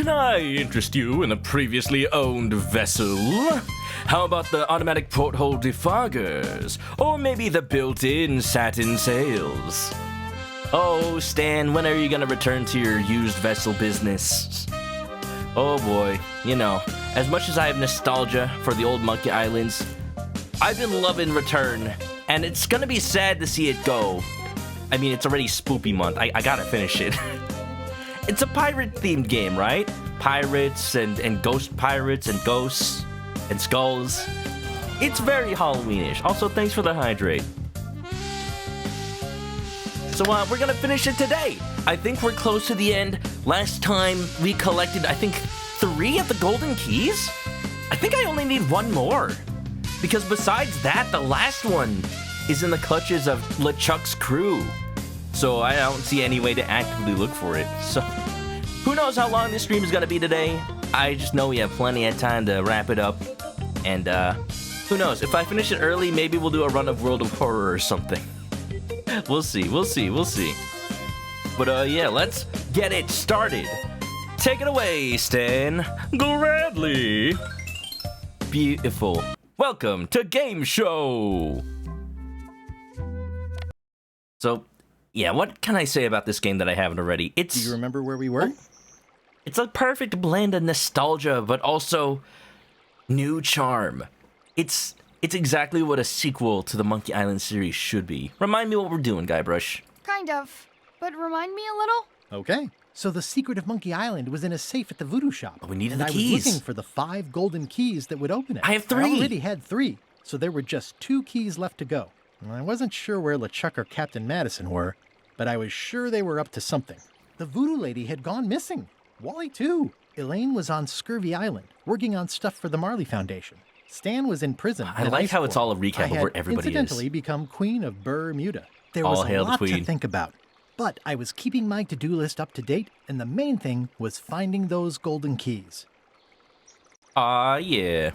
Can I interest you in a previously owned vessel? How about the automatic porthole defoggers? Or maybe the built-in satin sails? Oh, Stan, when are you gonna return to your used vessel business? Oh boy, you know, as much as I have nostalgia for the old Monkey Islands, I've been loving Return, and it's gonna be sad to see it go. I mean, it's already spoopy month. I gotta finish it. It's a pirate-themed game, right? Pirates and ghost pirates and ghosts and skulls. It's very Halloweenish. Also, thanks for the hydrate. So we're gonna finish it today. I think we're close to the end. Last time we collected, I think, 3 of the golden keys? I think I only need 1 more. Because besides that, the last one is in the clutches of LeChuck's crew. So I don't see any way to actively look for it. So who knows how long this stream is gonna be today? I just know we have plenty of time to wrap it up. And who knows, if I finish it early, maybe we'll do a run of World of Horror or something. We'll see. But yeah, let's get it started. Take it away, Stan. Gladly. Beautiful. Welcome to Game Show. So, yeah, what can I say about this game that I haven't already? Do you remember where we were? It's a perfect blend of nostalgia, but also new charm. It's exactly what a sequel to the Monkey Island series should be. Remind me what we're doing, Guybrush. Kind of, but remind me a little. Okay. So the secret of Monkey Island was in a safe at the voodoo shop. But we needed and the keys. I was looking for the 5 golden keys that would open it. I have 3. I already had 3, so there were just 2 keys left to go. I wasn't sure where LeChuck or Captain Madison were, but I was sure they were up to something. The voodoo lady had gone missing. Wally, too. Elaine was on Scurvy Island, working on stuff for the Marley Foundation. Stan was in prison. I like how it's all a recap of where everybody is. I had incidentally become Queen of Bermuda. There All was a hail the lot to Queen. think about. But I was keeping my to-do list up to date, and the main thing was finding those golden keys. Yeah.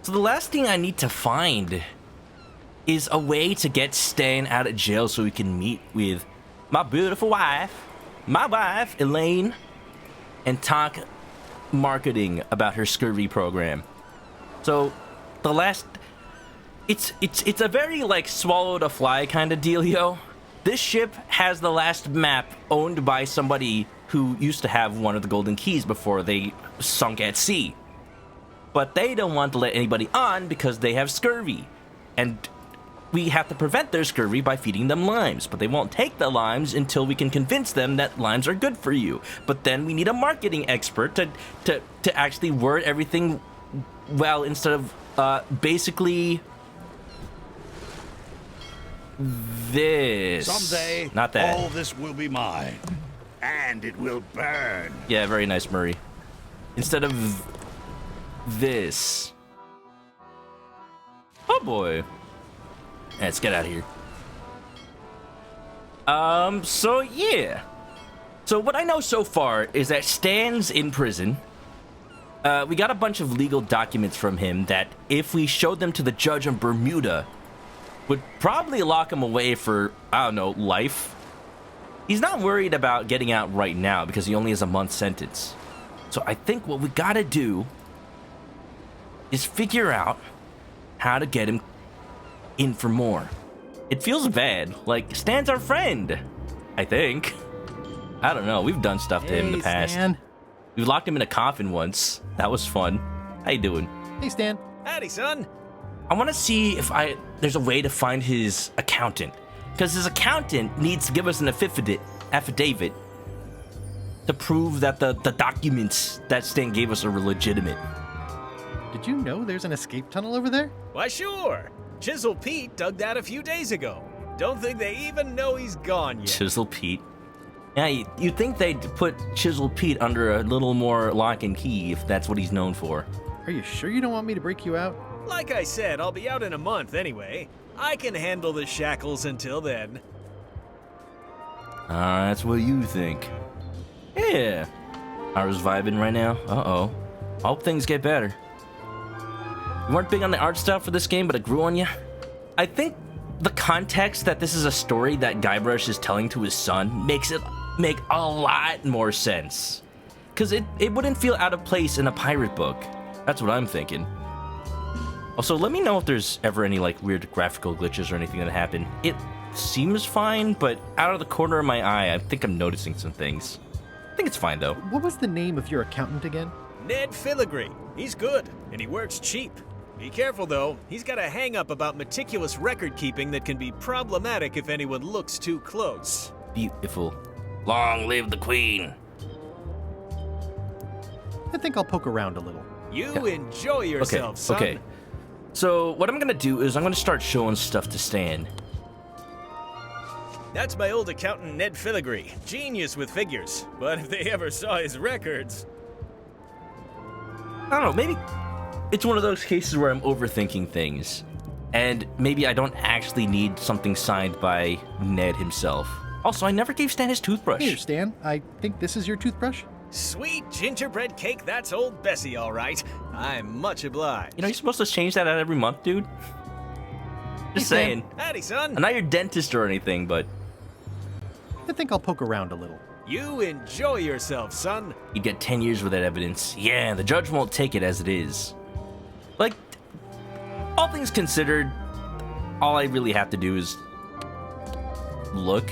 So the last thing I need to find is a way to get Stan out of jail so we can meet with my beautiful wife, Elaine, and talk marketing about her scurvy program. So the last... It's a very, like, swallow to fly kind of dealio. This ship has the last map owned by somebody who used to have one of the golden keys before they sunk at sea. But they don't want to let anybody on because they have scurvy. And we have to prevent their scurvy by feeding them limes. But they won't take the limes until we can convince them that limes are good for you. But then we need a marketing expert to actually word everything well instead of basically... this. Someday, not that. all this will be mine, and it will burn. Yeah, very nice, Murray. Instead of this. Oh boy. Let's get out of here. So yeah. So what I know so far is that Stan's in prison. We got a bunch of legal documents from him that if we showed them to the judge in Bermuda, would probably lock him away for, I don't know, life. He's not worried about getting out right now because he only has a month sentence. So I think what we gotta do is figure out how to get him in for more. It feels bad. Like, Stan's our friend, I think. I don't know. We've done stuff to him in the past. Stan. We've locked him in a coffin once. That was fun. How you doing? Hey, Stan. Howdy, son. I want to see if there's a way to find his accountant. Because his accountant needs to give us an affidavit to prove that the documents that Stan gave us are legitimate. Did you know there's an escape tunnel over there? Why, sure. Chisel Pete dug that a few days ago. Don't think they even know he's gone yet. Chisel Pete. Yeah, you'd think they'd put Chisel Pete under a little more lock and key if that's what he's known for. Are you sure you don't want me to break you out? Like I said, I'll be out in a month anyway. I can handle the shackles until then. That's what you think. Yeah. I was vibing right now. Uh-oh. Hope things get better. You weren't big on the art style for this game, but it grew on you? I think the context that this is a story that Guybrush is telling to his son makes it make a lot more sense. because it wouldn't feel out of place in a pirate book. That's what I'm thinking. Also, let me know if there's ever any like weird graphical glitches or anything that happen. It seems fine, but out of the corner of my eye, I think I'm noticing some things. I think it's fine though. What was the name of your accountant again? Ned Filigree. He's good, and he works cheap. Be careful, though. He's got a hang-up about meticulous record-keeping that can be problematic if anyone looks too close. Beautiful. Long live the queen. I think I'll poke around a little. You enjoy yourself, son. Okay. So what I'm gonna do is I'm gonna start showing stuff to Stan. That's my old accountant, Ned Filigree. Genius with figures. But if they ever saw his records... I don't know, maybe it's one of those cases where I'm overthinking things. And maybe I don't actually need something signed by Ned himself. Also, I never gave Stan his toothbrush. Here, Stan, I think this is your toothbrush. Sweet gingerbread cake, that's old Bessie, all right. I'm much obliged. You know, you're supposed to change that out every month, dude. Just saying. Howdy, son. I'm not your dentist or anything, but I think I'll poke around a little. You enjoy yourself, son. you'd get 10 years with that evidence. Yeah, the judge won't take it as it is. Like, all things considered, all I really have to do is look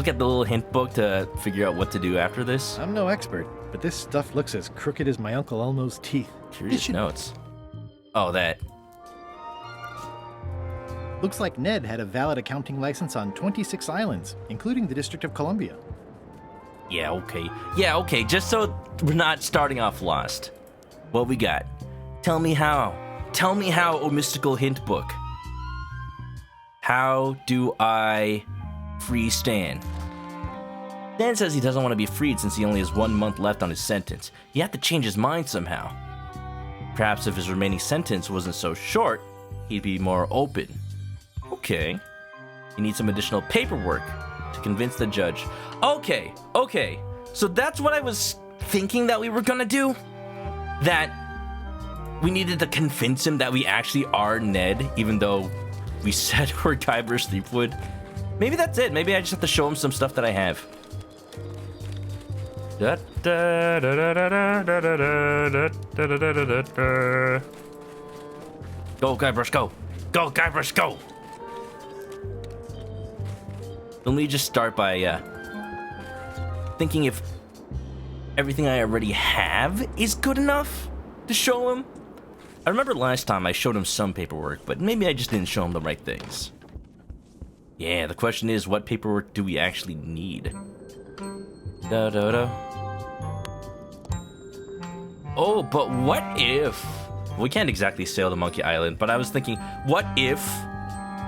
at the little hint book to figure out what to do after this. I'm no expert, but this stuff looks as crooked as my Uncle Elmo's teeth. Curious notes. Oh, that. Looks like Ned had a valid accounting license on 26 islands, including the District of Columbia. Yeah, okay. Just so we're not starting off lost. What we got? Tell me how. O mystical hint book. How do I free Stan? Stan says he doesn't want to be freed since he only has 1 month left on his sentence. He had to change his mind somehow. Perhaps if his remaining sentence wasn't so short, he'd be more open. Okay. You need some additional paperwork to convince the judge. Okay. So that's what I was thinking that we were gonna do? That we needed to convince him that we actually are Ned, even though we said we're Guybrush Threepwood. Maybe that's it. Maybe I just have to show him some stuff that I have. Go, Guybrush, go! Go, Guybrush, go! Let me just start by thinking if everything I already have is good enough to show him. I remember last time I showed him some paperwork, but maybe I just didn't show him the right things. Yeah, the question is, what paperwork do we actually need? Oh, but what if... We can't exactly sail to Monkey Island, but I was thinking, what if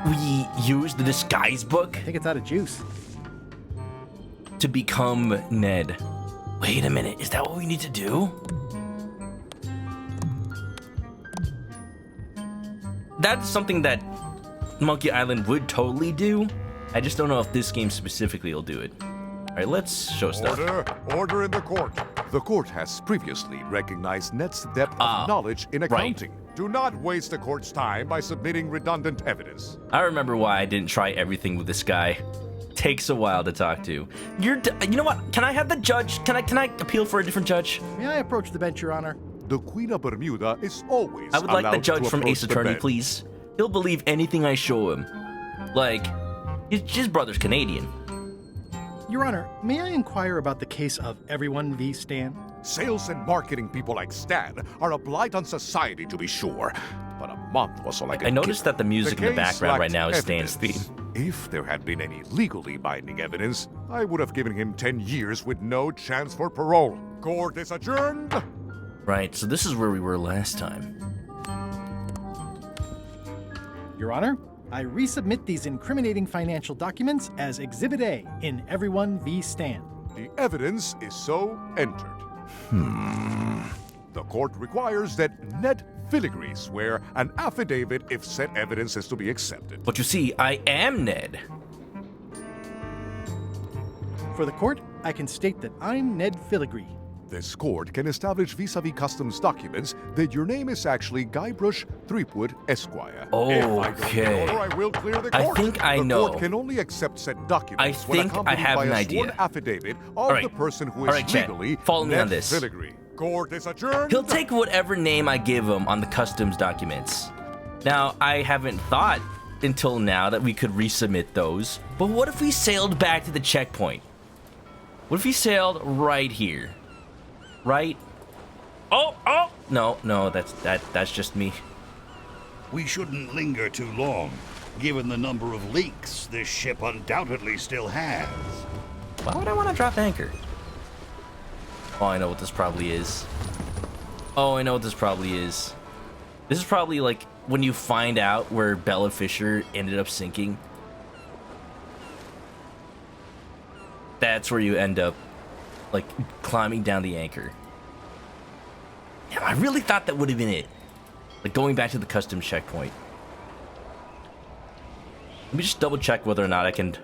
we use the disguise book I think it's out of juice. to become Ned? Wait a minute, is that what we need to do? That's something that Monkey Island would totally do. I just don't know if this game specifically will do it. Alright, let's show stuff. Order in the court. The court has previously recognized Ned's depth of knowledge in accounting. Do not waste the court's time by submitting redundant evidence. I remember why I didn't try everything with this guy. Takes a while to talk to. You know what? Can I have the judge? Can I appeal for a different judge? May I approach the bench, Your Honor? The Queen of Bermuda is always I would like the allowed judge to from approach Ace the Attorney, bench. please. He'll believe anything I show him. Like, his brother's Canadian. Your Honor, may I inquire about the case of Everyone v. Stan? Sales and marketing people like Stan are a blight on society, to be sure. But a month was like I noticed that the music in the case background right lacked now is Stan's evidence. theme. If there had been any legally binding evidence, I would have given him 10 years with no chance for parole. Court is adjourned. Right, so this is where we were last time. Your Honor, I resubmit these incriminating financial documents as Exhibit A in Everyone v. Stan. The evidence is so entered. The court requires that Ned Filigree swear an affidavit if said evidence is to be accepted. But you see, I am Ned. For the court, I can state that I'm Ned Filigree, This court can establish vis-a-vis customs documents that your name is actually Guybrush Threepwood Esquire. If I don't get Okay. order, I will clear the I court. think I the know. court can only accept said documents I when think I accompanied have by an a idea. sworn affidavit of All right. the person who All is right, chat. legally Follow me Ned on this. Filigree. Court is adjourned. He'll take whatever name I give him on the customs documents. Now, I haven't thought until now that we could resubmit those, but what if we sailed back to the checkpoint? What if we sailed right here? Right? Oh! No, that's just me. We shouldn't linger too long, given the number of leaks this ship undoubtedly still has. Why would I want to drop anchor? Oh, I know what this probably is. This is probably like when you find out where Bella Fisher ended up sinking. That's where you end up, like, climbing down the anchor. Damn, I really thought that would have been it. Like, going back to the customs checkpoint. Let me just double check whether or not I can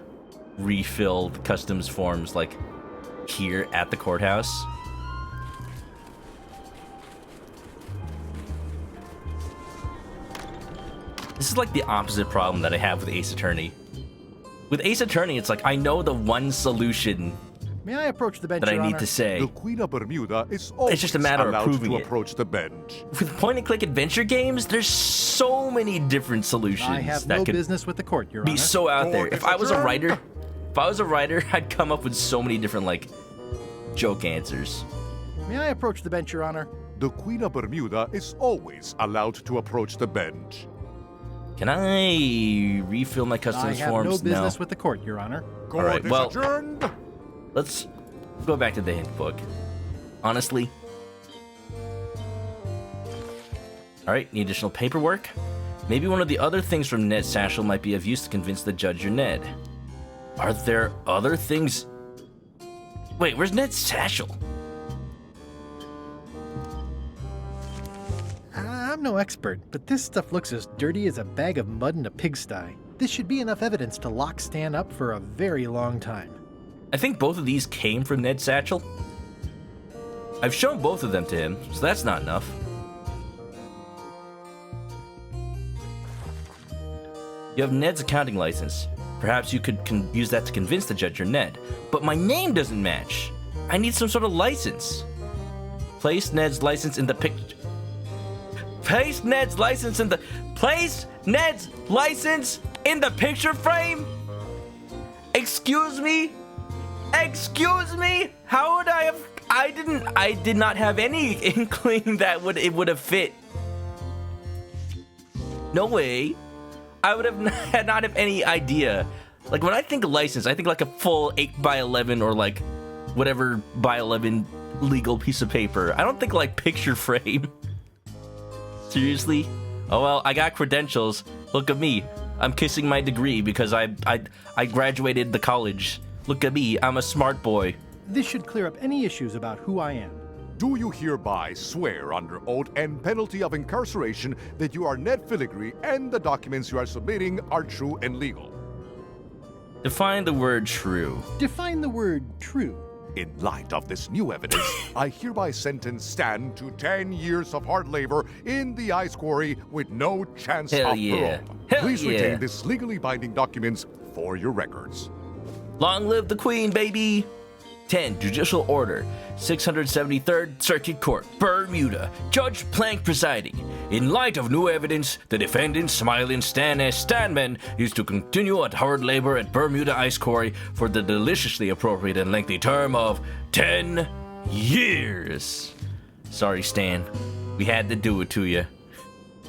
refill the customs forms, like, here at the courthouse. This is like the opposite problem that I have with Ace Attorney. With Ace Attorney, it's like I know the one solution May I approach the bench, that I Your need Honor? to say. The Queen of Bermuda is always just a matter of allowed proving to it. approach the bench. With point-and-click adventure games, there's so many different solutions I have that no could business with the court, Your be Honor. so out there. Court If is I was a adjourned. writer, I'd come up with so many different, like, joke answers. May I approach the bench, Your Honor? The Queen of Bermuda is always allowed to approach the bench. Can I refill my I customs have forms? no business with the court, Your Honor. Court right, is well- adjourned. Let's go back to the hint book. Honestly. Alright, need additional paperwork? Maybe one of the other things from Ned's satchel might be of use to convince the judge you're Ned. Are there other things? Wait, where's Ned's satchel? I'm no expert, but this stuff looks as dirty as a bag of mud in a pigsty. This should be enough evidence to lock Stan up for a very long time. I think both of these came from Ned's satchel. I've shown both of them to him, so that's not enough. You have Ned's accounting license. Perhaps you could use that to convince the judge you're Ned. But my name doesn't match. I need some sort of license. Place Ned's license in the picture. Place Ned's license in the picture frame? Excuse me? How would I have? I did not have any inkling that it would have fit. No way. I would have not have any idea. Like when I think license, I think like a full 8x11 or like whatever by 11 legal piece of paper. I don't think like picture frame. Seriously? Oh well, I got credentials. Look at me. I'm kissing my degree because I graduated the college. Look at me. I'm a smart boy. This should clear up any issues about who I am. Do you hereby swear under oath and penalty of incarceration that you are Ned Filigree and the documents you are submitting are true and legal? Define the word true. Define the word true. In light of this new evidence, I hereby sentence Stan to 10 years of hard labor in the ice quarry with no chance Hell of yeah. parole. Hell Please yeah. retain this legally binding documents for your records. Long live the Queen, baby! 10. Judicial Order. 673rd Circuit Court, Bermuda. Judge Plank presiding. In light of new evidence, the defendant, Smiling Stan S. Stanman, is to continue at hard labor at Bermuda Ice Quarry for the deliciously appropriate and lengthy term of 10 years. Sorry, Stan. We had to do it to you.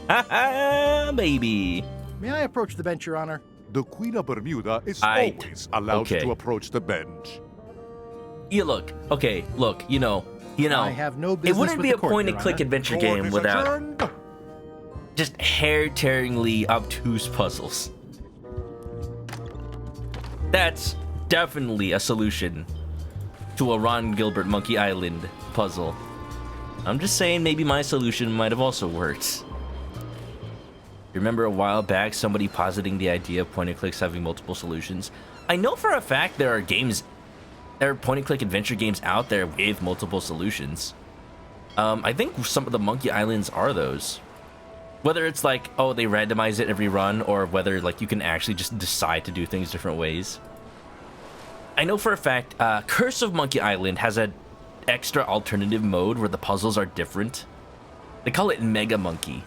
Ha ha, baby. May I approach the bench, Your Honor? The Queen of Bermuda is Aight. always allowed Okay. to approach the bench. You look, you know. I have no It business wouldn't with be the a court, point Your and click Honor. adventure Court game is without adjourned. just hair-tearingly obtuse puzzles. That's definitely a solution to a Ron Gilbert Monkey Island puzzle. I'm just saying maybe my solution might have also worked. Remember a while back somebody positing the idea of point and clicks having multiple solutions? I know for a fact there are games there are point-and-click adventure games out there with multiple solutions. I think some of the Monkey Islands are those. Whether it's like, oh, they randomize it every run, or whether like you can actually just decide to do things different ways. I know for a fact, Curse of Monkey Island has an extra alternative mode where the puzzles are different. They call it Mega Monkey.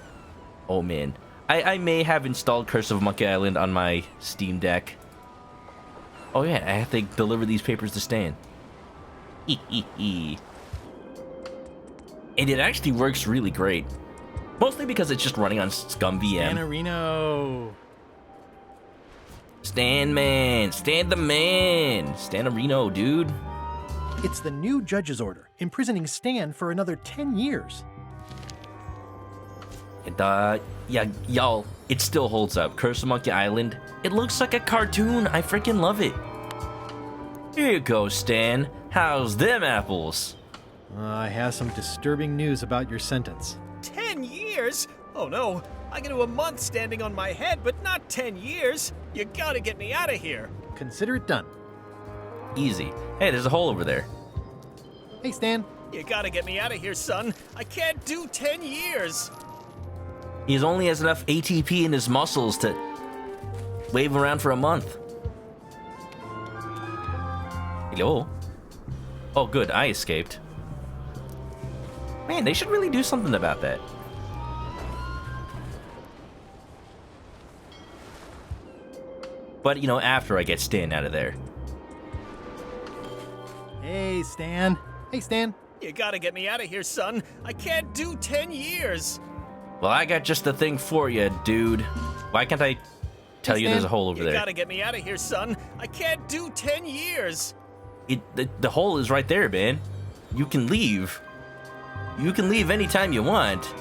Oh man, I may have installed Curse of Monkey Island on my Steam Deck. Oh yeah, I have to deliver these papers to Stan. And it actually works really great. Mostly because it's just running on Scum VM. Stanarino. Stan man, Stan the man, Stanarino, dude. It's the new judge's order, imprisoning Stan for another 10 years. And, yeah, y'all, it still holds up. Curse of Monkey Island, it looks like a cartoon. I freaking love it. Here you go, Stan. How's them apples? I have some disturbing news about your sentence. 10 years? Oh no, I can do a month standing on my head, but not 10 years. You gotta get me out of here. Consider it done. Easy. Hey, there's a hole over there. Hey, Stan. You gotta get me out of here, son. I can't do 10 years. He only has enough ATP in his muscles to wave around for a month. Hello? Oh, good. I escaped. Man, they should really do something about that. But, you know, after I get Stan out of there. Hey, Stan. Hey, Stan. You gotta get me out of here, son. I can't do 10 years. Well, I got just the thing for you, dude. Why can't I tell you there's a hole over You there? gotta get me out of here, son. I can't do 10 years. The hole is right there, man. You can leave. You can leave anytime you want.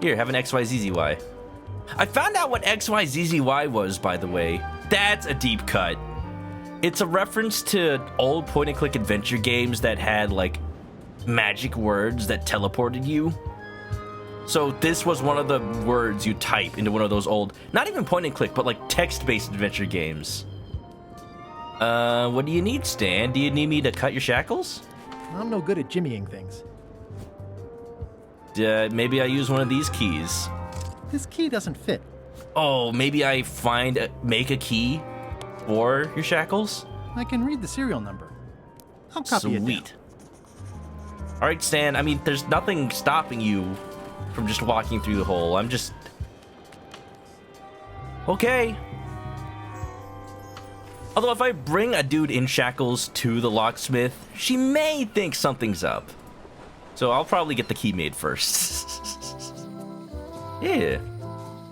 Here, have an XYZZY. I found out what XYZZY was, by the way. That's a deep cut. It's a reference to old point-and-click adventure games that had, like, magic words that teleported you. So this was one of the words you type into one of those old, not even point-and-click, but like text-based adventure games. What do you need, Stan? Do you need me to cut your shackles? I'm no good at jimmying things. Maybe I use one of these keys. This key doesn't fit. Oh, maybe I make a key for your shackles? I can read the serial number. I'll copy it down. Sweet. All right, Stan, I mean, there's nothing stopping you from just walking through the hole. I'm just... Okay. Although if I bring a dude in shackles to the locksmith, she may think something's up. So I'll probably get the key made first. Yeah.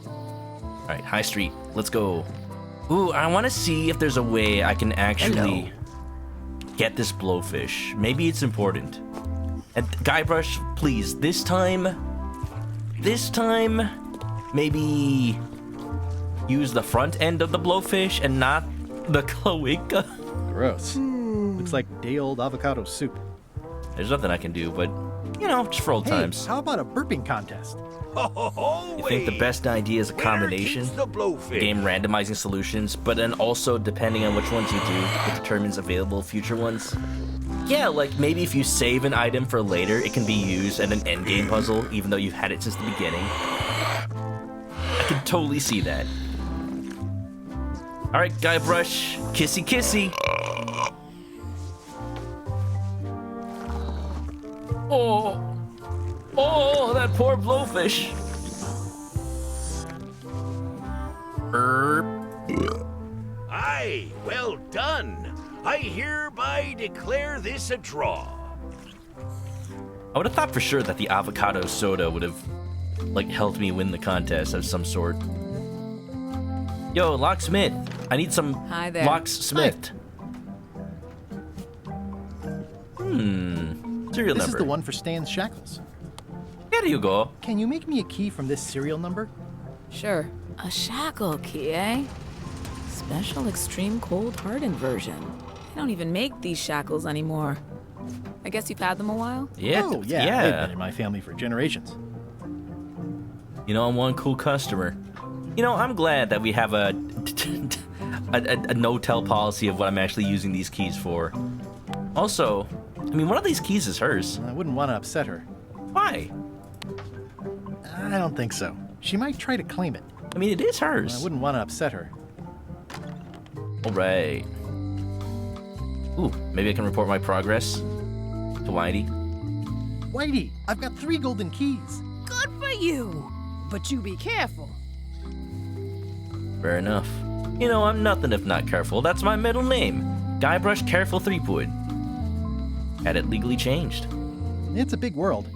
All right, High Street, let's go. Ooh, I want to see if there's a way I can actually get this blowfish. Maybe it's important. And Guybrush, please, this time, maybe use the front end of the blowfish and not the cloaca. Gross. Looks like day-old avocado soup. There's nothing I can do, but, you know, just for old Hey, times. how about a burping contest? Oh, You think the best idea is a combination? The blowfish. Game randomizing solutions, but then also, depending on which ones you do, it determines available future ones. Yeah, like maybe if you save an item for later, it can be used in an endgame puzzle, even though you've had it since the beginning. I can totally see that. Alright, Guybrush, kissy kissy. Oh, that poor blowfish. Aye, well done. I hereby declare this a draw. I would have thought for sure that the avocado soda would have, like, helped me win the contest of some sort. Yo, locksmith. I need some Hi there. locksmith. Serial This number. is the one for Stan's shackles. Here you go. Can you make me a key from this serial number? Sure. A shackle key, eh? Special extreme cold hardened version. They don't even make these shackles anymore. I guess you've had them a while? Yeah. Oh, yeah. They've been in my family for generations. You know, I'm one cool customer. You know, I'm glad that we have a a no-tell policy of what I'm actually using these keys for. Also, I mean, one of these keys is hers. I wouldn't want to upset her. Why? I don't think so. She might try to claim it. I mean, it is I hers. wouldn't want to upset her. All right. Ooh, maybe I can report my progress to Whitey. Whitey, I've got 3 golden keys. Good for you. But you be careful. Fair enough. You know, I'm nothing if not careful. That's my middle name. Guybrush Careful Threepwood. Had it legally changed. It's a big world.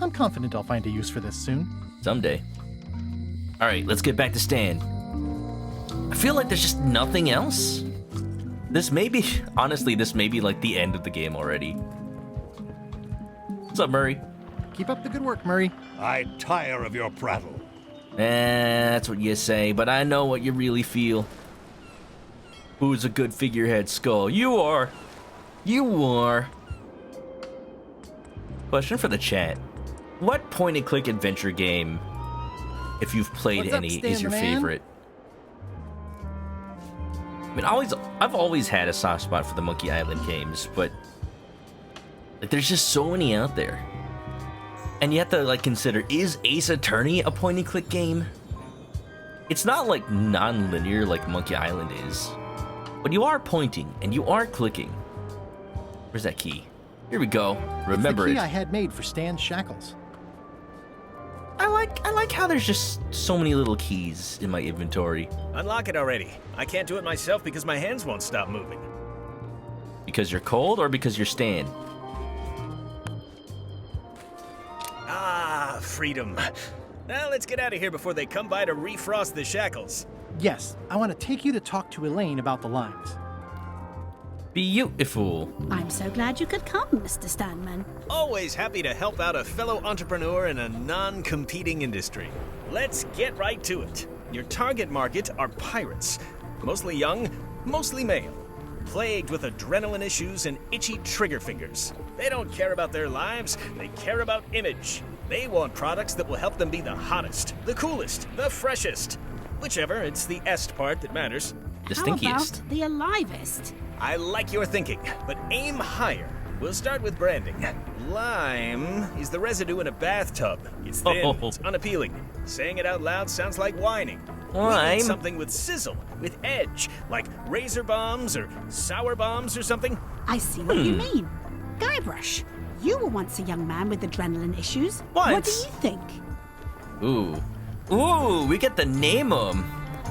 I'm confident I'll find a use for this soon. Someday. All right, let's get back to Stan. I feel like there's just nothing else. This may be, honestly, this may be like the end of the game already. What's up, Murray? Keep up the good work, Murray. I tire of your prattle. That's what you say, but I know what you really feel. Who's a good figurehead, Skull? You are. You are. Question for the chat. What point-and-click adventure game, if you've played What's up, any, Stan is your the man? favorite? I mean, I've always had a soft spot for the Monkey Island games, but like, there's just so many out there. And you have to like consider, is Ace Attorney a point-and-click game? It's not like non-linear like Monkey Island is, but you are pointing and you are clicking. Where's that key? Here we go. Remember it's the key it. I had made for Stan's shackles. I like how there's just so many little keys in my inventory. Unlock it already. I can't do it myself because my hands won't stop moving. Because you're cold or because you're Stan? Ah, freedom. Now let's get out of here before they come by to refrost the shackles. Yes, I want to take you to talk to Elaine about the lines. Beautiful. I'm so glad you could come, Mr. Stanman. Always happy to help out a fellow entrepreneur in a non-competing industry. Let's get right to it. Your target market are pirates. Mostly young, mostly male. Plagued with adrenaline issues and itchy trigger fingers. They don't care about their lives, they care about image. They want products that will help them be the hottest, the coolest, the freshest. Whichever, it's the est part that matters. The How stinkiest. about the alivest? I like your thinking, but aim higher. We'll start with branding. Lime is the residue in a bathtub. It's thin, Oh. it's unappealing. Saying it out loud sounds like whining. We Lime? need something with sizzle, with edge, like razor bombs or sour bombs or something. I see what you mean. Guybrush, you were once a young man with adrenaline issues. What do Once? you think? Ooh, we get to name them.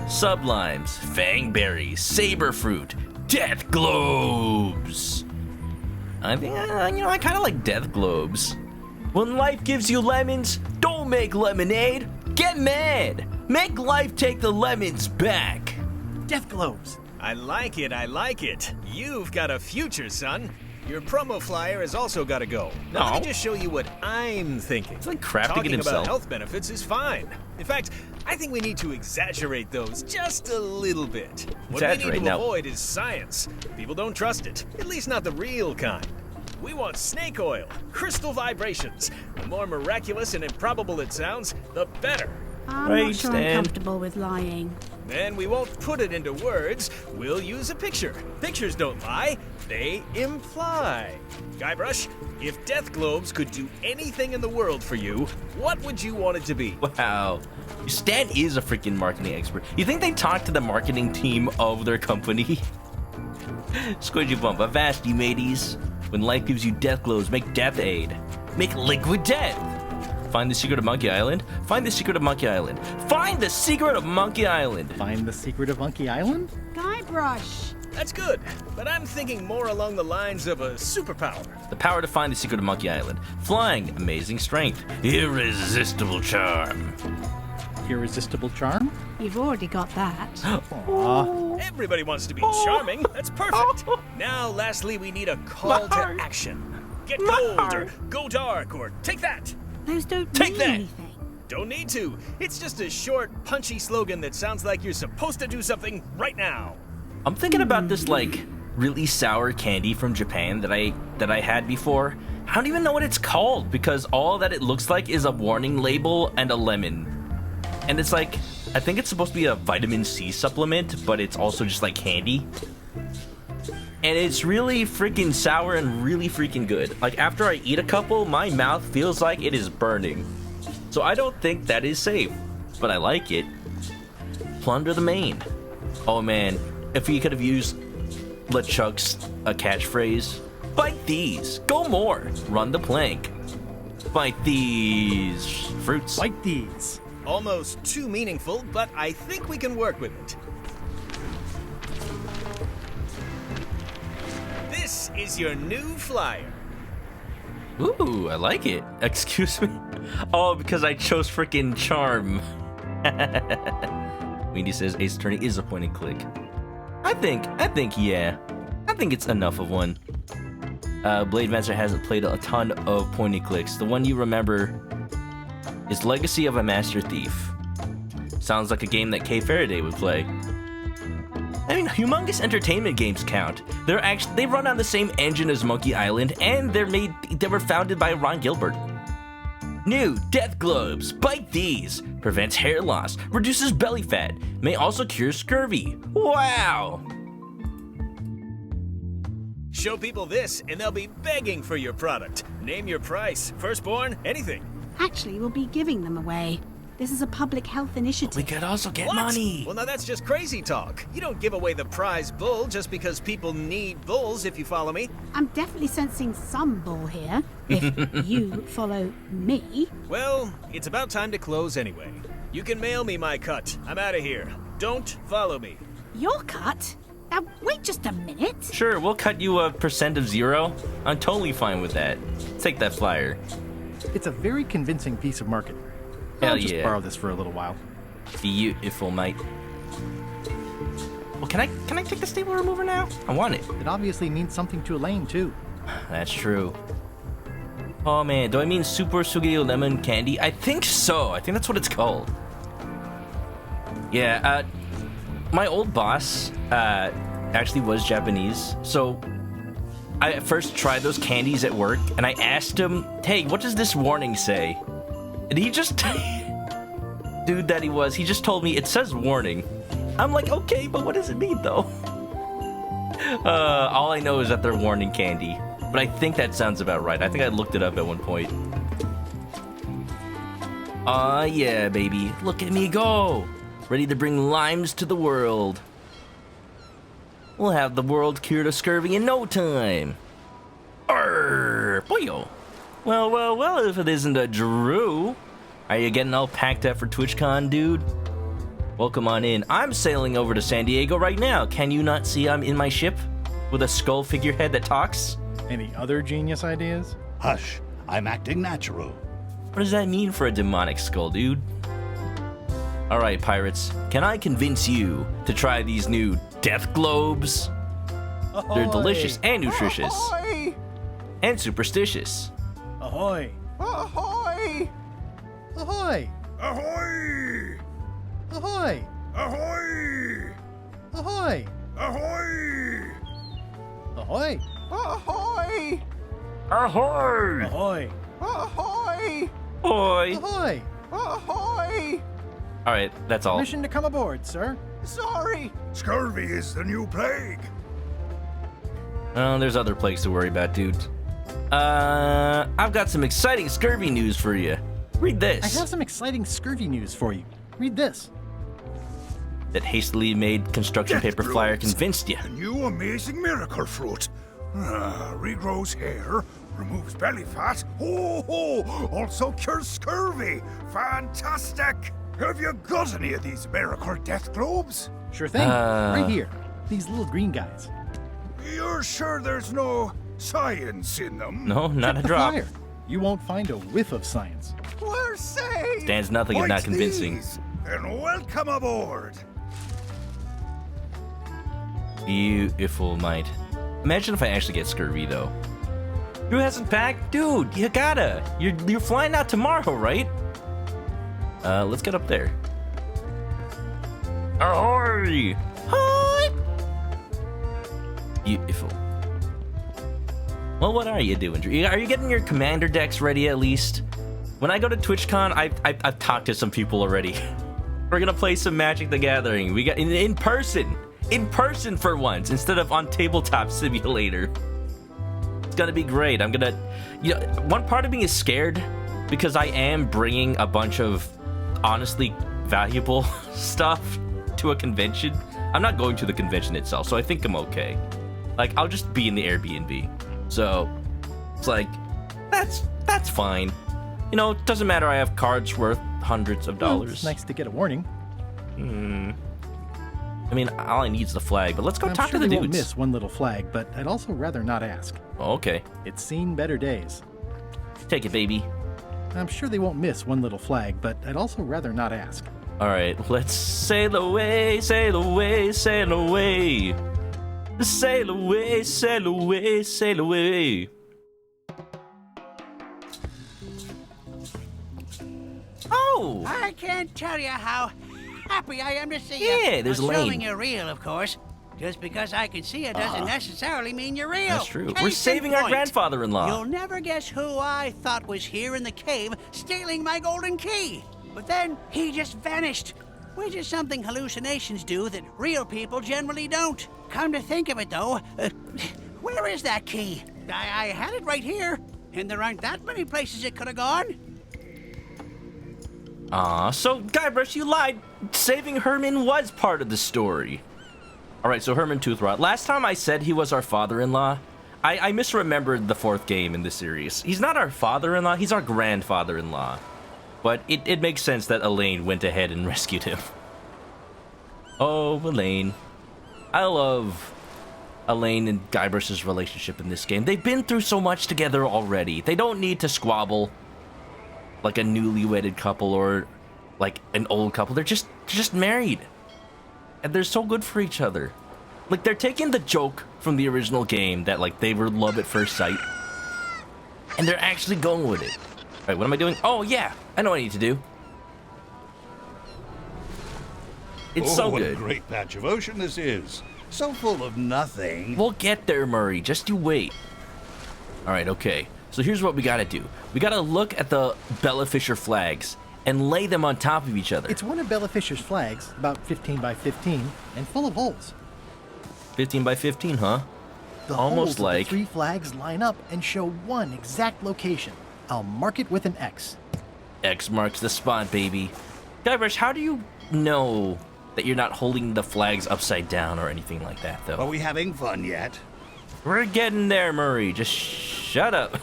Sublimes, Fangberry, Saberfruit, Death Globes. I think, I kind of like Death Globes. When life gives you lemons, don't make lemonade. Get mad. Make life take the lemons back. Death globes. I like it, I like it. You've got a future, son. Your promo flyer has also got to go. Now, let No. me just show you what I'm thinking. It's like crafting it Talking himself. about health benefits is fine. In fact, I think we need to exaggerate those just a little bit. What we Exaggerate, need to now. avoid is science. People don't trust it, at least not the real kind. We want snake oil, crystal vibrations. The more miraculous and improbable it sounds, the better. I'm Right, not sure Stan. I'm comfortable with lying. Then we won't put it into words, we'll use a picture. Pictures don't lie, they imply. Guybrush, if Death Globes could do anything in the world for you, what would you want it to be? Wow. Stan is a freaking marketing expert. You think they talk to the marketing team of their company? Squidgy Bump, avast you mateys. When life gives you death glows, make death aid. Make liquid death. Find the secret of Monkey Island. Find the secret of Monkey Island. Find the secret of Monkey Island. Find the secret of Monkey Island? Guybrush! That's good, but I'm thinking more along the lines of a superpower. The power to find the secret of Monkey Island. Flying, amazing strength, irresistible charm. Irresistible charm? You've already got that. Aw. Everybody wants to be charming. That's perfect. Now, lastly, we need a call to heart. action. Get My cold or heart. go dark or take that. Those don't Take mean that. anything. Don't need to. It's just a short, punchy slogan that sounds like you're supposed to do something right now. I'm thinking about this like really sour candy from Japan that I had before. I don't even know what it's called because all that it looks like is a warning label and a lemon. And it's like, I think it's supposed to be a vitamin C supplement, but it's also just like candy. And it's really freaking sour and really freaking good. Like, after I eat a couple, my mouth feels like it is burning. So I don't think that is safe, but I like it. Plunder the main. Oh man, if you could have used LeChuck's catchphrase, bite these, go more, run the plank. Bite these fruits. Bite these. Almost too meaningful, but I think we can work with it. This is your new flyer. Ooh, I like it. Excuse me? Oh, because I chose freaking Charm. Wendy says Ace Attorney is a point and click. I think, yeah. I think it's enough of one. Blade Master hasn't played a ton of point and clicks. The one you remember is Legacy of a Master Thief. Sounds like a game that Kay Faraday would play. I mean, humongous entertainment games count. They run on the same engine as Monkey Island, and they were founded by Ron Gilbert. New Death Globes. Bite these. Prevents hair loss. Reduces belly fat. May also cure scurvy. Wow. Show people this, and they'll be begging for your product. Name your price, firstborn, anything. Actually, we'll be giving them away. This is a public health initiative. We could also get What? money. Well, now that's just crazy talk. You don't give away the prize bull just because people need bulls, if you follow me. I'm definitely sensing some bull here. If you follow me. Well, it's about time to close anyway. You can mail me my cut. I'm out of here. Don't follow me. Your cut? Now, wait just a minute. Sure, we'll cut you a % of 0. I'm totally fine with that. Take that flyer. It's a very convincing piece of marketing. Hell I'll just yeah. borrow this for a little while. Beautiful, mate. Well, can I take the staple remover now? I want it. It obviously means something to Elaine, too. That's true. Oh man, do I mean Super Sugio Lemon Candy? I think so. I think that's what it's called. Yeah, my old boss actually was Japanese, so I at first tried those candies at work, and I asked him, hey, what does this warning say? And he just, dude that he just told me, it says warning. I'm like, okay, but what does it mean though? All I know is that they're warning candy, but I think that sounds about right. I think I looked it up at one point. Aw, yeah, baby, look at me go. Ready to bring limes to the world. We'll have the world cured of scurvy in no time. Arrgh, boyo. Well, if it isn't a Drew. Are you getting all packed up for TwitchCon, dude? Welcome on in. I'm sailing over to San Diego right now. Can you not see I'm in my ship? With a skull figurehead that talks? Any other genius ideas? Hush, I'm acting natural. What does that mean for a demonic skull, dude? Alright, pirates. Can I convince you to try these new Death Globes? Ahoy! They're delicious and nutritious. Ahoy! And superstitious. Ahoy! Ahoy! Ahoy! Ahoy! Ahoy! Ahoy! Ahoy! Ahoy! Ahoy! Ahoy! Ahoy! Ahoy! Ahoy! Ahoy! Ahoy! Ahoy! Alright, that's all. Permission to come aboard, sir. Sorry! Scurvy is the new plague. Oh, there's other plagues to worry about, dude. I've got some exciting scurvy news for you. Read this. I have some exciting scurvy news for you. Read this. That hastily made construction paper flyer convinced you. A new amazing miracle fruit. Regrows hair, removes belly fat. Also cures scurvy. Fantastic! Have you got any of these miracle death globes? Sure thing. Right here. These little green guys. You're sure there's no science in them? No, not Check a the drop. flyer. You won't find a whiff of science. We're safe! Stands nothing if not Bite convincing. these, and welcome aboard! Beautiful, mate. Imagine if I actually get scurvy, though. Who hasn't packed? Dude, you gotta. You're flying out tomorrow, right? Let's get up there. Ahoy! Hi! Beautiful. Well, what are you doing, Drew? Are you getting your commander decks ready at least? When I go to TwitchCon, I've talked to some people already. We're gonna play some Magic the Gathering. We got in person for once instead of on Tabletop Simulator. It's gonna be great. I'm gonna, one part of me is scared because I am bringing a bunch of honestly valuable stuff to a convention. I'm not going to the convention itself, so I think I'm okay. Like, I'll just be in the Airbnb. So it's like, that's fine. It doesn't matter. I have cards worth hundreds of dollars. Well, it's nice to get a warning. I mean, all I need is the flag, but let's go talk to the I'm sure they dudes. won't miss one little flag, but I'd also rather not ask. Oh, okay. It's seen better days. Take it, baby. I'm sure they won't miss one little flag, but I'd also rather not ask. All right, let's sail away, sail away, sail away. Sail away, sail away, sail away. Oh! I can't tell you how happy I am to see you. Yeah, there's Lane. Assuming you're real, of course. Just because I can see you doesn't necessarily mean you're real. That's true. Case We're in saving our point. grandfather-in-law. You'll never guess who I thought was here in the cave stealing my golden key. But then he just vanished, which is something hallucinations do that real people generally don't. Come to think of it, though, where is that key? I had it right here, and there aren't that many places it could have gone. So Guybrush, you lied. Saving Herman was part of the story. All right, so Herman Toothrot. Last time I said he was our father-in-law, I misremembered the fourth game in the series. He's not our father-in-law, he's our grandfather-in-law. But it makes sense that Elaine went ahead and rescued him. Oh, Elaine. I love Elaine and Guybrush's relationship in this game. They've been through so much together already. They don't need to squabble like a newly wedded couple or like an old couple. They're just married. And they're so good for each other. Like, they're taking the joke from the original game that, like, they were love at first sight. And they're actually going with it. All right, what am I doing? Oh, yeah. I know what I need to do. It's so what good. a great patch of ocean this is. So full of nothing. We'll get there, Murray. Just you wait. All right, okay. So here's what we gotta do. We gotta look at the Bella Fisher flags and lay them on top of each other. It's one of Bella Fisher's flags, about 15 by 15, and full of holes. 15 by 15, huh? The Almost holes like... of the three flags line up and show one exact location. I'll mark it with an X. X marks the spot, baby. Guybrush, how do you know that you're not holding the flags upside down or anything like that, though? Are we having fun yet? We're getting there, Murray. Just shut up.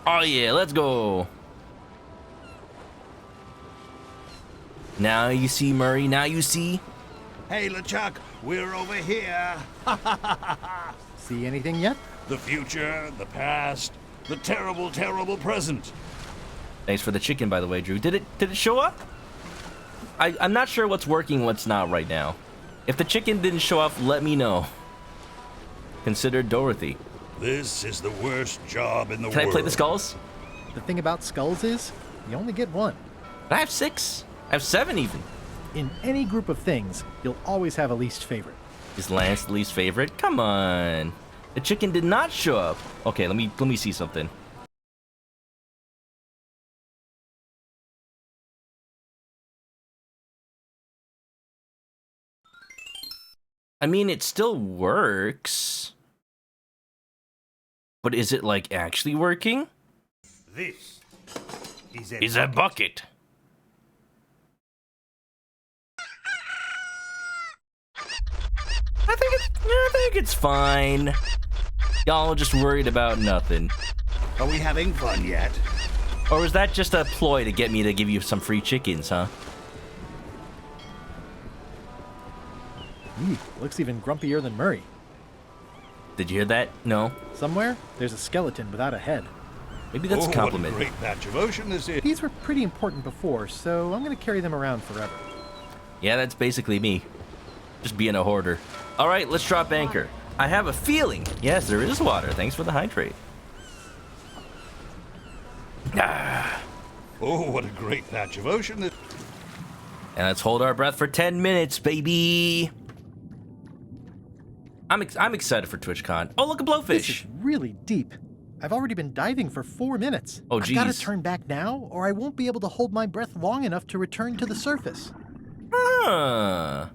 Oh, yeah, let's go. Now you see, Murray. Now you see. Hey, LeChuck, we're over here. See anything yet? The future, the past, the terrible, terrible present. Thanks for the chicken, by the way, Drew. Did it show up? I'm not sure what's working, what's not right now. If the chicken didn't show up, let me know. Consider Dorothy. This is the worst job in the world. Can I play the skulls? The thing about skulls is, you only get one. I have 6. I have 7 even. In any group of things, you'll always have a least favorite. Is Lance the least favorite? Come on. The chicken did not show up. Okay, let me see something. I mean, it still works. But is it, like, actually working? This is a bucket. I think it's fine. Y'all just worried about nothing. Are we having fun yet? Or was that just a ploy to get me to give you some free chickens, huh? Looks even grumpier than Murray. Did you hear that? No? Somewhere, there's a skeleton without a head. Maybe that's a compliment. What a great patch of ocean this is. These were pretty important before, so I'm going to carry them around forever. Yeah, that's basically me. Just being a hoarder. All right, let's drop anchor. I have a feeling. Yes, there is water. Thanks for the hydrate. Ah. Oh, what a great patch of ocean this. And let's hold our breath for 10 minutes, baby. I'm excited for TwitchCon. Oh, look, a blowfish. This is really deep. I've already been diving for 4 minutes. Oh, I've got to geez. turn back now, or I won't be able to hold my breath long enough to return to the surface. Huh.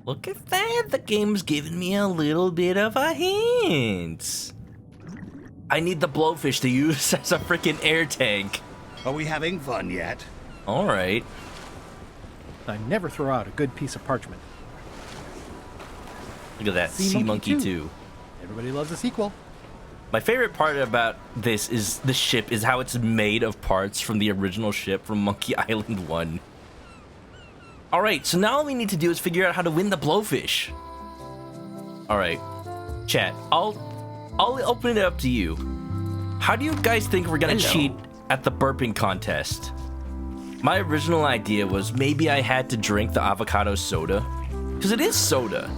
Look at that. The game's giving me a little bit of a hint. I need the blowfish to use as a freaking air tank. Are we having fun yet? All right. I never throw out a good piece of parchment. Look at that. Sea Monkey 2. Everybody loves a sequel. My favorite part about this is the ship is how it's made of parts from the original ship from Monkey Island 1. All right, so now all we need to do is figure out how to win the blowfish. All right, chat, I'll open it up to you. How do you guys think we're gonna cheat at the burping contest? My original idea was maybe I had to drink the avocado soda, because it is soda.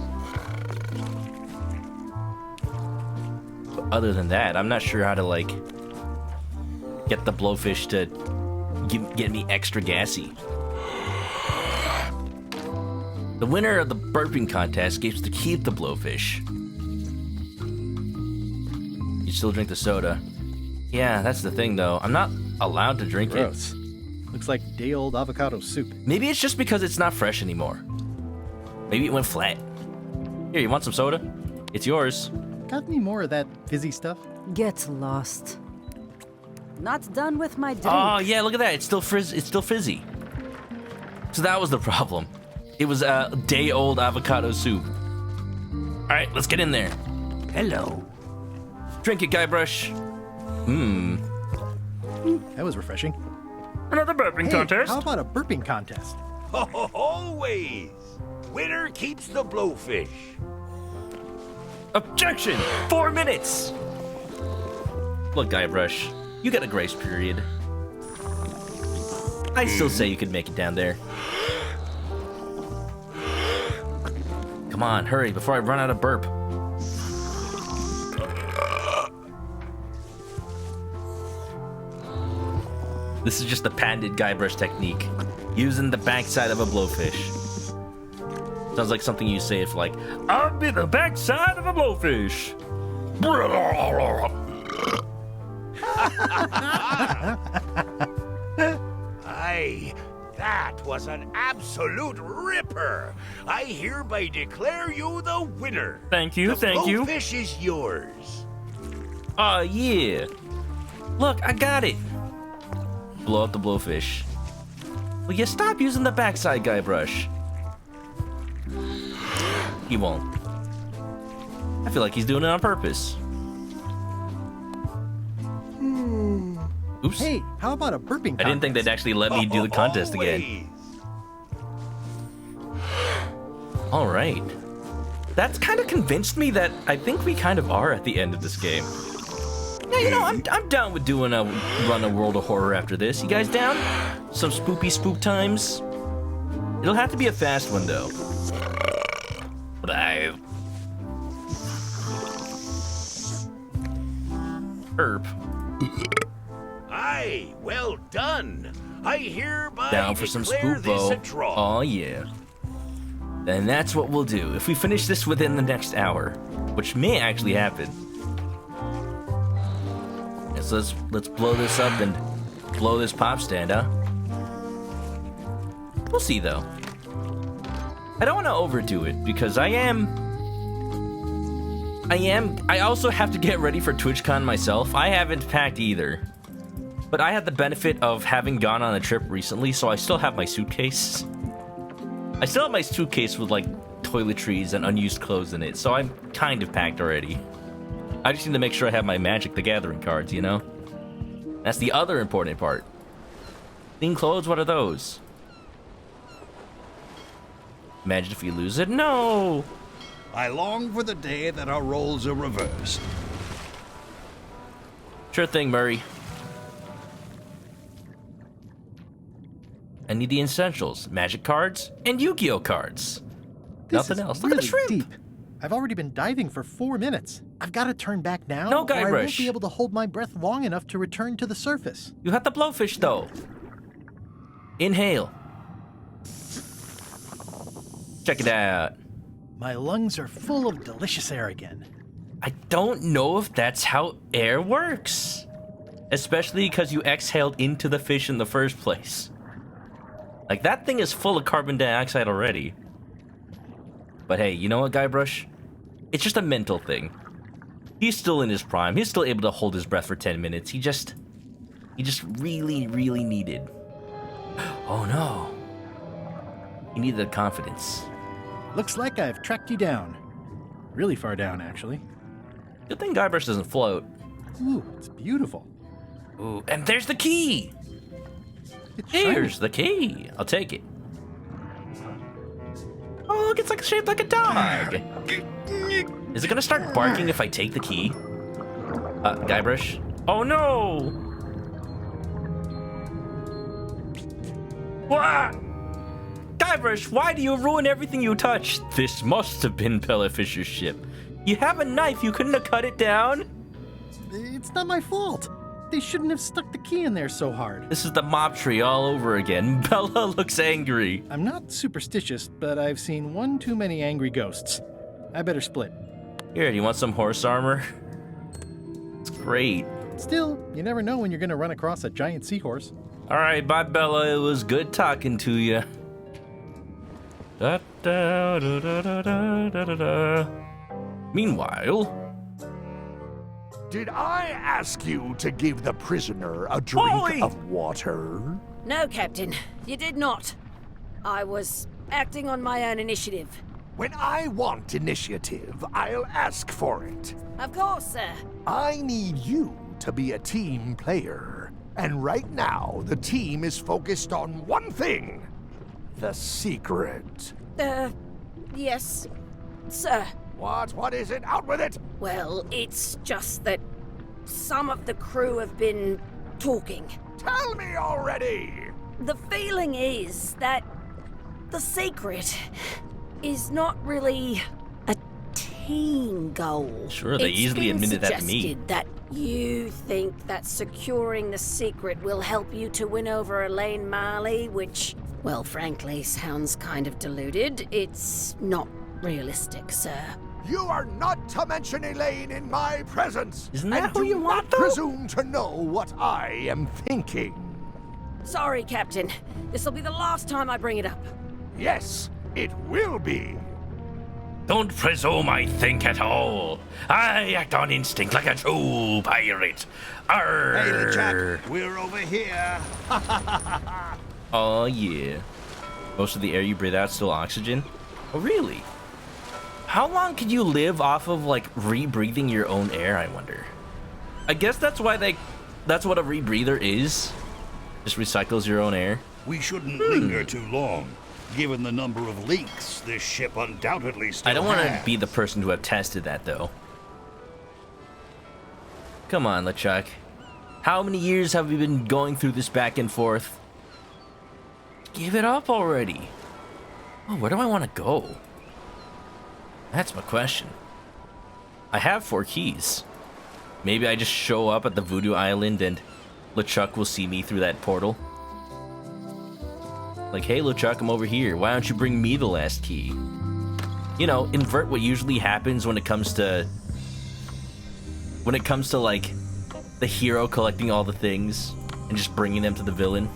But other than that, I'm not sure how to, like, get the blowfish to get me extra gassy. The winner of the burping contest gets to keep the blowfish. You still drink the soda. Yeah, that's the thing, though. I'm not allowed to drink Gross. Looks like day-old avocado soup. Maybe it's just because it's not fresh anymore. Maybe it went flat. Here, you want some soda? It's yours. Got any more of that fizzy stuff? Get lost. Not done with my drink. Oh, yeah, look at that. It's still fizzy. So that was the problem. It was a day-old avocado soup. All right, let's get in there. Hello. Drink it, Guybrush. That was refreshing. Another burping Hey, contest. how about a burping contest? Always! Winner keeps the blowfish. Objection! 4 minutes! Look, Guybrush, you got a grace period. I still say you could make it down there. Come on, hurry before I run out of burp. This is just the patented Guybrush technique. Using the backside of a blowfish. Sounds like something you say if like, I'll be the backside of a blowfish. Aye, that was an absolute ripper. I hereby declare you the winner. Thank you, the thank you. blowfish is yours. Oh, yeah. Look, I got it. Blow up the blowfish. Will you stop using the backside, Guybrush? He won't. I feel like he's doing it on purpose. Oops. Hey, how about a burping contest? I didn't think they'd actually let me do the contest again. All right. That's kind of convinced me that I think we kind of are at the end of this game. Yeah, you know, I'm down with doing a run of World of Horror after this. You guys down? Some spook times? It'll have to be a fast one, though. Herb. Aye, well done. I hereby Down for some declare this a spoopo. draw. Oh, yeah. Then that's what we'll do. If we finish this within the next hour, which may actually happen. So let's blow this up and blow this pop stand, huh? We'll see, though. I don't want to overdo it because I also have to get ready for TwitchCon myself. I haven't packed either. But I had the benefit of having gone on a trip recently, so I still have my suitcase. I still have my suitcase with, like, toiletries and unused clothes in it, so I'm kind of packed already. I just need to make sure I have my Magic the Gathering cards, you know? That's the other important part. Clean clothes, what are those? Imagine if we lose it? No! I long for the day that our roles are reversed. Sure thing, Murray. I need the essentials. Magic cards and Yu-Gi-Oh cards. Nothing else. Look at the shrimp! Deep. I've already been diving for 4 minutes. I've got to turn back now, No, or I won't Guybrush. be able to hold my breath long enough to return to the surface. You have the blowfish, though. Inhale. Check it out. My lungs are full of delicious air again. I don't know if that's how air works. Especially because you exhaled into the fish in the first place. Like, that thing is full of carbon dioxide already. But hey, you know what, Guybrush? It's just a mental thing. He's still in his prime. He's still able to hold his breath for 10 minutes. He just really, really needed. Oh no. He needed the confidence. Looks like I've tracked you down. Really far down, actually. Good thing Guybrush doesn't float. Ooh, it's beautiful. Ooh, and there's the key! It's Here's shiny. the key. I'll take it. Oh, look, it's like shaped like a dog. Is it gonna start barking if I take the key? Guybrush? Oh no! What? Guybrush, why do you ruin everything you touch? This must have been Pella Fisher's ship. You have a knife, you couldn't have cut it down? It's not my fault. They shouldn't have stuck the key in there so hard. This is the mob tree all over again. Bella looks angry. I'm not superstitious, but I've seen one too many angry ghosts. I better split. Here, do you want some horse armor? It's great. Still, you never know when you're gonna run across a giant seahorse. All right, bye, Bella. It was good talking to you. Da, da, da, da, da, da, da, da. Meanwhile... Did I ask you to give the prisoner a drink of water? No, Captain, you did not. I was acting on my own initiative. When I want initiative, I'll ask for it. Of course, sir. I need you to be a team player. And right now, the team is focused on one thing. The secret. Yes, sir. What is it? Out with it! Well, it's just that some of the crew have been talking. Tell me already! The feeling is that the secret is not really a team goal. Sure, they easily admitted that to me. It's been suggested that you think that securing the secret will help you to win over Elaine Marley, which, well, frankly, sounds kind of deluded. It's not realistic, sir. You are not to mention Elaine in my presence. Isn't that and who do you not want, though? presume to know what I am thinking. Sorry, Captain. This'll be the last time I bring it up. Yes, it will be. Don't presume I think at all. I act on instinct like a true pirate. Arr. Hey, LeChuck, we're over here. Oh, yeah. Most of the air you breathe out is still oxygen? Oh, really? How long could you live off of, like, rebreathing your own air, I wonder? I guess that's why that's what a rebreather is. Just recycles your own air. We shouldn't linger too long. Given the number of leaks this ship undoubtedly still I don't want to has. be the person who have tested that, though. Come on, LeChuck. How many years have we been going through this back and forth? Give it up already. Oh, where do I want to go? That's my question. I have 4 keys. Maybe I just show up at the Voodoo Island and LeChuck will see me through that portal. Like, hey, LeChuck, I'm over here. Why don't you bring me the last key? You know, invert what usually happens when it comes to... like, the hero collecting all the things and just bringing them to the villain.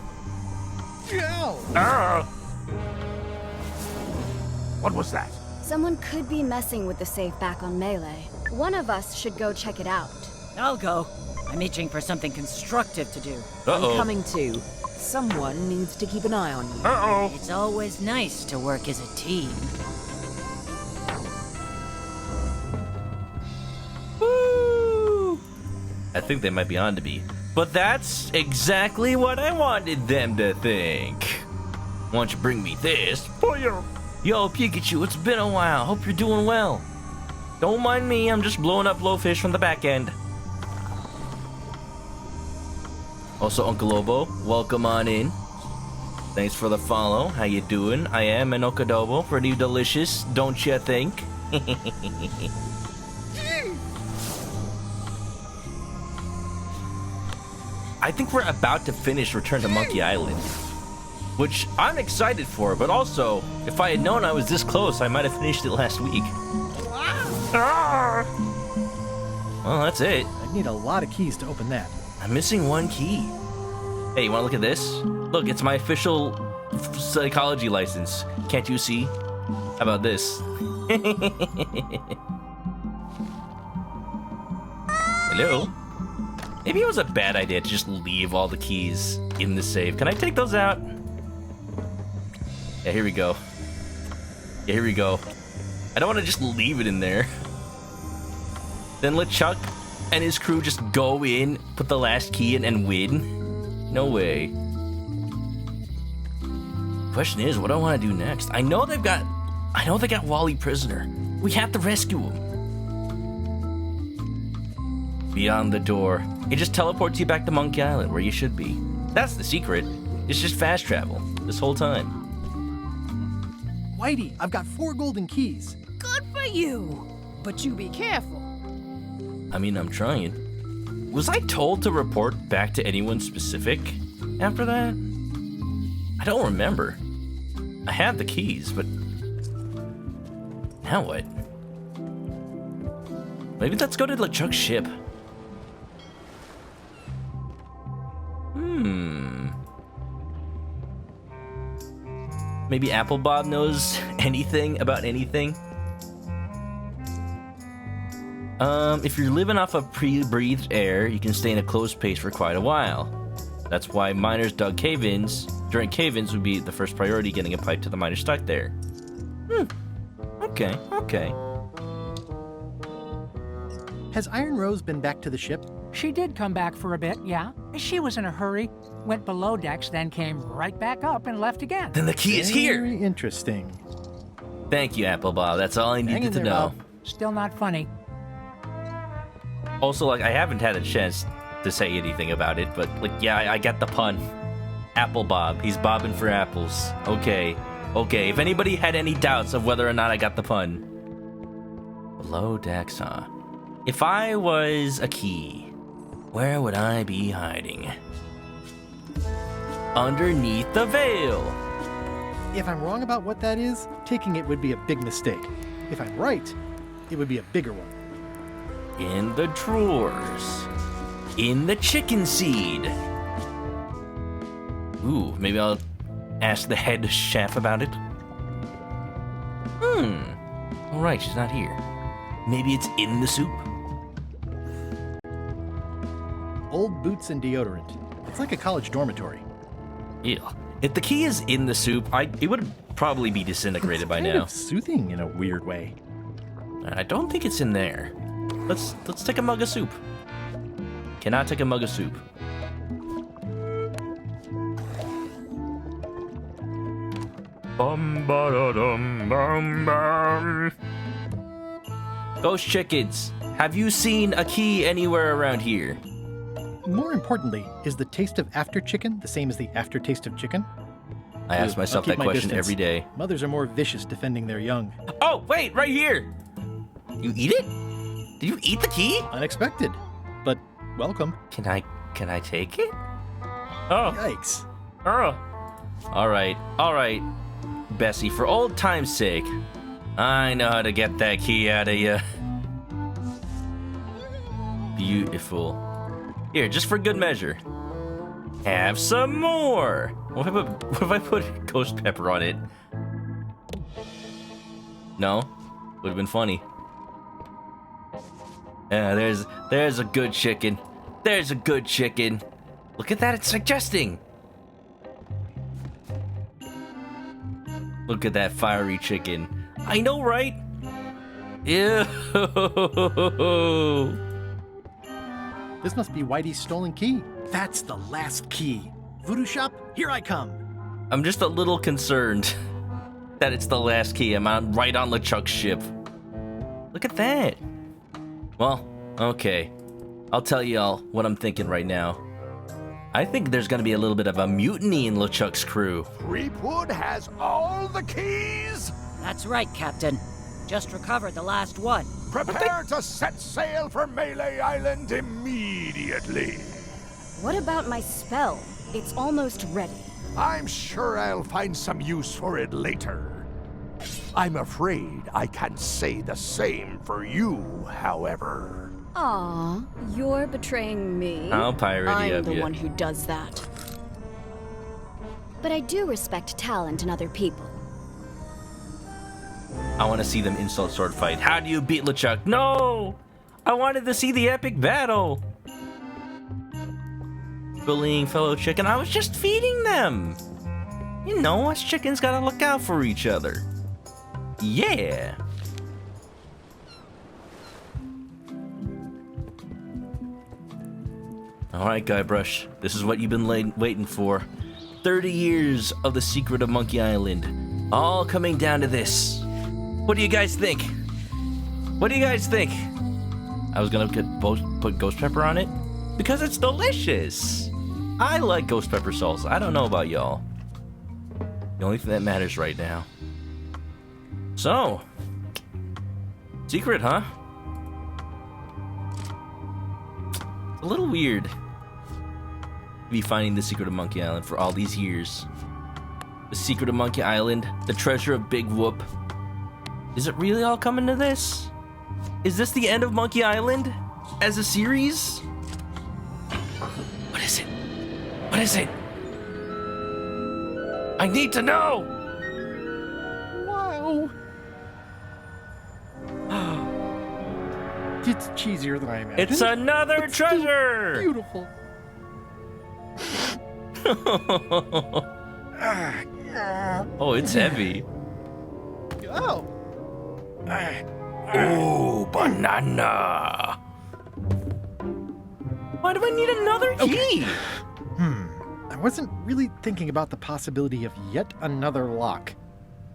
What was that? Someone could be messing with the safe back on Melee. One of us should go check it out. I'll go. I'm itching for something constructive to do. Uh-oh. I'm coming too. Someone needs to keep an eye on you. Uh-oh. It's always nice to work as a team. Woo! I think they might be on to me. But that's exactly what I wanted them to think. Why don't you bring me this? Yo, Pikachu, it's been a while. Hope you're doing well. Don't mind me, I'm just blowing up blowfish from the back end. Also, Uncle Obo, welcome on in. Thanks for the follow. How you doing? I am ManokAdobo. Pretty delicious, don't you think? I think we're about to finish Return to Monkey Island, which I'm excited for, but also, if I had known I was this close, I might have finished it last week. Well, that's it. I'd need a lot of keys to open that. I'm missing one key. Hey, you wanna look at this? Look, it's my official psychology license. Can't you see? How about this? Hello? Maybe it was a bad idea to just leave all the keys in the safe. Can I take those out? Yeah, here we go. Yeah, here we go. I don't want to just leave it in there. Then let Chuck and his crew just go in, put the last key in, and win? No way. Question is, what do I want to do next? I know they got Wally prisoner. We have to rescue him. Beyond the door. It just teleports you back to Monkey Island, where you should be. That's the secret. It's just fast travel, this whole time. Whitey, I've got 4 golden keys. Good for you. But you be careful. I mean, I'm trying. Was I told to report back to anyone specific after that? I don't remember. I had the keys, but now what? Maybe let's go to LeChuck's ship. Maybe Applebob knows anything about anything. If you're living off of pre-breathed air, you can stay in a closed space for quite a while. That's why miners dug cave-ins. During cave-ins would be the first priority, getting a pipe to the miner stuck there. Okay. Has Iron Rose been back to the ship? She did come back for a bit, yeah. She was in a hurry, went below decks, then came right back up and left again. Then the key is here! Very interesting. Thank you, Applebob. That's all I needed to there, know. Bob. Still not funny. Also, like, I haven't had a chance to say anything about it, but, like, yeah, I get the pun. Applebob. He's bobbing for apples. Okay. If anybody had any doubts of whether or not I got the pun. Below decks, huh? If I was a key, where would I be hiding? Underneath the veil. If I'm wrong about what that is, taking it would be a big mistake. If I'm right, it would be a bigger one. In the drawers. In the chicken seed. Ooh, maybe I'll ask the head chef about it. Alright, she's not here. Maybe it's in the soup. Old boots and deodorant. It's like a college dormitory. Yeah. If the key is in the soup, it would probably be disintegrated by Kind now. of soothing in a weird way. I don't think it's in there. Let's take a mug of soup. Cannot take a mug of soup. Bum ba da dum bum bum. Ghost chickens, have you seen a key anywhere around here? More importantly, is the taste of after chicken the same as the aftertaste of chicken? I ask myself I'll keep that my question distance. every day. Mothers are more vicious defending their young. Oh, wait, right here. You eat it? Did you eat the key? Unexpected, but welcome. Can I take it? Oh. Yikes. All right. Bessie, for old time's sake, I know how to get that key out of you. Beautiful. Here, just for good measure. Have some more. What if I put ghost pepper on it? No? Would have been funny. There's a good chicken. There's a good chicken. Look at that, it's suggesting. Look at that fiery chicken. I know, right? Ew. This must be Whitey's stolen key. That's the last key. Voodoo shop, here I come. I'm just a little concerned that it's the last key. I'm right on LeChuck's ship. Look at that. Well, okay. I'll tell y'all what I'm thinking right now. I think there's gonna be a little bit of a mutiny in LeChuck's crew. Creepwood has all the keys? That's right, Captain. Just recovered the last one. Prepare to set sail for Melee Island immediately. What about my spell? It's almost ready. I'm sure I'll find some use for it later. I'm afraid I can't say the same for you, however. Aw, you're betraying me. How piratey I'm of the you. one who does that. But I do respect talent in other people. I want to see them insult sword fight. How do you beat LeChuck? No! I wanted to see the epic battle. Bullying fellow chicken. I was just feeding them. You know, us chickens gotta look out for each other. Yeah. Alright, Guybrush. This is what you've been waiting for. 30 years of the secret of Monkey Island. All coming down to this. What do you guys think? What do you guys think? I was gonna put ghost pepper on it because it's delicious. I like ghost pepper salsa. I don't know about y'all. The only thing that matters right now. So, secret, huh? It's a little weird to be finding the secret of Monkey Island for all these years. The secret of Monkey Island, the treasure of Big Whoop. Is it really all coming to this? Is this the end of Monkey Island as a series? What is it? What is it? I need to know! Wow. It's cheesier than I imagined. It's another It's still treasure! Beautiful. Oh, it's heavy. Oh. Ooh, banana! Why do I need another key? I wasn't really thinking about the possibility of yet another lock.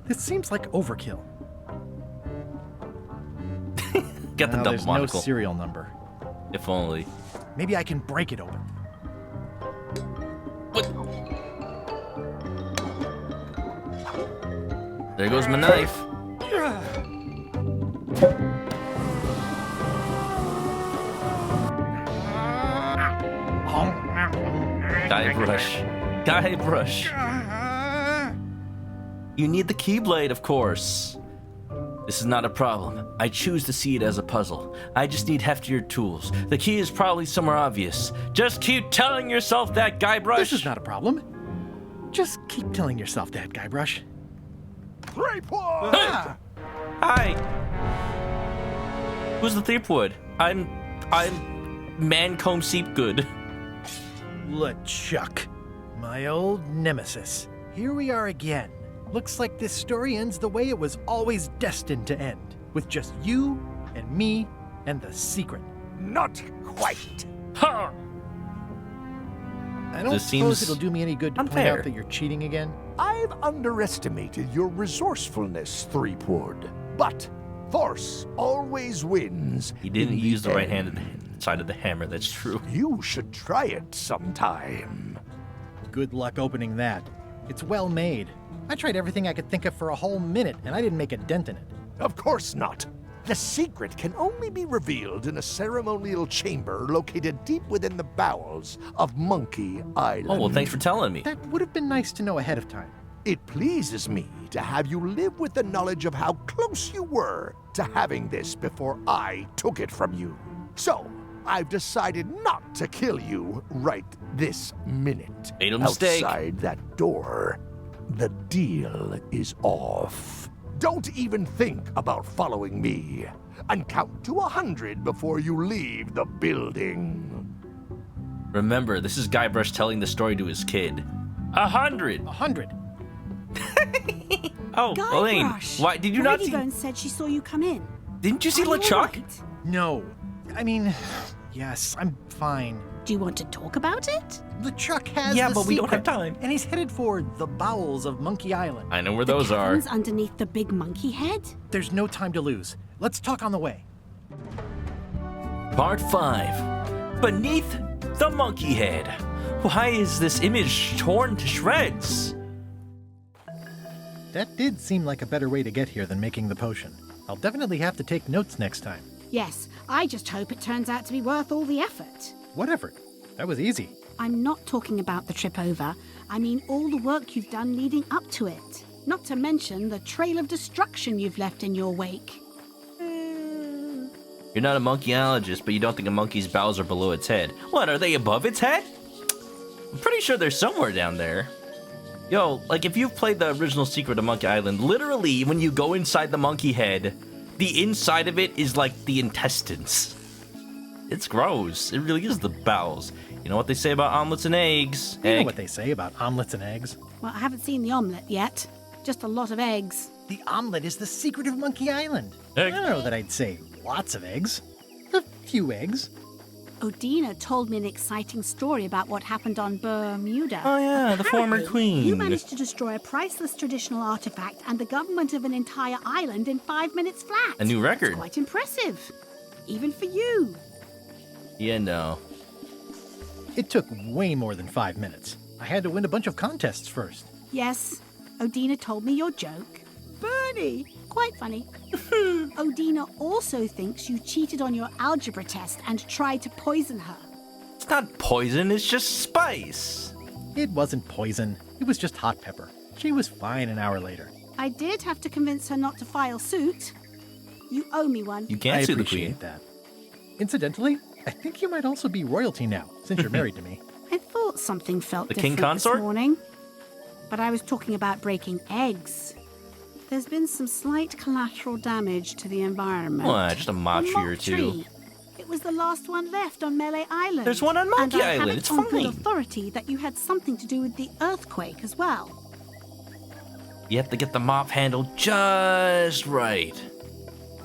This seems like overkill. Get the double there's monocle. no serial number. If only. Maybe I can break it open. What? There goes my knife. Guybrush. Guybrush. You need the Keyblade, of course. This is not a problem. I choose to see it as a puzzle. I just need heftier tools. The key is probably somewhere obvious. Just keep telling yourself that, Guybrush. This is not a problem. Just keep telling yourself that, Guybrush. 3 points! Hi. Who's the Threepwood? I'm Mancomb Seepgood. LeChuck, my old nemesis. Here we are again. Looks like this story ends the way it was always destined to end, with just you and me and the secret. Not quite. Huh. I don't This suppose seems it'll do me any good to point unfair. out that you're cheating again. I've underestimated your resourcefulness, Threepwood. But force always wins. He didn't in use the right end. handed side of the hammer, that's true. You should try it sometime. Good luck opening that. It's well made. I tried everything I could think of for a whole minute, and I didn't make a dent in it. Of course not. The secret can only be revealed in a ceremonial chamber located deep within the bowels of Monkey Island. Oh, well, thanks for telling me. That would have been nice to know ahead of time. It pleases me to have you live with the knowledge of how close you were to having this before I took it from you. So, I've decided not to kill you right this minute. Made a mistake. Outside that door, the deal is off. Don't even think about following me, and count to 100 before you leave the building. Remember, this is Guybrush telling the story to his kid. 100! 100. Oh, Elaine, Guybrush. why did you not see? Ladybone said she saw you come in. Didn't you see Are you all LeChuck? right? No. I mean, yes, I'm fine. Do you want to talk about it? LeChuck has Yeah, the but we don't have secret, time. and he's headed for the bowels of Monkey Island. I know where The those are. caverns underneath the big monkey head? There's no time to lose. Let's talk on the way. Part 5. Beneath the monkey head. Why is this image torn to shreds? That did seem like a better way to get here than making the potion. I'll definitely have to take notes next time. Yes, I just hope it turns out to be worth all the effort. What effort? That was easy. I'm not talking about the trip over. I mean all the work you've done leading up to it. Not to mention the trail of destruction you've left in your wake. You're not a monkeyologist, but you don't think a monkey's bowels are below its head. What, are they above its head? I'm pretty sure they're somewhere down there. Yo, like if you've played the original Secret of Monkey Island, literally when you go inside the monkey head, the inside of it is like the intestines. It's gross. It really is the bowels. You know what they say about omelets and eggs? You know what they say about omelets and eggs? Well, I haven't seen the omelette yet. Just a lot of eggs. The omelet is the secret of Monkey Island. Egg. I don't know that I'd say lots of eggs. A few eggs. Odina told me an exciting story about what happened on Bermuda. Oh yeah, the former Apparently, queen. You managed to destroy a priceless traditional artifact and the government of an entire island in 5 minutes flat. A new record. That's quite impressive. Even for you. Yeah, no. It took way more than 5 minutes. I had to win a bunch of contests first. Yes, Odina told me your joke. Bernie! Quite funny. Odina also thinks you cheated on your algebra test and tried to poison her. It's not poison, it's just spice. It wasn't poison. It was just hot pepper. She was fine an hour later. I did have to convince her not to file suit. You owe me one. You can't I sue the queen. appreciate that. Incidentally, I think you might also be royalty now, since you're married to me. I thought something felt The king different consort? this morning. But I was talking about breaking eggs. There's been some slight collateral damage to the environment. What, just a mob tree or mock two? tree. It was the last one left on Melee Island. There's one on Monkey and I Island, have it's it on good fine. authority that you had something to do with the earthquake as well. You have to get the mop handled just right.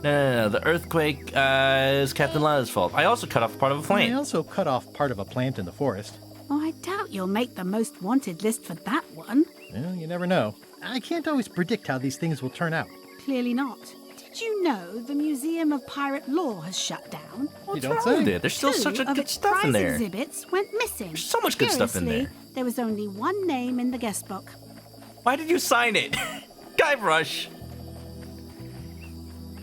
No, the earthquake is Captain Lana's fault. I also cut off part of a I plant. also cut off part of a plant in the forest. Oh, I doubt you'll make the most wanted list for that one. Well, you never know. I can't always predict how these things will turn out. Clearly not. Did you know the Museum of Pirate Lore has shut down? You don't say. There's still such Two a of good its stuff in prize there. exhibits went missing. There's so much good stuff in there. Curiously, there was only one name in the guest book. Why did you sign it? Guybrush.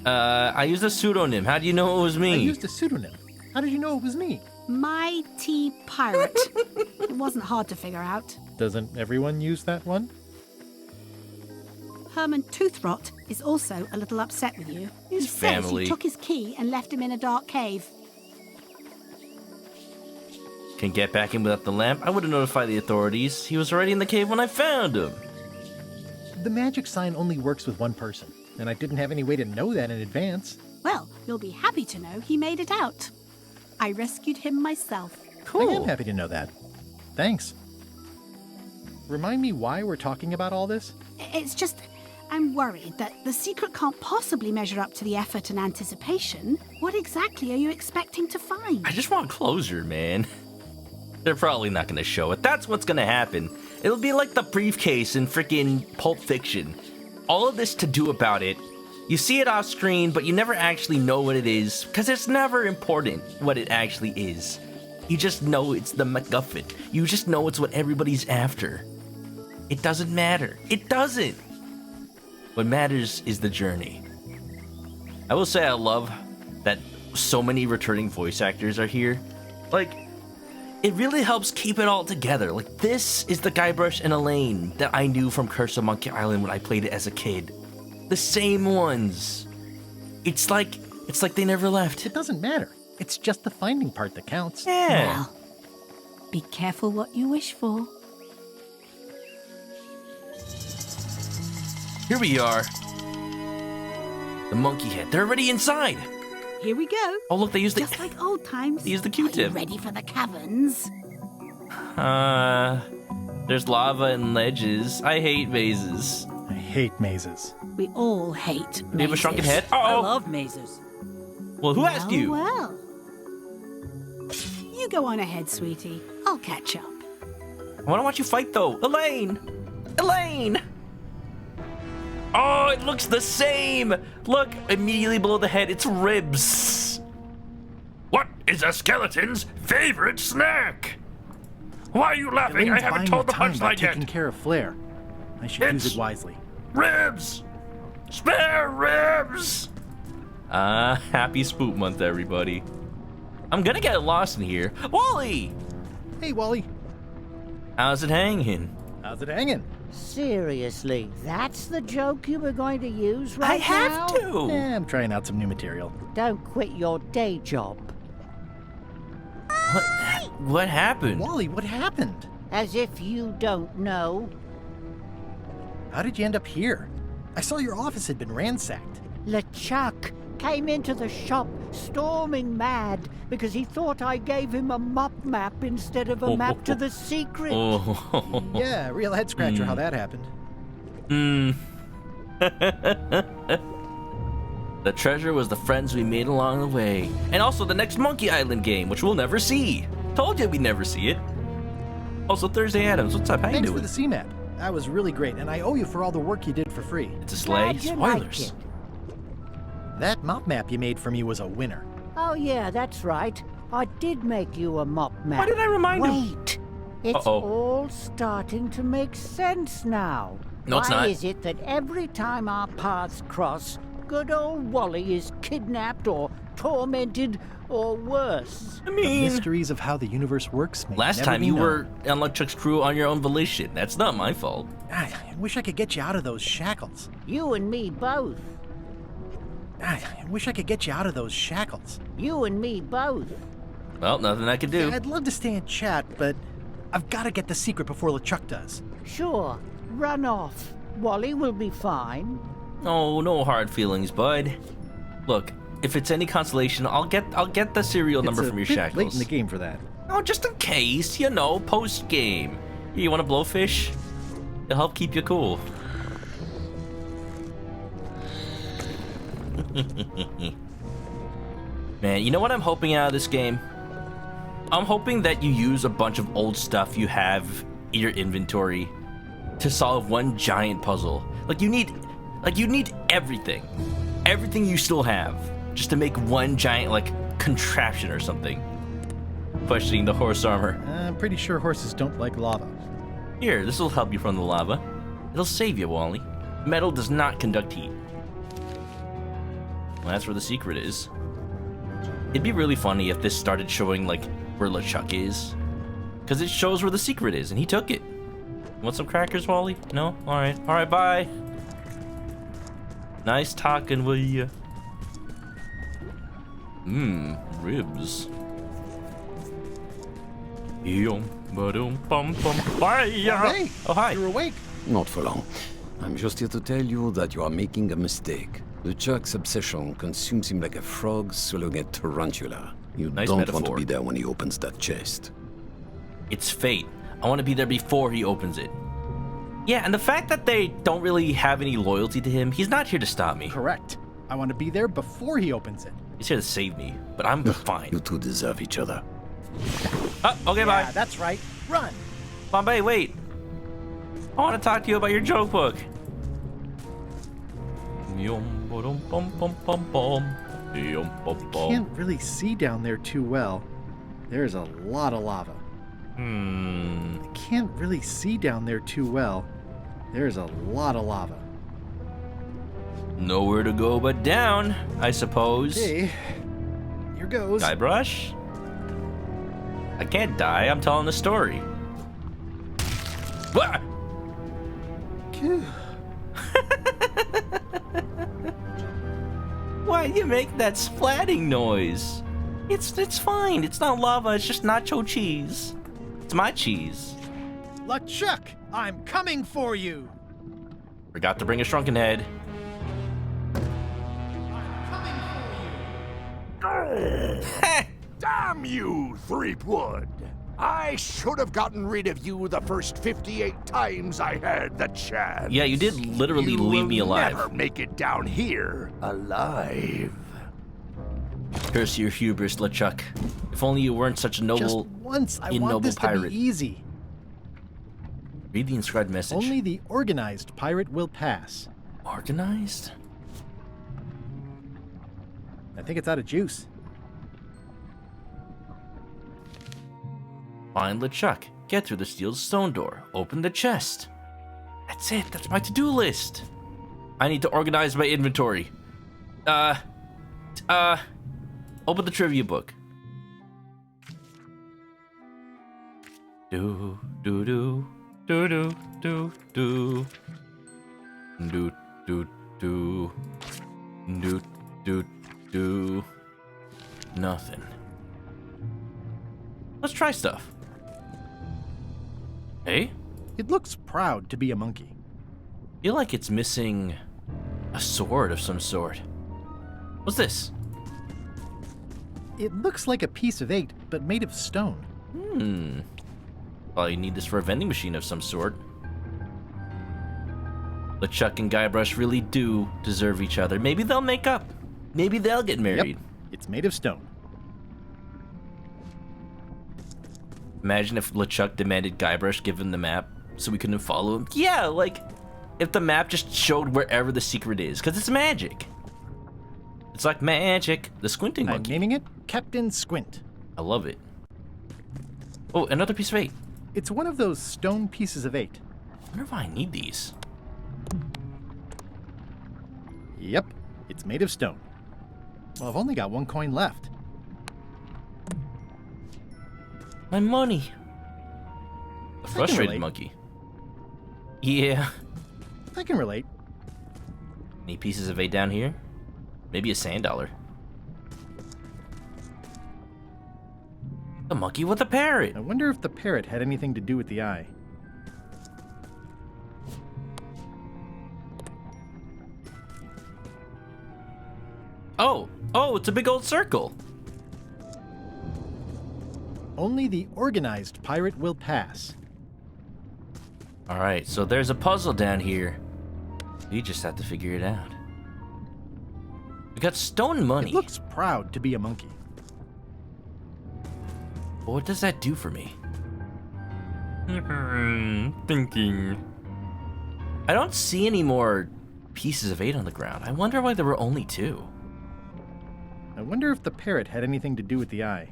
I used a pseudonym. How do you know it was me? I used a pseudonym. How did you know it was me? Mighty Pirate. It wasn't hard to figure out. Doesn't everyone use that one? Herman Toothrot is also a little upset with you. His He says family. you took his key and left him in a dark cave. Can get back in without the lamp? I would have notified the authorities. He was already in the cave when I found him. The magic sign only works with one person, and I didn't have any way to know that in advance. Well, you'll be happy to know he made it out. I rescued him myself. I am happy to know that. Thanks. Remind me why we're talking about all this? It's just, I'm worried that the secret can't possibly measure up to the effort and anticipation. What exactly are you expecting to find? I just want closure, man. They're probably not going to show it. That's what's going to happen. It'll be like the briefcase in freaking Pulp Fiction. All of this to do about it. You see it off screen, but you never actually know what it is, because it's never important what it actually is. You just know it's the MacGuffin. You just know it's what everybody's after. It doesn't matter. It doesn't. What matters is the journey. I will say I love that so many returning voice actors are here. Like, it really helps keep it all together. Like, this is the Guybrush and Elaine that I knew from Curse of Monkey Island when I played it as a kid. The same ones. It's like they never left. It doesn't matter. It's just the finding part that counts. Yeah. Well, be careful what you wish for. Here we are. The monkey head. They're already inside. Here we go. Oh, look, they used the... Just like old times. They used the Are you Q-tip. ready for the caverns? There's lava and ledges. I hate mazes. I hate mazes. We all hate mazes. Do you have a shrunken head? I Uh-oh. love mazes. Well, who asked you? Well. You go on ahead, sweetie. I'll catch up. I want to watch you fight, though. Elaine! Elaine! Oh, it looks the same! Look, immediately below the head, it's ribs. What is a skeleton's favorite snack? Why are you laughing? Elaine's I haven't buying told the me time by punchline yet. taking care of Flair. I should use It's- it wisely. Ribs! Spare ribs! Happy Spook Month, everybody. I'm gonna get lost in here. Wally! Hey, Wally. How's it hanging? How's it hanging? Seriously, that's the joke you were going to use right I have now? to. I'm trying out some new material. Don't quit your day job. What happened? Wally, what happened? As if you don't know. How did you end up here? I saw your office had been ransacked. LeChuck came into the shop storming mad because he thought I gave him a map instead of a map to the secret. Oh. Yeah, real head scratcher how that happened. The treasure was the friends we made along the way. And also the next Monkey Island game, which we'll never see. Told you we'd never see it. Also, Thursday Adams, what's up? How you Thanks doing? for the C-map. That was really great, and I owe you for all the work you did for free. It's a sleigh. Glad you liked Spoilers. it. That mop map you made for me was a winner. Oh yeah, that's right. I did make you a mop map. Why did I remind him? Wait. It's Uh-oh. all starting to make sense now. No, it's Why not. is it that every time our paths cross, good old Wally is kidnapped or tormented or worse? I The mean, mysteries of how the universe works may last never time be you known. were on LeChuck's crew on your own volition. That's not my fault. I wish I could get you out of those shackles. You and me both. I wish I could get you out of those shackles. You and me both. Well, nothing I can do. I'd love to stay and chat, but I've got to get the secret before LeChuck does. Sure, run off. Wally will be fine. Oh, no hard feelings, bud. Look, if it's any consolation, I'll get the serial number from your It's a bit shackles. late in the game for that. Oh, just in case, you know, post game. You want a blowfish? It'll help keep you cool. Man, you know what I'm hoping out of this game? I'm hoping that you use a bunch of old stuff you have in your inventory to solve one giant puzzle. Like you need everything. Everything you still have just to make one giant contraption or something. Questioning the horse armor. I'm pretty sure horses don't like lava. Here, this will help you from the lava. It'll save you, Wally. Metal does not conduct heat. Well, that's where the secret is. It'd be really funny if this started showing, where LeChuck is. Because it shows where the secret is, and he took it. Want some crackers, Wally? No? Alright. Alright, bye. Nice talking with you. Ribs. Hey, Oh, hi. you're awake. Not for long. I'm just here to tell you that you are making a mistake. LeChuck's obsession consumes him like a frog swallowing a tarantula. You Nice don't want to metaphor. be there when he opens that chest. It's fate. I want to be there before he opens it. Yeah, and the fact that they don't really have any loyalty to him, he's not here to stop me. Correct. I want to be there before he opens it. He's here to save me, but I'm fine. You two deserve each other. Oh, okay, Yeah, bye. that's right. Run. Bombay, wait. I want to talk to you about your joke book. Can't really see down there too well. There's a lot of lava. Can't really see down there too well. There's a lot of lava. Nowhere to go but down, I suppose. Okay. Here goes. Guybrush? I can't die, I'm telling the story. Wah! Why you make that splatting noise? It's fine. It's not lava. It's just nacho cheese. It's my cheese. LeChuck, I'm coming for you. Forgot to bring a shrunken head. Damn you, Threepwood! I should have gotten rid of you the first 58 times I had the chance. Yeah, you did literally leave me alive. Never make it down here alive. Curse your hubris, LeChuck. If only you weren't such a noble, Just once, I want ignoble this to pirate. be easy. Read the inscribed message. Only the organized pirate will pass. Organized? I think it's out of juice. Find LeChuck. Get through the steel stone door. Open the chest. That's it. That's my to-do list. I need to organize my inventory. Open the trivia book. Do, do, do, Do do do do. Do do do. Do do do. Nothing. Let's try stuff. Hey? It looks proud to be a monkey. Feel like it's missing a sword of some sort. What's this? It looks like a piece of 8, but made of stone. Probably need this for a vending machine of some sort. LeChuck and Guybrush really do deserve each other. Maybe they'll make up. Maybe they'll get married. Yep, it's made of stone. Imagine if LeChuck demanded Guybrush give him the map so we couldn't follow him. Yeah, like, if the map just showed wherever the secret is, because it's magic. It's like magic. The squinting monkey. I'm naming it Captain Squint. I love it. Oh, another piece of 8. It's one of those stone pieces of 8. I wonder if I need these. Yep, it's made of stone. Well, I've only got 1 coin left. My money. A frustrated relate. monkey. Yeah. I can relate. Any pieces of 8 down here? Maybe a sand dollar. A monkey with a parrot. I wonder if the parrot had anything to do with the eye. Oh, it's a big old circle. Only the organized pirate will pass. All right, so there's a puzzle down here. We just have to figure it out. We got stone money. It looks proud to be a monkey. But what does that do for me? Thinking. I don't see any more pieces of 8 on the ground. I wonder why there were only 2. I wonder if the parrot had anything to do with the eye.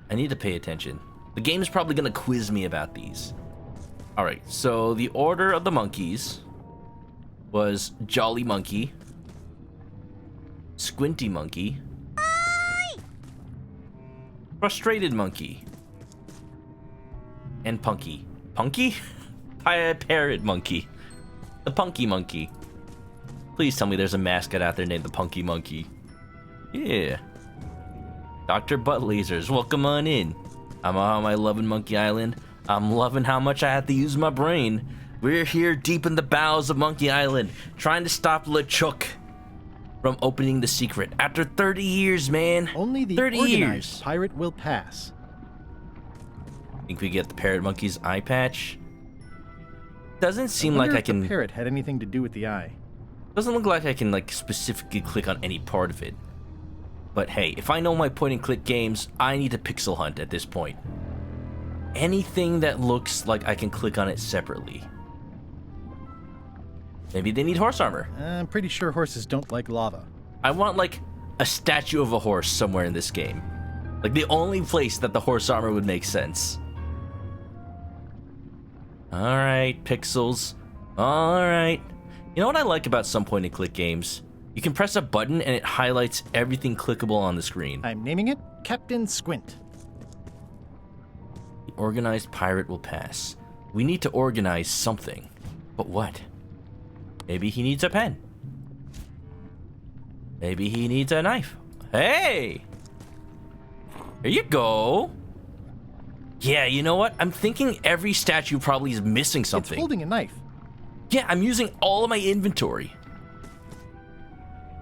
I need to pay attention. The game's probably gonna quiz me about these. Alright, so the order of the monkeys was Jolly Monkey, Squinty Monkey, Frustrated Monkey, and Punky. Punky? Parrot Monkey. The Punky Monkey. Please tell me there's a mascot out there named the Punky Monkey. Yeah. Dr. Butt Lasers, welcome on in. I'm on my loving Monkey Island. I'm loving how much I have to use my brain. We're here deep in the bowels of Monkey Island, trying to stop LeChuck from opening the secret. After 30 years, man. Only the 30 organized years. pirate will pass. Think we get the Parrot Monkey's eye patch? Doesn't seem wonder like I if can. the parrot had anything to do with the eye. Doesn't look like I can like specifically click on any part of it. But hey, if I know my point and click games, I need to pixel hunt at this point. Anything that looks like I can click on it separately. Maybe they need horse armor. I'm pretty sure horses don't like lava. I want like a statue of a horse somewhere in this game. Like the only place that the horse armor would make sense. Alright, pixels. Alright. You know what I like about some point and click games? You can press a button and it highlights everything clickable on the screen. I'm naming it Captain Squint. The organized pirate will pass. We need to organize something. But what? Maybe he needs a pen. Maybe he needs a knife. Hey! Here you go. Yeah, you know what? I'm thinking every statue probably is missing something. It's holding a knife. Yeah, I'm using all of my inventory.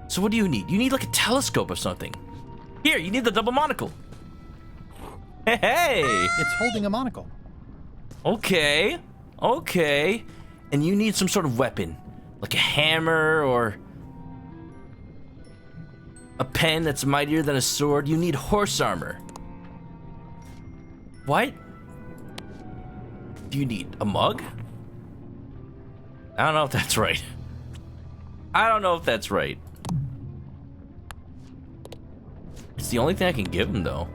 So what do you need? You need like a telescope or something. Here, you need the double monocle. Hey! It's holding a monocle. Okay. Okay. And you need some sort of weapon. Like a hammer or a pen that's mightier than a sword. You need horse armor. What? Do you need a mug? I don't know if that's right. I don't know if that's right. It's the only thing I can give him, though.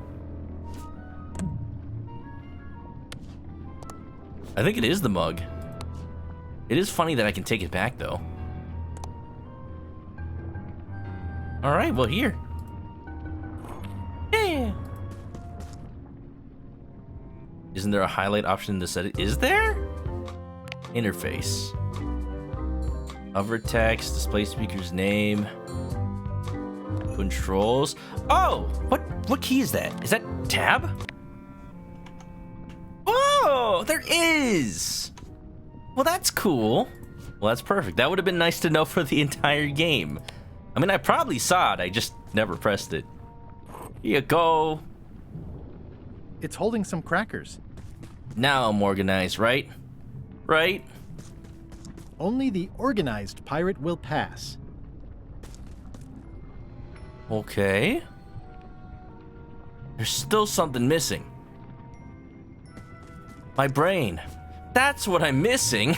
I think it is the mug. It is funny that I can take it back, though. Alright, well, here. Yeah. Isn't there a highlight option to set it? Is there? Interface. Hover text, display speaker's name. Controls. Oh! What key is that? Is that tab? Oh! There is! Well, that's cool. Well, that's perfect. That would have been nice to know for the entire game. I mean, I probably saw it. I just never pressed it. Here you go. It's holding some crackers. Now I'm organized, right? Right? Only the organized pirate will pass. Okay. There's still something missing. My brain. That's what I'm missing.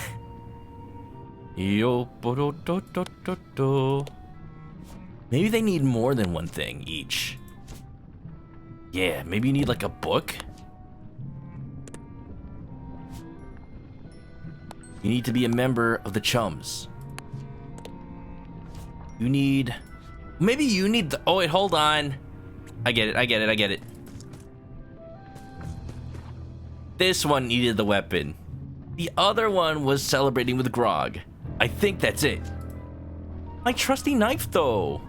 Yo, do do do do do. Maybe they need more than one thing each. Yeah, maybe you need like a book. You need to be a member of the Chums. You need... Maybe you need the... Oh, wait, hold on. I get it. This one needed the weapon. The other one was celebrating with grog. I think that's it. My trusty knife, though.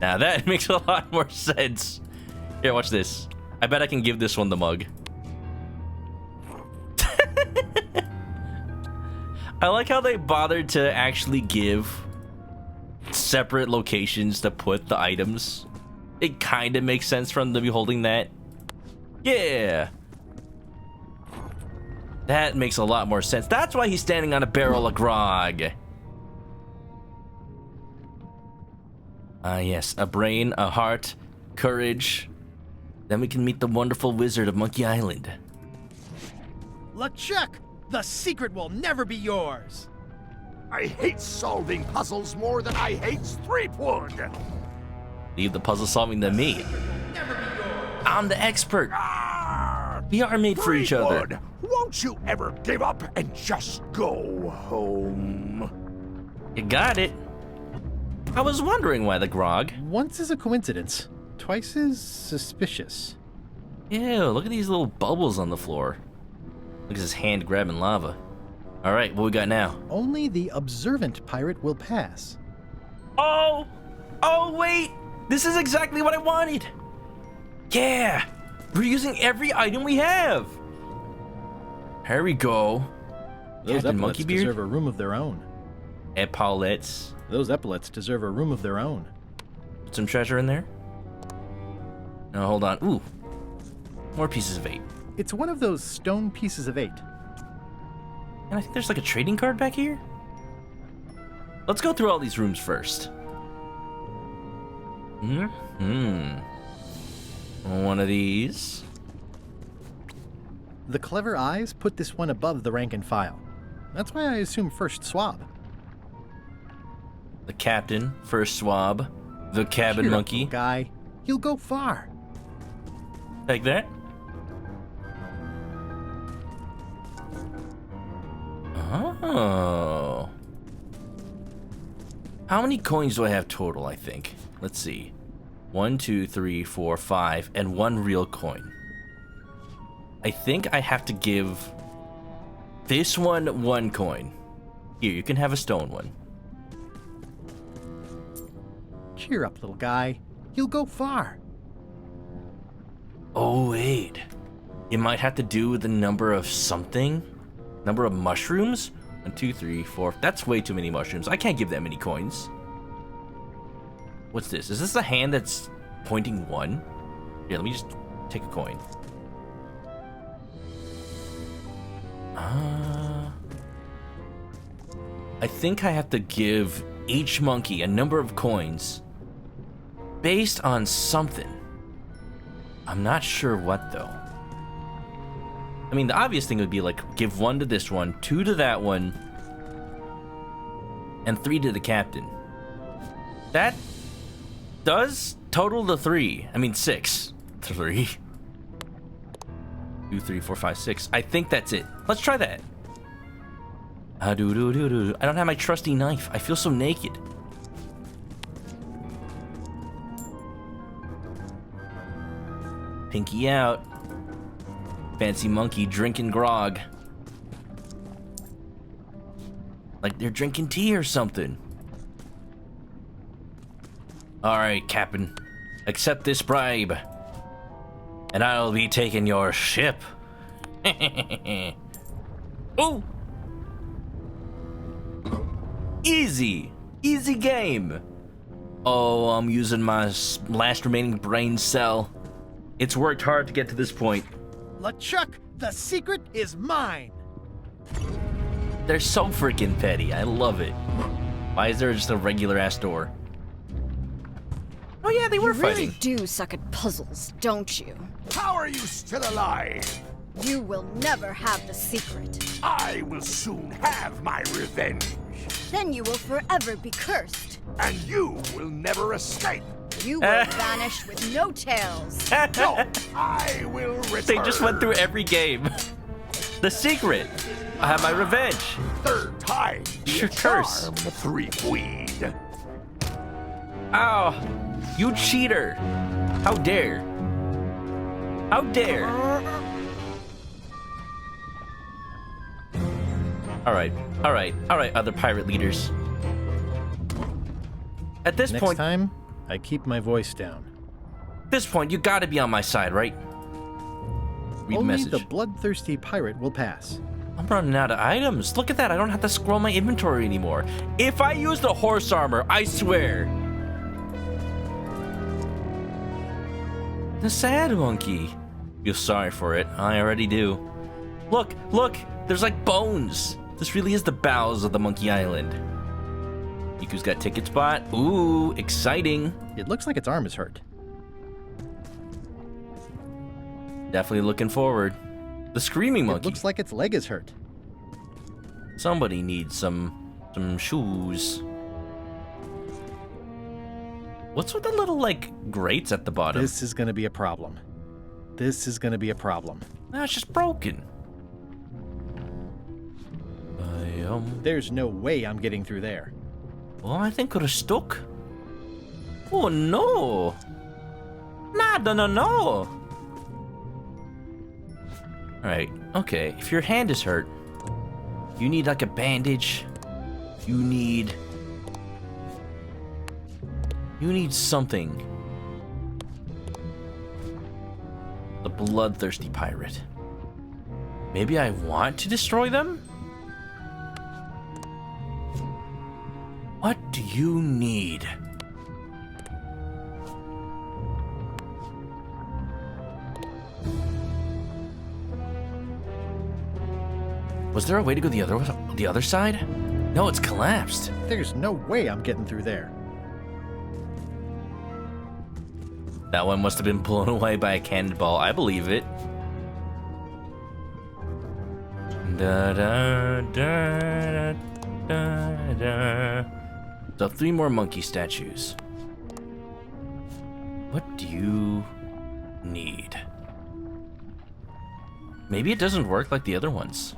Now that makes a lot more sense. Here, watch this. I bet I can give this one the mug. I like how they bothered to actually give separate locations to put the items. It kind of makes sense for them to be holding that. Yeah. That makes a lot more sense. That's why he's standing on a barrel of grog. Yes. A brain, a heart, courage. Then we can meet the wonderful wizard of Monkey Island. LeChuck! The secret will never be yours! I hate solving puzzles more than I hate Threepwood! Leave the puzzle solving to me. I'm the expert. We are made for each other. Threepwood, won't you ever give up and just go home? You got it. I was wondering why the grog. Once is a coincidence. Twice is suspicious. Ew, look at these little bubbles on the floor. Look at his hand grabbing lava. All right, what we got now? Only the observant pirate will pass. Oh! Oh, wait! This is exactly what I wanted! Yeah! We're using every item we have! Here we go. Those Captain epaulets Monkey Beard? deserve a room of their own. Epaulets. Those epaulets deserve a room of their own. Put some treasure in there. No, hold on. Ooh. More pieces of 8. It's one of those stone pieces of 8. And I think there's like a trading card back here. Let's go through all these rooms first. One of these. The clever eyes put this one above the rank and file. That's why I assume first swab. The captain, first swab. The cabin Cheer up, monkey. little guy. He'll go far. Like that. Oh. How many coins do I have total, I think? Let's see. 1, 2, 3, 4, 5, and 1 real coin. I think I have to give this one 1 coin. Here, you can have a stone one. Cheer up, little guy. He'll go far. Oh, wait. It might have to do with the number of something? Number of mushrooms? 1, 2, 3, 4. That's way too many mushrooms. I can't give that many coins. What's this? Is this a hand that's pointing 1? Here, let me just take a coin. I think I have to give each monkey a number of coins based on something. I'm not sure what, though. I mean, the obvious thing would be, like, give 1 to this one, 2 to that one, and 3 to the captain. That does total the 3. I mean, 6. 3. 2, 3, 4, 5, 6. I think that's it. Let's try that. I don't have my trusty knife. I feel so naked. Pinky out. Fancy monkey drinking grog. Like they're drinking tea or something. Alright, Captain. Accept this bribe. And I'll be taking your ship. Oh! Easy! Easy game! Oh, I'm using my last remaining brain cell. It's worked hard to get to this point. LeChuck, the secret is mine! They're so freaking petty. I love it. Why is there just a regular ass door? Oh yeah, they were fighting. You really do suck at puzzles, don't you? How are you still alive? You will never have the secret. I will soon have my revenge. Then you will forever be cursed. And you will never escape. You will vanish with no tails. No, I will return. They just went through every game. The secret. I have my revenge. Third time. Your curse. Three-weed. Ow. You cheater. How dare. How dare. Alright, other pirate leaders. At this Next point... time, I keep my voice down. At this point, you gotta be on my side, right? Read Only message. the bloodthirsty pirate will pass. I'm running out of items. Look at that, I don't have to scroll my inventory anymore. If I use the horse armor, I swear. The sad monkey. Feel sorry for it, I already do. Look, there's like bones. This really is the bowels of the Monkey Island. Iku's got ticket spot. Ooh, exciting. It looks like its arm is hurt. Definitely looking forward. The screaming monkey. It looks like its leg is hurt. Somebody needs some shoes. What's with the little, like, grates at the bottom? This is gonna be a problem. This is gonna be a problem. No, it's just broken. There's no way I'm getting through there. Well, I think we're stuck. Oh, no. No. Alright, okay. If your hand is hurt, you need, like, a bandage. You need something. The bloodthirsty pirate. Maybe I want to destroy them? What do you need? Was there a way to go the other side? No, it's collapsed. There's no way I'm getting through there. That one must have been blown away by a cannonball. I believe it. Da da da da da. So 3 more monkey statues. What do you need? Maybe it doesn't work like the other ones.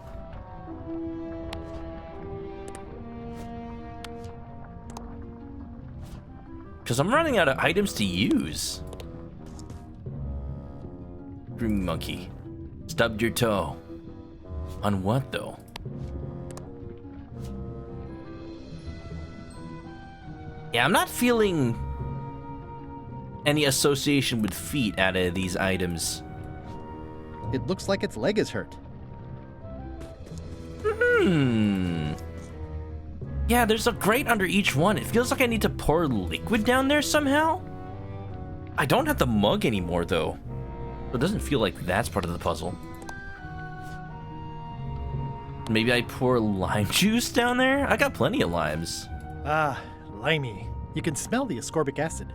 Because I'm running out of items to use. Green monkey. Stubbed your toe. On what, though? Yeah, I'm not feeling any association with feet out of these items. It looks like its leg is hurt. Yeah, there's a grate under each one. It feels like I need to pour liquid down there somehow. I don't have the mug anymore, though. So it doesn't feel like that's part of the puzzle. Maybe I pour lime juice down there? I got plenty of limes. Ah, limey. You can smell the ascorbic acid.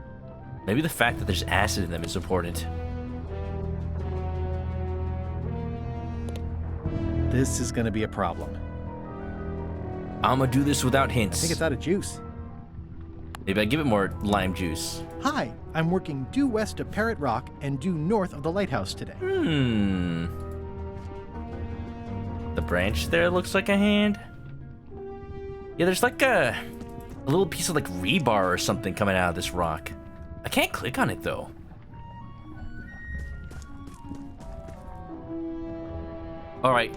Maybe the fact that there's acid in them is important. This is gonna be a problem. I'm gonna do this without I hints. think it's out of juice. Maybe I give it more lime juice. Hi, I'm working due west of Parrot Rock and due north of the lighthouse today. The branch there looks like a hand. Yeah, there's like a little piece of like rebar or something coming out of this rock. I can't click on it though. All right,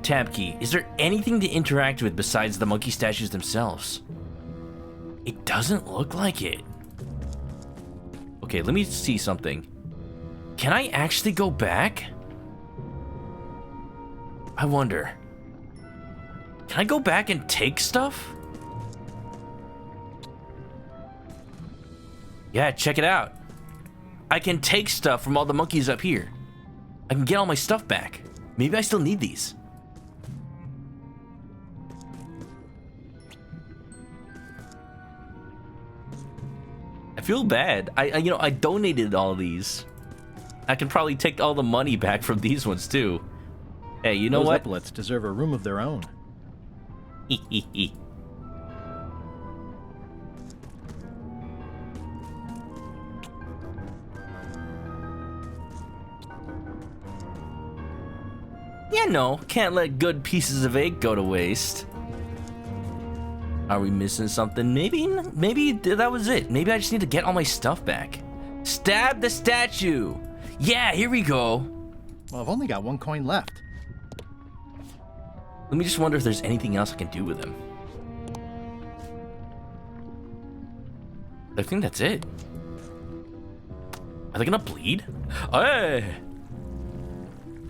tab key. Is there anything to interact with besides the monkey statues themselves? It doesn't look like it. Okay, let me see something. Can I actually go back? I wonder. Can I go back and take stuff? Yeah, check it out. I can take stuff from all the monkeys up here. I can get all my stuff back. Maybe I still need these. I feel bad. I donated all these. I can probably take all the money back from these ones too. Hey, you know Those what? epaulets deserve a room of their own. Yeah, no, can't let good pieces of egg go to waste. Are we missing something? Maybe that was it. Maybe I just need to get all my stuff back. Stab the statue. Yeah, here we go. Well, I've only got 1 coin left. Let me just wonder if there's anything else I can do with him. I think that's it. Are they gonna bleed? Hey!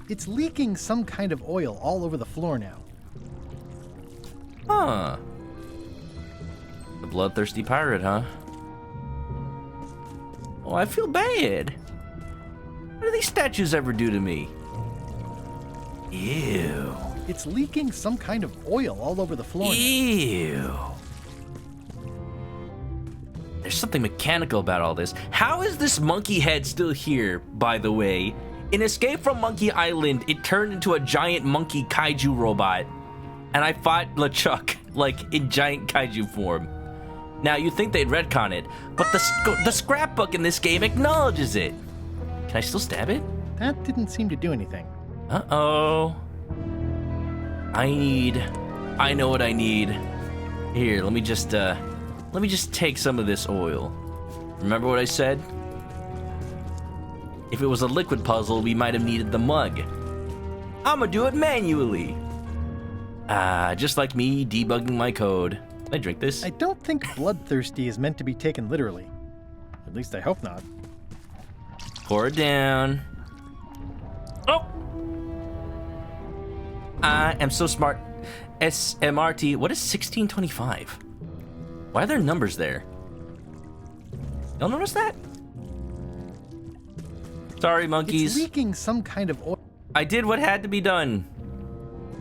It's leaking some kind of oil all over the floor now. Huh. The bloodthirsty pirate, huh? Oh, I feel bad. What do these statues ever do to me? Ew. It's leaking some kind of oil all over the floor now. Ew. There's something mechanical about all this. How is this monkey head still here, by the way? In Escape from Monkey Island, it turned into a giant monkey kaiju robot. And I fought LeChuck, like, in giant kaiju form. Now, you'd think they'd retcon it, but the scrapbook in this game acknowledges it. Can I still stab it? That didn't seem to do anything. Uh-oh. I know what I need. Here, let me just take some of this oil. Remember what I said? If it was a liquid puzzle, we might have needed the mug. I'ma do it manually. Just like me debugging my code. Can I drink this? I don't think bloodthirsty is meant to be taken literally. At least I hope not. Pour it down. Oh! I am so smart. SMRT. What is 1625? Why are there numbers there? Y'all notice that? Sorry, monkeys. It's leaking some kind of oil. I did what had to be done.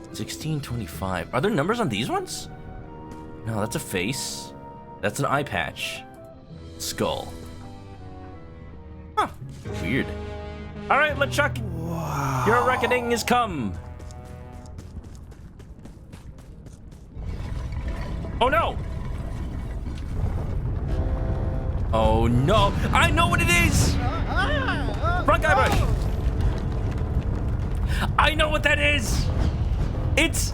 1625. Are there numbers on these ones? No, that's a face. That's an eye patch. Skull. Huh. Weird. All right, LeChuck. Wow. Your reckoning has come. Oh, no. Oh, no. I know what it is. Front guy bush. I know what that is. It's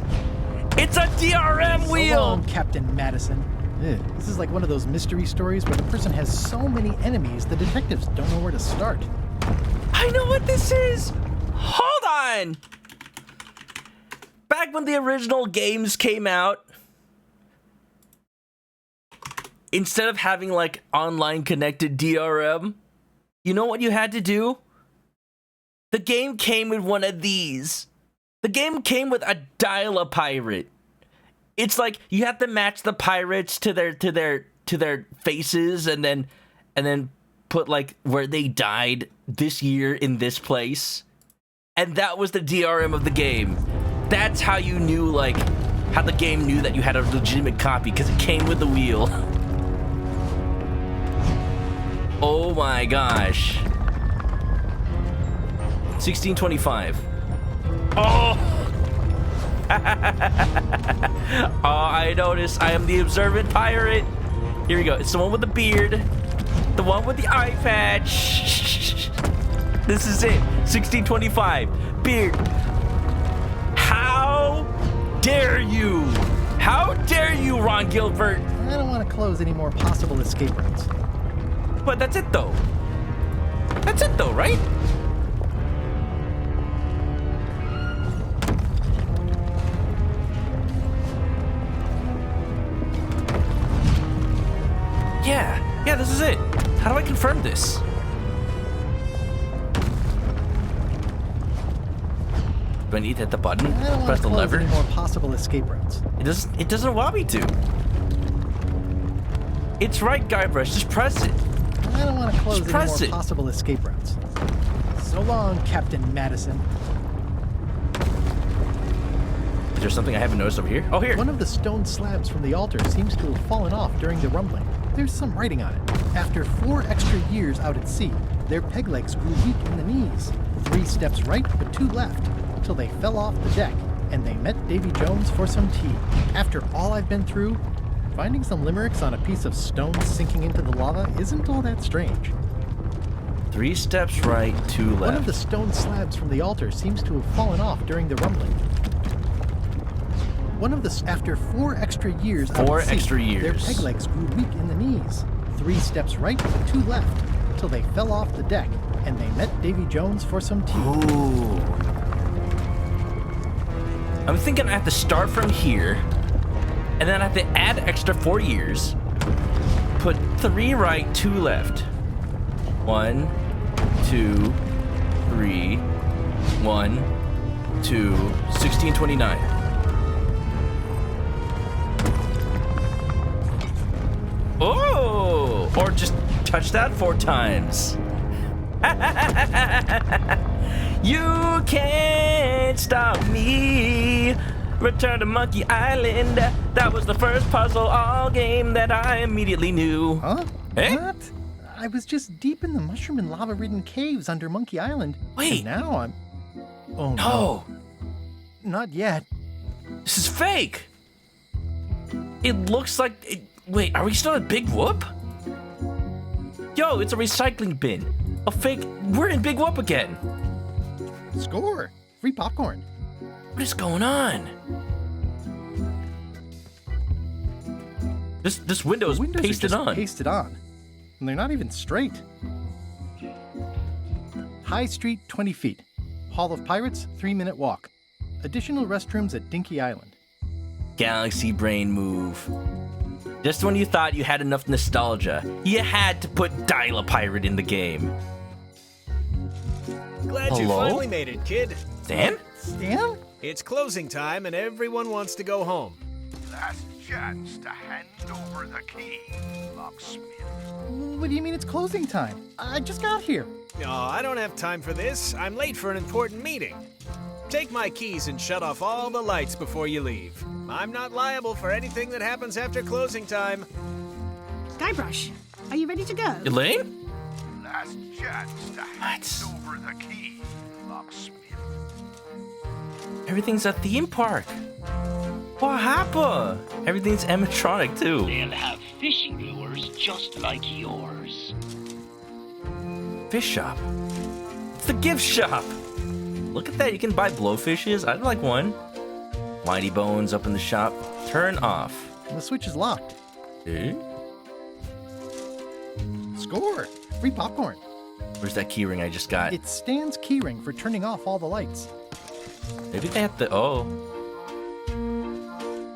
a DRM wheel. So long, Captain Madison. This is like one of those mystery stories where the person has so many enemies the detectives don't know where to start. I know what this is. Hold on. Back when the original games came out, instead of having like online connected DRM, you know what you had to do? The game came with one of these. The game came with a dial-a-pirate. It's like you have to match the pirates to their faces and then put like where they died this year in this place. And that was the DRM of the game. That's how you knew, like, how the game knew that you had a legitimate copy, because it came with the wheel. Oh my gosh. 1625. Oh! Oh, I noticed. I am the observant pirate. Here we go. It's the one with the beard. The one with the eye patch. This is it. 1625. Beard. How dare you? How dare you, Ron Gilbert? I don't want to close any more possible escape routes. But that's it, though. That's it, though, right? Do I need to hit the button? I don't Press want to the close lever? any more possible escape routes. It doesn't want me to. It's right, Guybrush. Just press it. I don't want to close any press more it. possible escape routes. So long, Captain Madison. Is there something I haven't noticed over here? Oh, here. One of the stone slabs from the altar seems to have fallen off during the rumbling. There's some writing on it. After 4 extra years out at sea, their peg legs grew weak in the knees. 3 steps right, but 2 left, till they fell off the deck, and they met Davy Jones for some tea. After all I've been through, finding some limericks on a piece of stone sinking into the lava isn't all that strange. 3 steps right, 2 left. One of the stone slabs from the altar seems to have fallen off during the rumbling. After 4 extra years out at sea, extra years. their peg legs grew weak in the knees. 3 steps right, 2 left, till they fell off the deck, and they met Davy Jones for some tea. Ooh. I'm thinking I have to start from here, and then I have to add extra 4 years. Put 3 right, 2 left. 1, 2, 3, 1, 2, 1629. Oh! Or just touch that 4 times. You can't stop me. Return to Monkey Island. That was the first puzzle all game that I immediately knew. Huh? Eh? What? I was just deep in the mushroom and lava-ridden caves under Monkey Island. Wait. And now I'm... Oh, No! Not yet. This is fake! It looks like... Wait, are we still at Big Whoop? Yo, it's a recycling bin. A fake... We're in Big Whoop again. Score! Free popcorn. What is going on? This window is Windows pasted are just on. pasted on. And they're not even straight. High Street, 20 feet. Hall of Pirates, 3-minute walk. Additional restrooms at Dinky Island. Galaxy brain move. Just when you thought you had enough nostalgia, you had to put Dial-A-Pirate in the game. Glad you Hello? finally made it, kid. Stan? Stan? It's closing time and everyone wants to go home. Last chance to hand over the key, locksmith. What do you mean it's closing time? I just got here. No, I don't have time for this. I'm late for an important meeting. Take my keys and shut off all the lights before you leave. I'm not liable for anything that happens after closing time. Guybrush, are you ready to go? Elaine? Last chance to hand over the key, locksmith. Everything's a theme park. What happened? Everything's animatronic too. They'll have fishing lures just like yours. Fish shop. It's the gift shop. Look at that, you can buy blowfishes. I'd like one. Mighty Bones up in the shop. Turn off. The switch is locked. Eh? Score! Free popcorn. Where's that keyring I just got? It's Stan's keyring for turning off all the lights. Maybe they have to... Oh.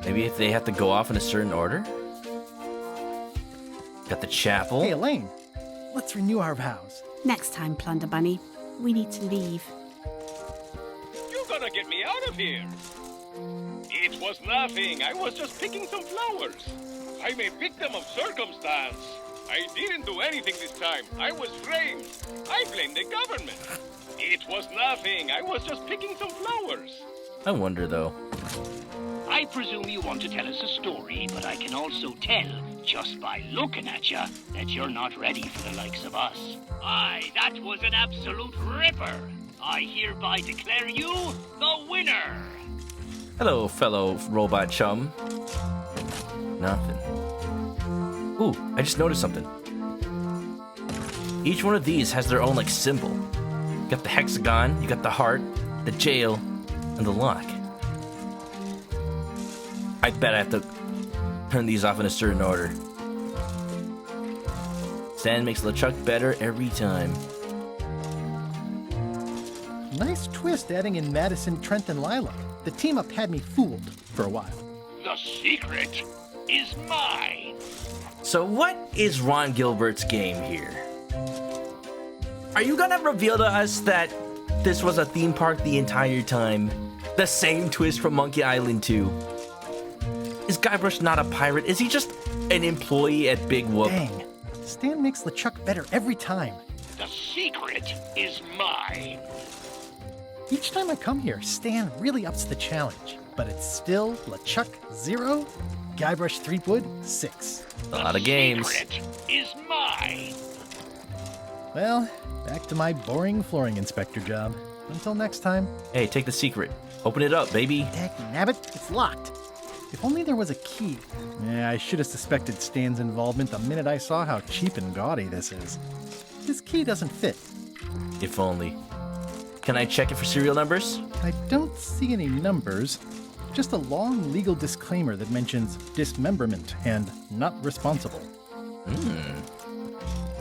Maybe if they have to go off in a certain order? Got the chapel. Hey, Elaine. Let's renew our vows. Next time, Plunder Bunny. We need to leave. You're gonna get me out of here. It was nothing. I was just picking some flowers. I'm a victim of circumstance. I didn't do anything this time. I was framed. I blame the government. It was nothing. I was just picking some flowers. I wonder, though. I presume you want to tell us a story, but I can also tell, just by looking at you, that you're not ready for the likes of us. Aye, that was an absolute ripper. I hereby declare you the winner. Hello, fellow robot chum. Nothing. Ooh, I just noticed something. Each one of these has their own, like, symbol. You got the hexagon, you got the heart, the jail, and the lock. I bet I have to turn these off in a certain order. Stan makes LeChuck better every time. Nice twist adding in Madison, Trent, and Lila. The team-up had me fooled for a while. The secret is mine. So what is Ron Gilbert's game here? Are you gonna reveal to us that this was a theme park the entire time? The same twist from Monkey Island 2. Is Guybrush not a pirate? Is he just an employee at Big Whoop? Dang. Stan makes LeChuck better every time. The secret is mine. Each time I come here, Stan really ups the challenge. But it's still LeChuck 0, Guybrush Threepwood 6. A lot of games. The secret is mine. Well, back to my boring flooring inspector job. Until next time. Hey, take the secret. Open it up, baby. Heck, nabbit, it's locked. If only there was a key. Yeah, I should have suspected Stan's involvement the minute I saw how cheap and gaudy this is. This key doesn't fit. If only. Can I check it for serial numbers? I don't see any numbers. Just a long legal disclaimer that mentions dismemberment and not responsible.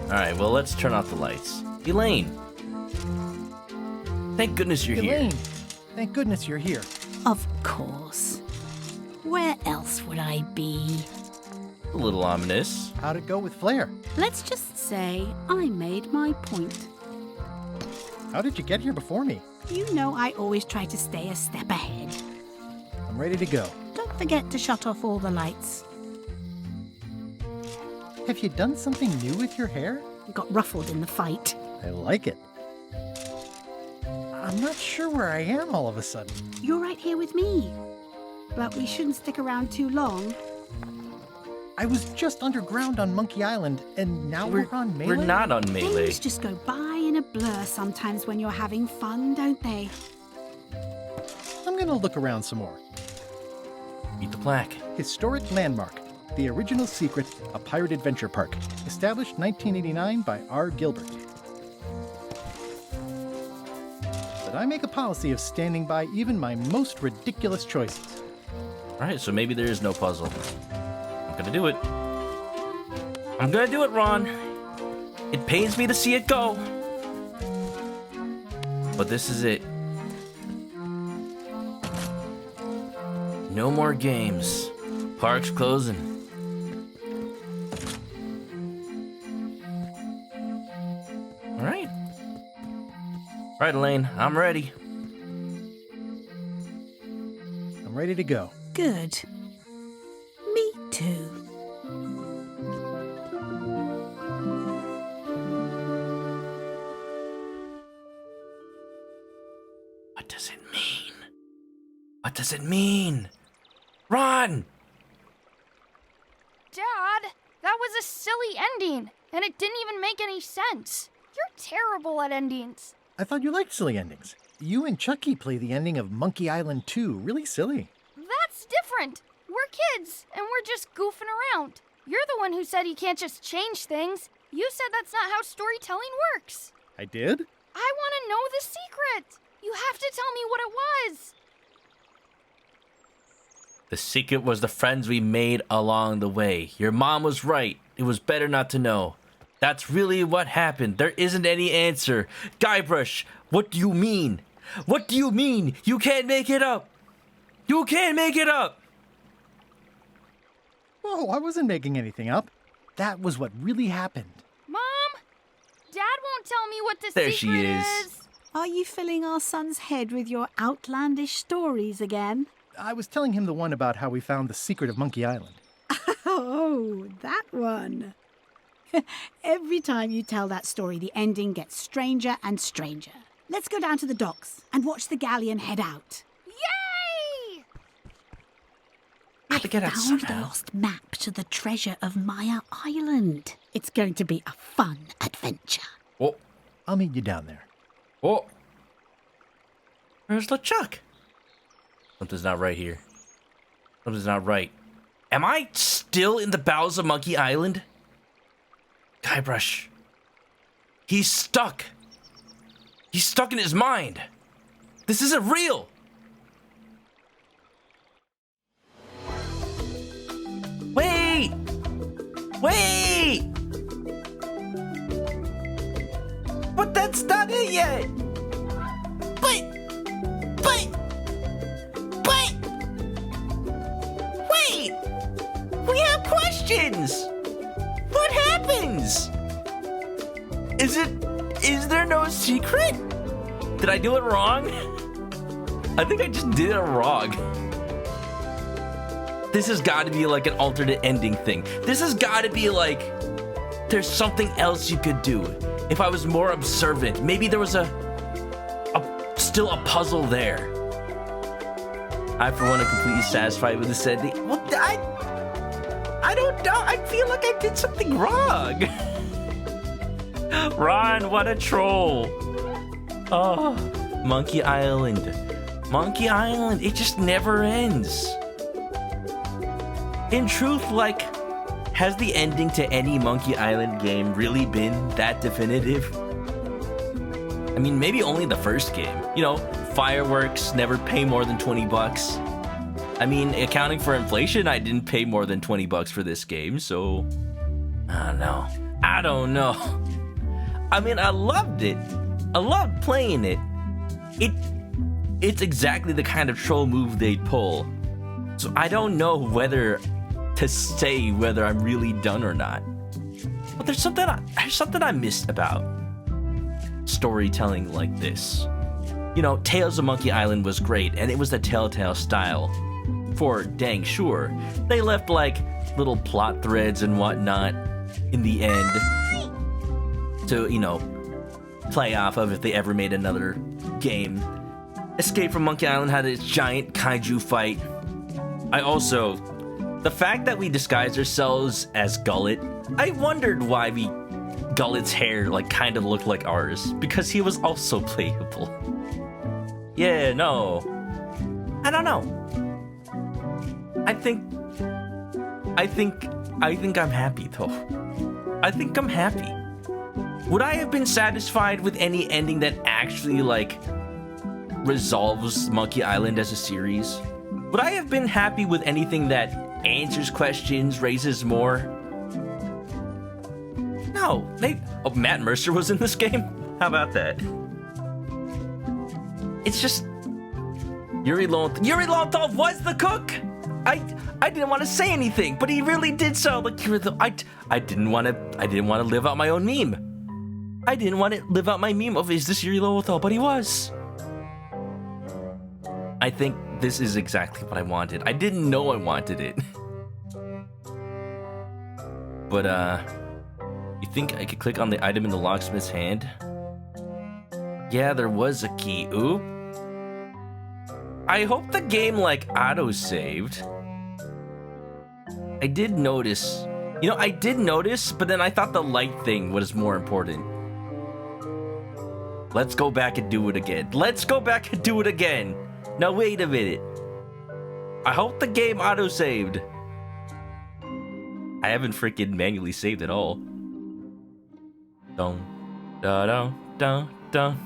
Alright, well, let's turn off the lights. Elaine! Thank goodness you're here. Elaine! Thank goodness you're here. Of course. Where else would I be? A little ominous. How'd it go with Flair? Let's just say I made my point. How did you get here before me? You know I always try to stay a step ahead. I'm ready to go. Don't forget to shut off all the lights. Have you done something new with your hair? Got ruffled in the fight. I like it. I'm not sure where I am all of a sudden. You're right here with me. But we shouldn't stick around too long. I was just underground on Monkey Island, and now we're on Melee? We're not on Melee. Things just go by in a blur sometimes when you're having fun, don't they? I'm gonna look around some more. Meet the plaque. Historic landmark. The original secret, a pirate adventure park. Established 1989 by R. Gilbert. But I make a policy of standing by even my most ridiculous choices. Alright, so maybe there is no puzzle. I'm gonna do it. I'm gonna do it, Ron. It pains me to see it go. But this is it. No more games. Park's closing. Alright. Alright, Elaine, I'm ready. I'm ready to go. Good. Me too. What does it mean? What does it mean? Ron! Dad, that was a silly ending, and it didn't even make any sense. You're terrible at endings. I thought you liked silly endings. You and Chucky play the ending of Monkey Island 2 really silly. That's different. We're kids, and we're just goofing around. You're the one who said you can't just change things. You said that's not how storytelling works. I did? I want to know the secret. You have to tell me what it was. The secret was the friends we made along the way. Your mom was right. It was better not to know. That's really what happened. There isn't any answer. Guybrush, what do you mean? What do you mean? You can't make it up. You can't make it up. Whoa, I wasn't making anything up. That was what really happened. Mom? Dad won't tell me what the There secret she is. Are you filling our son's head with your outlandish stories again? I was telling him the one about how we found the secret of Monkey Island. Oh, that one. Every time you tell that story, the ending gets stranger and stranger. Let's go down to the docks and watch the galleon head out. Yay! We have to get out Found the somehow. lost map to the treasure of Maya Island. It's going to be a fun adventure. Oh, I'll meet you down there. oh. Where's LeChuck? Something's not right here. Something's not right. Am I still in the bowels of Monkey Island? Guybrush. He's stuck. He's stuck in his mind. This isn't real. Wait! Wait! But that's not it yet! But... Wait! We have questions! What happens? Is there no secret? Did I do it wrong? I think I just did it wrong. This has got to be like an alternate ending thing. This has got to be like, there's something else you could do. If I was more observant, maybe there was still a puzzle there. I, for one, am completely satisfied with this ending. Well, I don't know. I feel like I did something wrong. Ron, what a troll. Oh, Monkey Island. Monkey Island, it just never ends. In truth, like, has the ending to any Monkey Island game really been that definitive? I mean, maybe only the first game. You know, fireworks, never pay more than 20 bucks. I mean, accounting for inflation, I didn't pay more than 20 bucks for this game, so I don't know. I mean, I loved it. I loved playing it. It's exactly the kind of troll move they'd pull. So I don't know whether to say whether I'm really done or not. But there's something I missed about storytelling like this. You know, Tales of Monkey Island was great, and it was the Telltale style. For dang sure. They left like little plot threads and whatnot in the end to, you know, play off of if they ever made another game. Escape from Monkey Island had its giant kaiju fight. The fact that we disguised ourselves as Gullet, I wondered why Gullet's hair like kind of looked like ours, because he was also playable. Yeah, no. I don't know. I think I'm happy though. I think I'm happy. Would I have been satisfied with any ending that actually like resolves Monkey Island as a series? Would I have been happy with anything that answers questions, raises more? No. Matt Mercer was in this game? How about that? It's just Yuri Lowenthal was the cook. I didn't want to say anything, but he really did sound like you were the. I didn't want to live out my own meme. I didn't want to live out my meme of is this Yuri Lowenthal, but he was. I think this is exactly what I wanted. I didn't know I wanted it. But you think I could click on the item in the locksmith's hand? Yeah, there was a key. Oop. I hope the game like auto-saved. I did notice, but then I thought the light thing was more important. Let's go back and do it again. Now wait a minute. I hope the game auto-saved. I haven't freaking manually saved at all. Dun da dun dun dun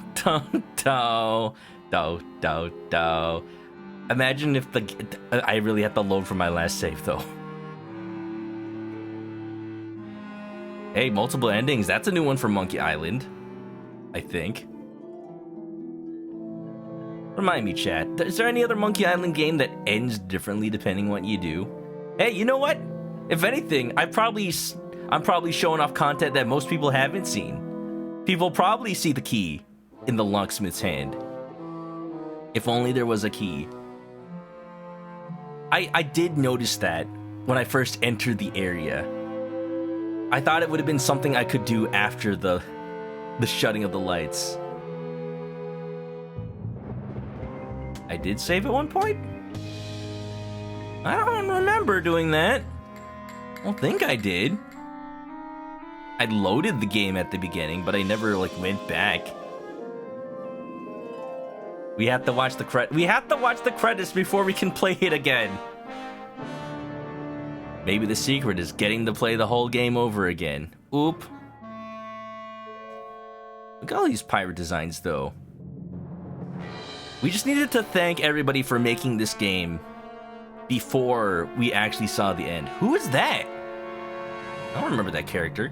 dun dun dun dun. Imagine if I really had to load for my last save though. Hey, multiple endings. That's a new one for Monkey Island, I think. Remind me, chat. Is there any other Monkey Island game that ends differently depending on what you do? Hey, you know what? If anything, I'm probably showing off content that most people haven't seen. People probably see the key in the locksmith's hand. If only there was a key. I did notice that when I first entered the area. I thought it would have been something I could do after the shutting of the lights. I did save at one point? I don't remember doing that. I don't think I did. I loaded the game at the beginning, but I never like went back. We have to watch the credits before we can play it again. Maybe the secret is getting to play the whole game over again. Oop. Look at all these pirate designs though. We just needed to thank everybody for making this game before we actually saw the end. Who is that? I don't remember that character.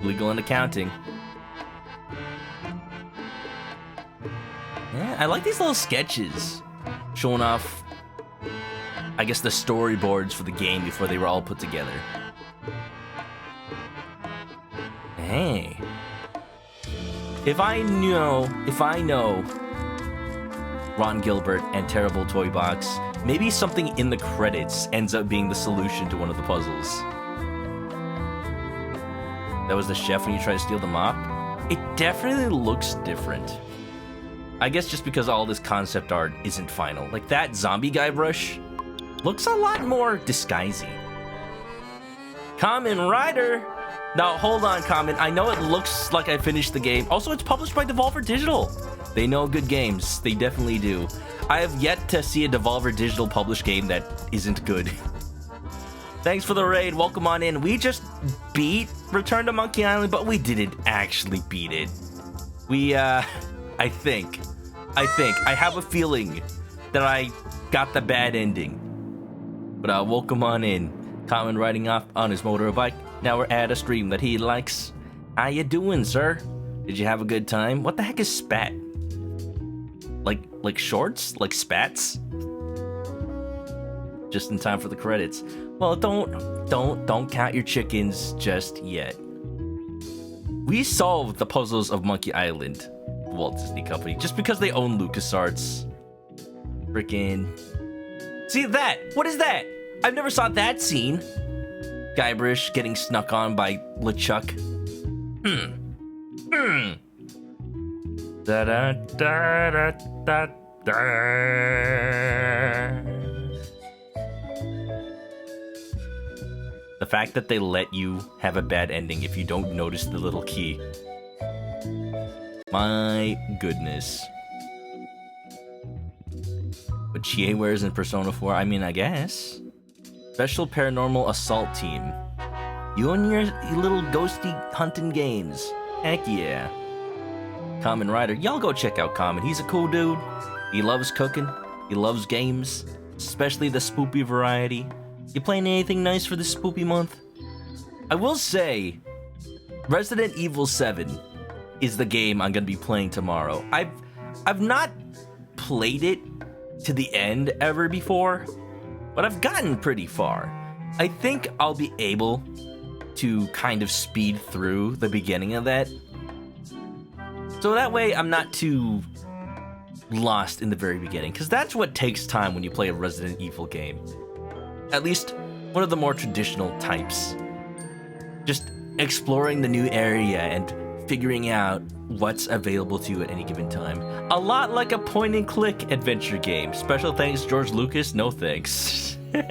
Legal and accounting. Yeah, I like these little sketches showing off, I guess, the storyboards for the game before they were all put together. Hey. If I know Ron Gilbert, and Terrible Toy Box, maybe something in the credits ends up being the solution to one of the puzzles. That was the chef when you try to steal the mop? It definitely looks different. I guess just because all this concept art isn't final. Like that zombie guy brush looks a lot more disguising. Kamen Rider! Now, hold on, Kamen. I know it looks like I finished the game. Also, it's published by Devolver Digital. They know good games. They definitely do. I have yet to see a Devolver Digital published game that isn't good. Thanks for the raid. Welcome on in. We just beat Return to Monkey Island, but we didn't actually beat it. We, I think. I have a feeling that I got the bad ending. But welcome on in. Kamen riding off on his motorbike. Now we're at a stream that he likes. How you doing, sir? Did you have a good time? What the heck is spat? Like shorts? Like spats? Just in time for the credits. Well, don't count your chickens just yet. We solved the puzzles of Monkey Island, the Walt Disney Company, just because they own LucasArts. Freaking. See that? What is that? I've never saw that scene. Guybrush getting snuck on by LeChuck. Da da da da da da. The fact that they let you have a bad ending if you don't notice the little key. My goodness. What Chie wears in Persona 4? I mean, I guess. Special Paranormal Assault Team. You and your little ghosty hunting games. Heck yeah. Kamen Rider. Y'all go check out Kamen. He's a cool dude. He loves cooking. He loves games. Especially the spoopy variety. You playing anything nice for this spoopy month? I will say, Resident Evil 7 is the game I'm gonna be playing tomorrow. I've not played it to the end ever before, but I've gotten pretty far. I think I'll be able to kind of speed through the beginning of that. So that way I'm not too lost in the very beginning, because that's what takes time when you play a Resident Evil game. At least one of the more traditional types. Just exploring the new area and figuring out what's available to you at any given time. A lot like a point-and-click adventure game. Special thanks, George Lucas. No thanks. But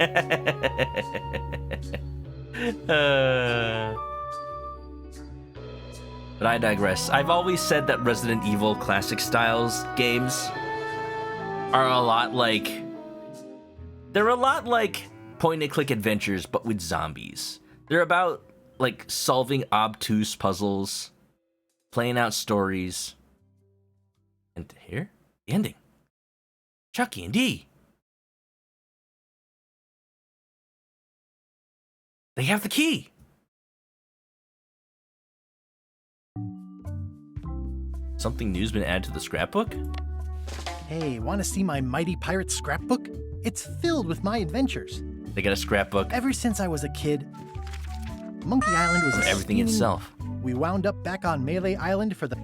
I digress. I've always said that Resident Evil classic styles games are a lot like... They're a lot like point-and-click adventures, but with zombies. They're about, like, solving obtuse puzzles, playing out stories, and here, the ending. Chucky and Dee. They have the key. Something new's been added to the scrapbook? Hey, want to see my Mighty Pirate scrapbook? It's filled with my adventures. They got a scrapbook. Ever since I was a kid, Monkey Island was everything itself. We wound up back on Melee Island for the...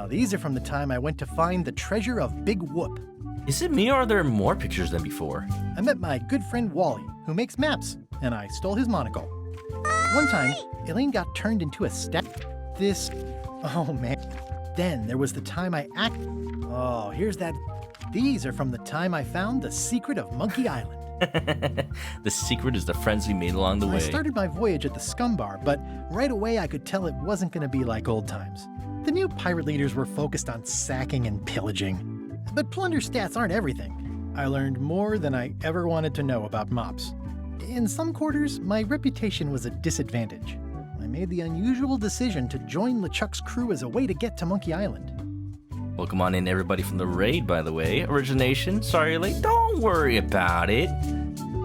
these are from the time I went to find the treasure of Big Whoop. Is it me or are there more pictures than before? I met my good friend Wally, who makes maps, and I stole his monocle. One time, Elaine got turned into a This... Oh, man. Then there was the time I Oh, here's that... These are from the time I found the secret of Monkey Island. The secret is the friends we made along the way. I started my voyage at the Scum Bar, but right away I could tell it wasn't going to be like old times. The new pirate leaders were focused on sacking and pillaging. But plunder stats aren't everything. I learned more than I ever wanted to know about mops. In some quarters, my reputation was a disadvantage. I made the unusual decision to join LeChuck's crew as a way to get to Monkey Island. Welcome on in, everybody from the raid, by the way. Origination, sorry late. Don't worry about it.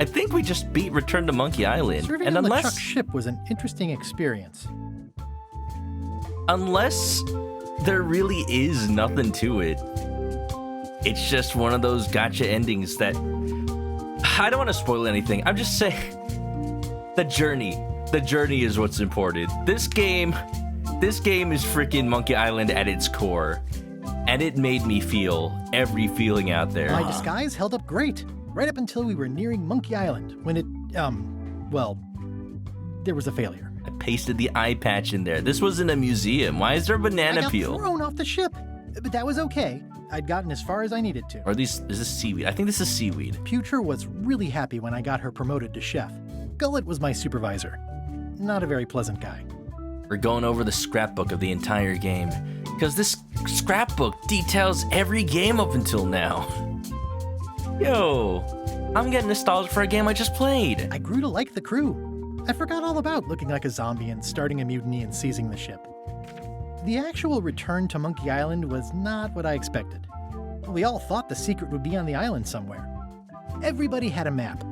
I think we just beat Return to Monkey Island. Serving and on unless LeChuck's ship was an interesting experience. Unless there really is nothing to it. It's just one of those gotcha endings that... I don't want to spoil anything. I'm just saying... The journey. The journey is what's important. This game is freaking Monkey Island at its core. and it made me feel every feeling out there. My disguise held up great, right up until we were nearing Monkey Island, when it, well, there was a failure. I pasted the eye patch in there. This was in a museum. Why is there a banana peel? I got thrown off the ship, but that was okay. I'd gotten as far as I needed to. Or at least, is this seaweed? I think this is seaweed. Putre was really happy when I got her promoted to chef. Gullet was my supervisor. Not a very pleasant guy. We're going over the scrapbook of the entire game, because this scrapbook details every game up until now. Yo, I'm getting nostalgic for a game I just played. I grew to like the crew. I forgot all about looking like a zombie and starting a mutiny and seizing the ship. The actual return to Monkey Island was not what I expected. We all thought the secret would be on the island somewhere. Everybody had a map,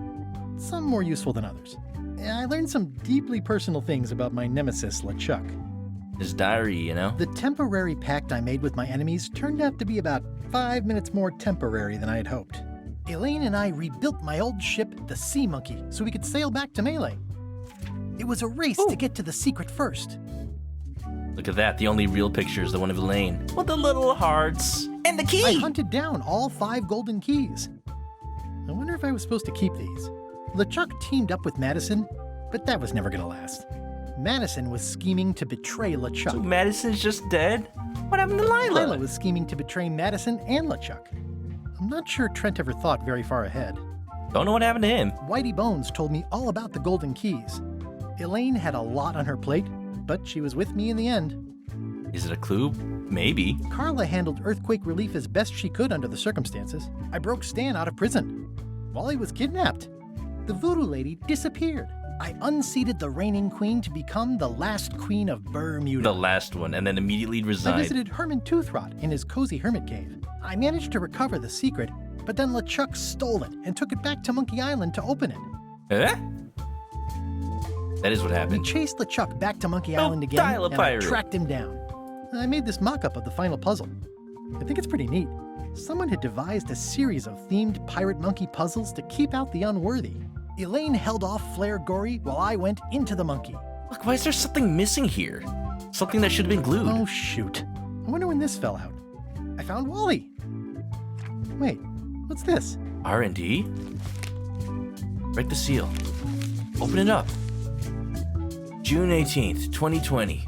some more useful than others. I learned some deeply personal things about my nemesis, LeChuck. His diary, you know? The temporary pact I made with my enemies turned out to be about 5 minutes more temporary than I had hoped. Elaine and I rebuilt my old ship, the Sea Monkey, so we could sail back to Melee. It was a race to get to the secret first. Look at that, the only real picture is the one of Elaine. With the little hearts. And the key! I hunted down all 5 golden keys. I wonder if I was supposed to keep these. LeChuck teamed up with Madison, but that was never gonna last. Madison was scheming to betray LeChuck. So Madison's just dead? What happened to Lila? Lila was scheming to betray Madison and LeChuck. I'm not sure Trent ever thought very far ahead. Don't know what happened to him. Whitey Bones told me all about the golden keys. Elaine had a lot on her plate, but she was with me in the end. Is it a clue? Maybe. Carla handled earthquake relief as best she could under the circumstances. I broke Stan out of prison. Wally was kidnapped. The voodoo lady disappeared. I unseated the reigning queen to become the last queen of Bermuda. The last one, and then immediately resigned. I visited Herman Toothrot in his cozy hermit cave. I managed to recover the secret, but then LeChuck stole it and took it back to Monkey Island to open it. Eh? That is what happened. We chased LeChuck back to Monkey Island again, and I tracked him down. I made this mock-up of the final puzzle. I think it's pretty neat. Someone had devised a series of themed pirate monkey puzzles to keep out the unworthy. Elaine held off Flare Gory while I went into the monkey. Look, why is there something missing here? Something that should have been glued. Oh, shoot. I wonder when this fell out. I found Wally. Wait, what's this? R&D? Break the seal. Open it up. June 18th, 2020.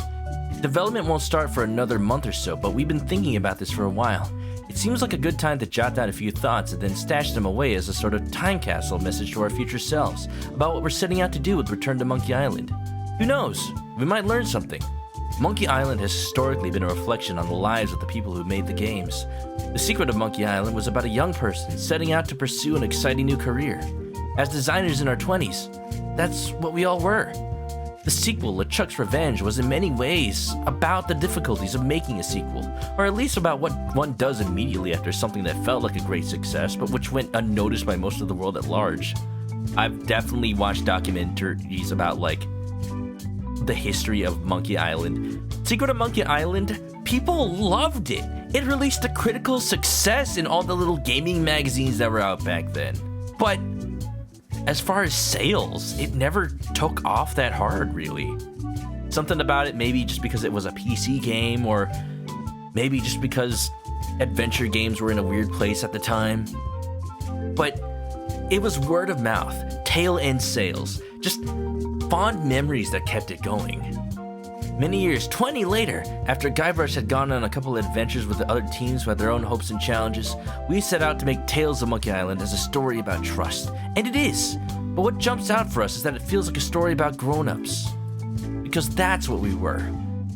Development won't start for another month or so, but we've been thinking about this for a while. It seems like a good time to jot down a few thoughts and then stash them away as a sort of time capsule message to our future selves about what we're setting out to do with Return to Monkey Island. Who knows? We might learn something. Monkey Island has historically been a reflection on the lives of the people who made the games. The secret of Monkey Island was about a young person setting out to pursue an exciting new career. As designers in our 20s, that's what we all were. The sequel, LeChuck's Revenge, was in many ways about the difficulties of making a sequel, or at least about what one does immediately after something that felt like a great success, but which went unnoticed by most of the world at large. I've definitely watched documentaries about, like, the history of Monkey Island. Secret of Monkey Island, people loved it. It released a critical success in all the little gaming magazines that were out back then. But as far as sales, it never took off that hard, really. Something about it, maybe just because it was a PC game, or maybe just because adventure games were in a weird place at the time. But it was word of mouth, tail end sales, just fond memories that kept it going. Many years, 20 later, after Guybrush had gone on a couple of adventures with the other teams who had their own hopes and challenges, we set out to make Tales of Monkey Island as a story about trust. And it is. But what jumps out for us is that it feels like a story about grown-ups. Because that's what we were.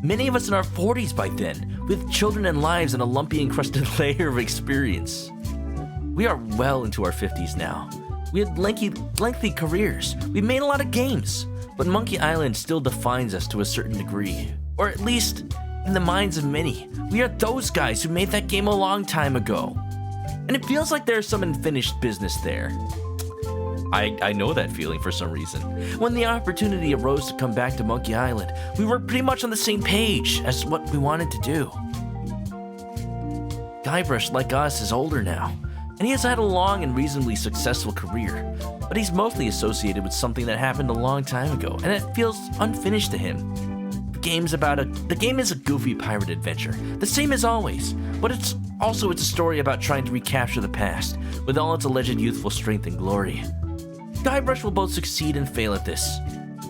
Many of us in our 40s by then, with children and lives and a lumpy encrusted layer of experience. We are well into our 50s now. We had lengthy careers. We made a lot of games. But Monkey Island still defines us to a certain degree. Or at least, in the minds of many. We are those guys who made that game a long time ago. And it feels like there's some unfinished business there. I know that feeling for some reason. When the opportunity arose to come back to Monkey Island, we were pretty much on the same page as what we wanted to do. Guybrush, like us, is older now. And he has had a long and reasonably successful career. But he's mostly associated with something that happened a long time ago, and it feels unfinished to him. The game is a goofy pirate adventure, the same as always. But it's a story about trying to recapture the past, with all its alleged youthful strength and glory. Guybrush will both succeed and fail at this.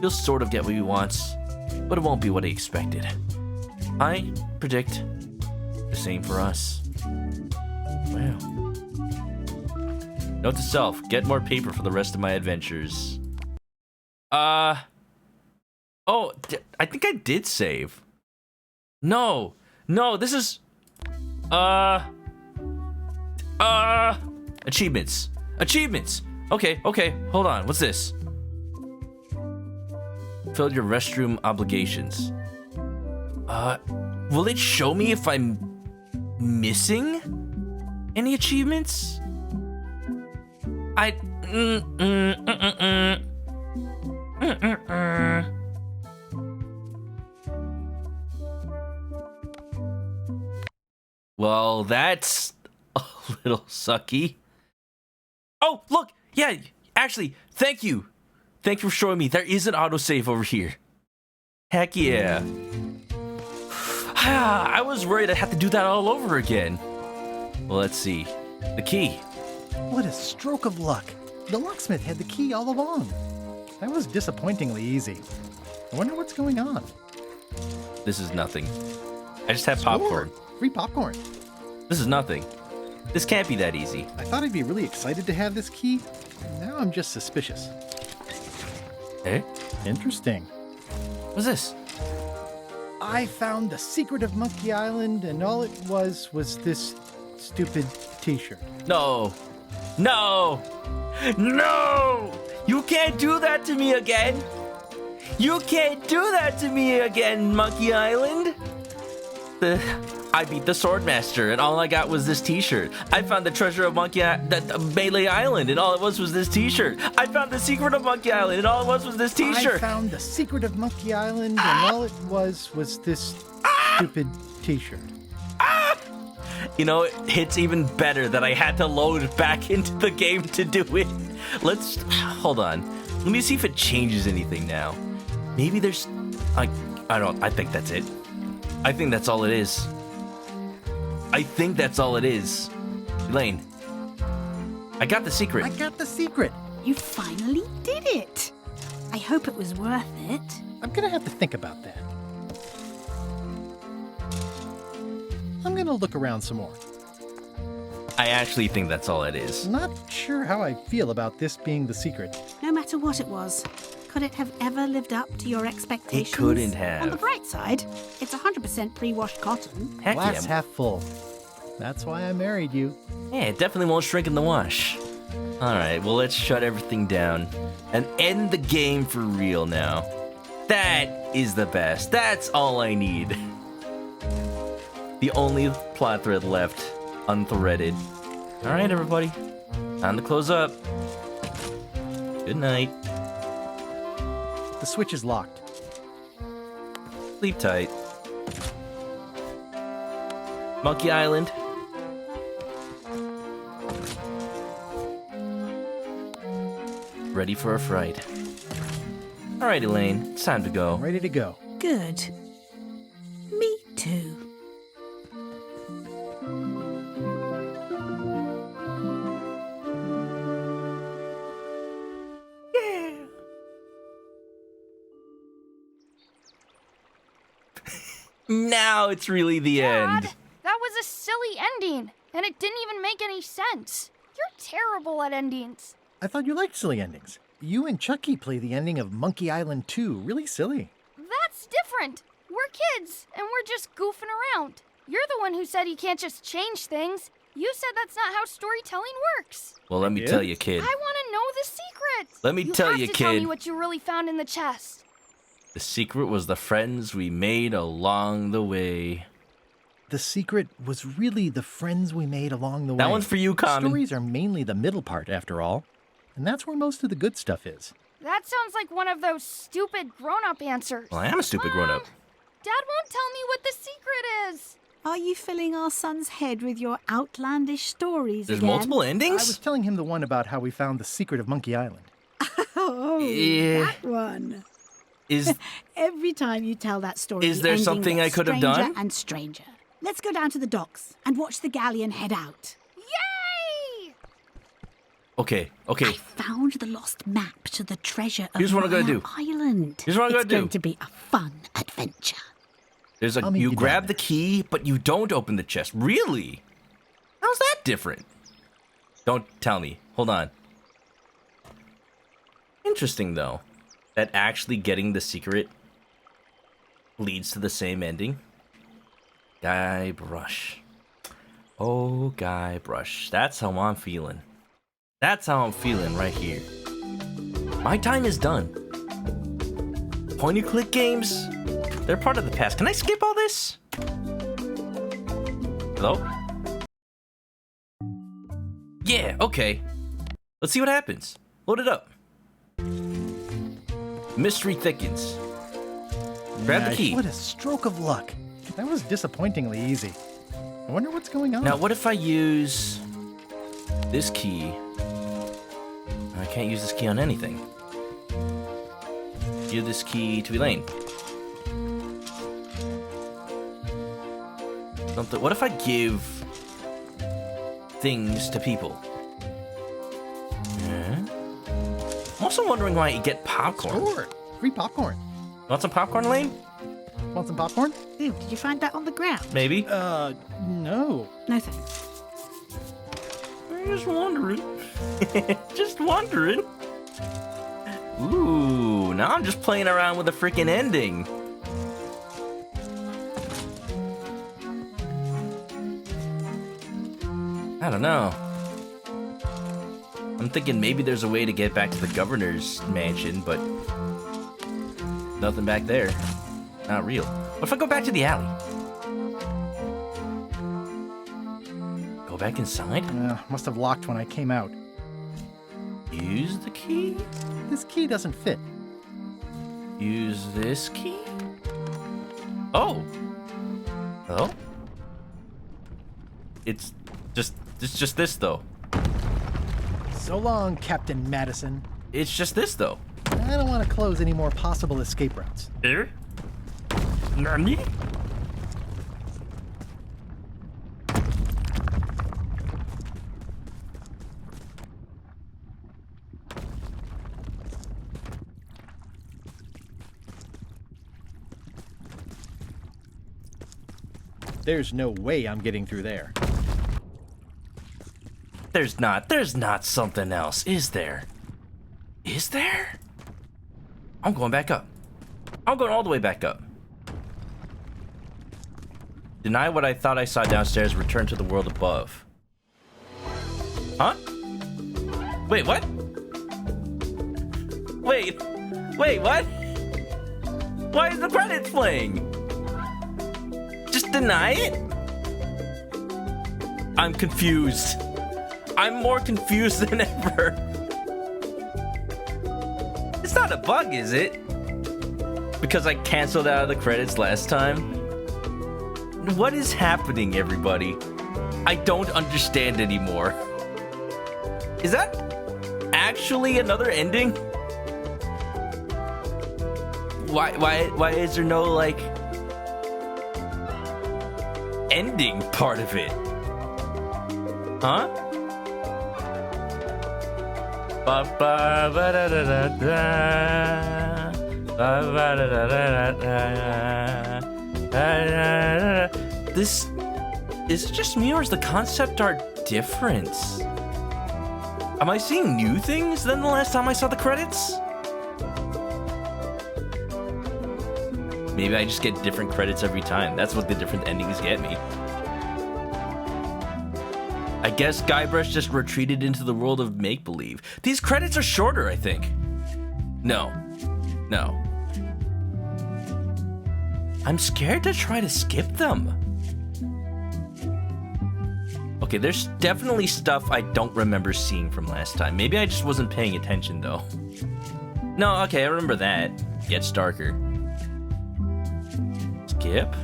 He'll sort of get what he wants, but it won't be what he expected. I predict the same for us. Wow. Note to self, get more paper for the rest of my adventures. Oh, I think I did save. No, this is... Achievements. Okay, hold on, what's this? Fill your restroom obligations. Will it show me if I'm missing any achievements? Well, that's a little sucky. Oh, look! Yeah, actually, thank you. Thank you for showing me. There is an autosave over here. Heck yeah. I was worried I'd have to do that all over again. Well, let's see. The key. What a stroke of luck. The locksmith had the key all along. That was disappointingly easy. I wonder what's going on. This is nothing. I just have popcorn. Free popcorn. This is nothing. This can't be that easy. I thought I'd be really excited to have this key. Now I'm just suspicious. Eh? Interesting. What's this? I found the secret of Monkey Island, and all it was this stupid t-shirt. No! You can't do that to me again! You can't do that to me again, Monkey Island! I beat the Swordmaster, and all I got was this t-shirt. I found the treasure of Melee Island, and all it was this t-shirt. I found the secret of Monkey Island, and all it was this t-shirt. I found the secret of Monkey Island, and all it was this stupid t-shirt. You know, it hits even better that I had to load back into the game to do it. Let's... Hold on. Let me see if it changes anything now. Maybe there's... I think that's it. I think that's all it is. Elaine, I got the secret. I got the secret. You finally did it. I hope it was worth it. I'm gonna have to think about that. I'm gonna look around some more. I actually think that's all it is. Not sure how I feel about this being the secret. No matter what it was, could it have ever lived up to your expectations? It couldn't have. On the bright side, it's 100% pre-washed cotton. Heck Glass yeah. half full. That's why I married you. Yeah, it definitely won't shrink in the wash. Alright, well, let's shut everything down and end the game for real now. That is the best. That's all I need. The only plot thread left, unthreaded. Alright, everybody. Time to close up. Good night. The switch is locked. Sleep tight. Monkey Island. Ready for a fright. Alright, Elaine, it's time to go. Ready to go. Good. Me too. Now it's really the end. Dad, that was a silly ending, and it didn't even make any sense. You're terrible at endings. I thought you liked silly endings. You and Chucky play the ending of Monkey Island 2 really silly. That's different. We're kids, and we're just goofing around. You're the one who said you can't just change things. You said that's not how storytelling works. Well, let me tell you, kid. I want to know the secret. Let me tell you, have to tell me kid. what you really found in the chest. The secret was the friends we made along the way. The secret was really the friends we made along the way. That one's for you, Common. Stories are mainly the middle part, after all. And that's where most of the good stuff is. That sounds like one of those stupid grown-up answers. Well, I am a stupid grown-up. Dad won't tell me what the secret is. Are you filling our son's head with your outlandish stories There's again? multiple endings? I was telling him the one about how we found the secret of Monkey Island. Oh, Yeah. that one. Is Every time you tell that story, Is the there ending something gets I could have stranger done? and stranger. Let's go down to the docks and watch the galleon head out. Yay! okay? Okay. Found the lost map to the treasure of Here's what I'm gonna Royal do. Island. Here's what I'm It's gonna do. going to be a fun adventure. There's a I'll meet you you grab down the key, but you don't open the chest. Really? How's that different? Don't tell me. Hold on. Interesting though, that actually getting the secret leads to the same ending. Guybrush. Oh, Guybrush. That's how I'm feeling. That's how I'm feeling right here. My time is done. Point and click games, they're part of the past. Can I skip all this? Hello? Yeah, okay. Let's see what happens. Load it up. Mystery thickens. Grab the Gosh, key. What a stroke of luck. That was disappointingly easy. I wonder what's going on. Now, what if I use this key? I can't use this key on anything. Give this key to Elaine. Something. What if I give things to people? Yeah. I'm also wondering why you get popcorn. Sure. Free popcorn. Want some popcorn, Elaine? Want some popcorn? Ooh, did you find that on the ground? Maybe. No. No thanks. I'm just wondering. Just wondering. Ooh, now I'm just playing around with the freaking ending. I don't know. I'm thinking maybe there's a way to get back to the governor's mansion, but nothing back there. Not real. What if I go back to the alley? Go back inside? Must have locked when I came out. Use the key? This key doesn't fit. Use this key? Oh! Hello? It's just this though. So long, Captain Madison. It's just this though. I don't want to close any more possible escape routes. Here? Nani? There's no way I'm getting through there. There's not something else, is there? Is there? I'm going back up. I'm going all the way back up. Deny what I thought I saw downstairs, return to the world above. Huh? Wait, what? Wait, what? Why is the credits playing? Just deny it? I'm confused. I'm more confused than ever. It's not a bug, is it? Because I canceled out of the credits last time? What is happening, everybody? I don't understand anymore. Is that actually another ending? Why is there no, like, ending part of it? Huh? This is it just me, or is the concept art different? Am I seeing new things than the last time I saw the credits? Maybe I just get different credits every time. That's what the different endings get me. I guess Guybrush just retreated into the world of make-believe. These credits are shorter, I think. No. I'm scared to try to skip them. Okay, there's definitely stuff I don't remember seeing from last time. Maybe I just wasn't paying attention, though. No, okay, I remember that. Gets darker. Skip.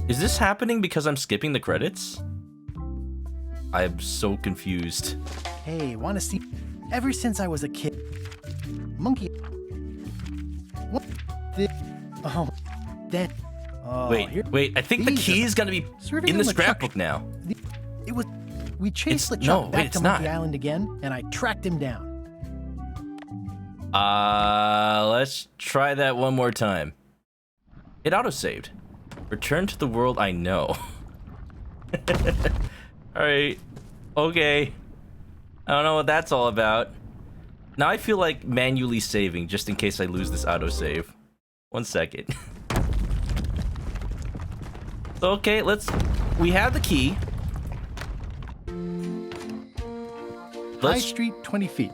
Is this happening because I'm skipping the credits? I'm so confused. Hey, want to see? Ever since I was a kid, monkey. What? Oh, that. Oh, wait. I think the key is gonna be in the scrapbook now. It was. We chased LeChuck no, back it's to not. Monkey Island again, and I tracked him down. Let's try that one more time. It autosaved. Return to the world I know. Alright. Okay. I don't know what that's all about. Now I feel like manually saving just in case I lose this autosave. 1 second. Okay, we have the key. High Street, 20 feet.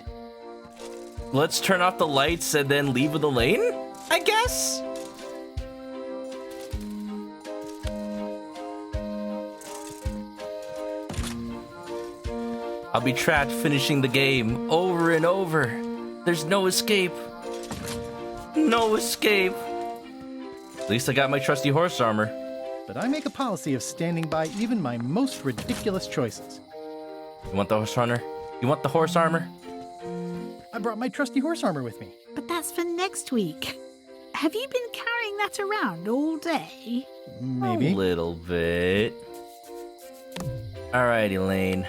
Let's turn off the lights and then leave with the lane, I guess? I'll be trapped finishing the game over and over. There's no escape. No escape. At least I got my trusty horse armor. But I make a policy of standing by even my most ridiculous choices. You want the horse runner? You want the horse armor? I brought my trusty horse armor with me. But that's for next week. Have you been carrying that around all day? Maybe. A little bit. Alright, Elaine.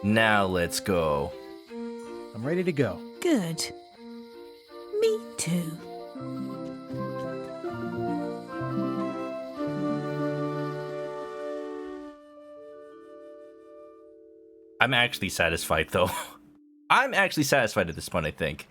Now let's go. I'm ready to go. Good. Me too. I'm actually satisfied, though. I'm actually satisfied at this point, I think.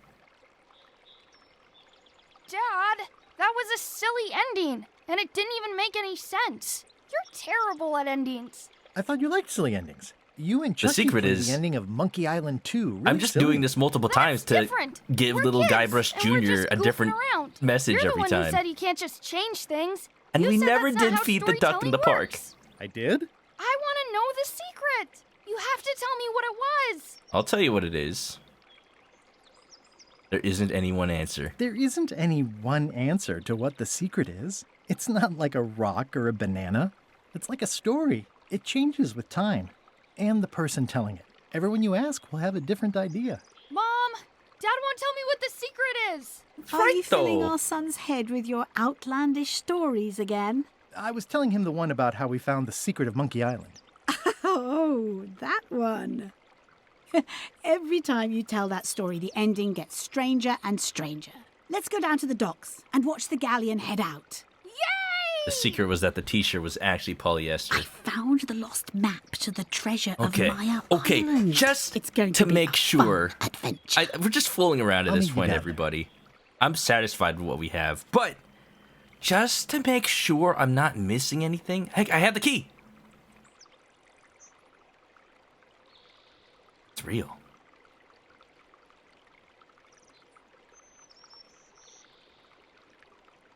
Dad, that was a silly ending, and it didn't even make any sense. You're terrible at endings. I thought you liked silly endings. You and Chucky secret played is- the ending of Monkey Island 2. Really I'm just silly. doing this multiple times to different. give We're little kids, Guybrush and we're Jr. just a goofing different around. message You're the every one time. who said he can't just change things. And You we said never that's not did how feed the duck in the storytelling park. works. I did? I want to know the secret. You have to tell me what it was. I'll tell you what it is. There isn't any one answer. There isn't any one answer to what the secret is. It's not like a rock or a banana. It's like a story. It changes with time and the person telling it. Everyone you ask will have a different idea. Mom, Dad won't tell me what the secret is. Are you filling our son's head with your outlandish stories again? I was telling him the one about how we found the secret of Monkey Island. Oh, that one. Every time you tell that story, the ending gets stranger and stranger. Let's go down to the docks and watch the galleon head out. The secret was that the t-shirt was actually polyester. Found the lost map to the treasure Okay, of Maya okay, Island. just it's going to be make a sure. fun adventure. We're just fooling around at I'll this meet you point, down everybody. I'm satisfied with what we have, but just to make sure I'm not missing anything, heck, I have the key. It's real.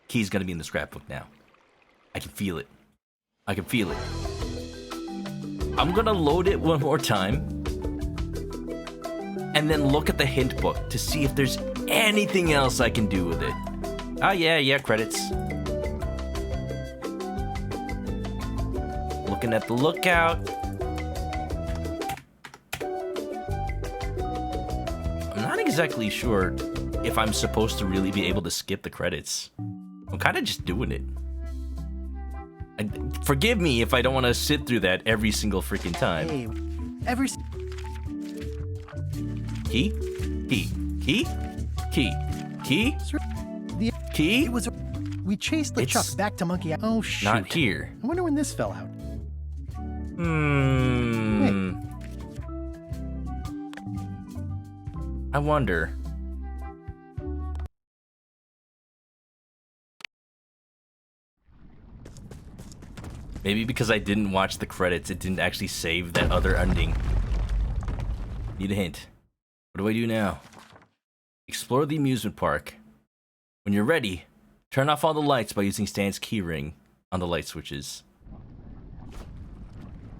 Key's gonna be in the scrapbook now. I can feel it. I can feel it. I'm gonna load it one more time and then look at the hint book to see if there's anything else I can do with it. Oh yeah, credits. Looking at the lookout. I'm not exactly sure if I'm supposed to really be able to skip the credits. I'm kind of just doing it. Forgive me if I don't want to sit through that every single freaking time. Hey, every... Key? Key? Key? Key? Key? Key? It was... We chased LeChuck back to Monkey Island. Oh, shoot. Not here. I wonder when this fell out. I wonder. Maybe because I didn't watch the credits, it didn't actually save that other ending. Need a hint. What do I do now? Explore the amusement park. When you're ready, turn off all the lights by using Stan's keyring on the light switches.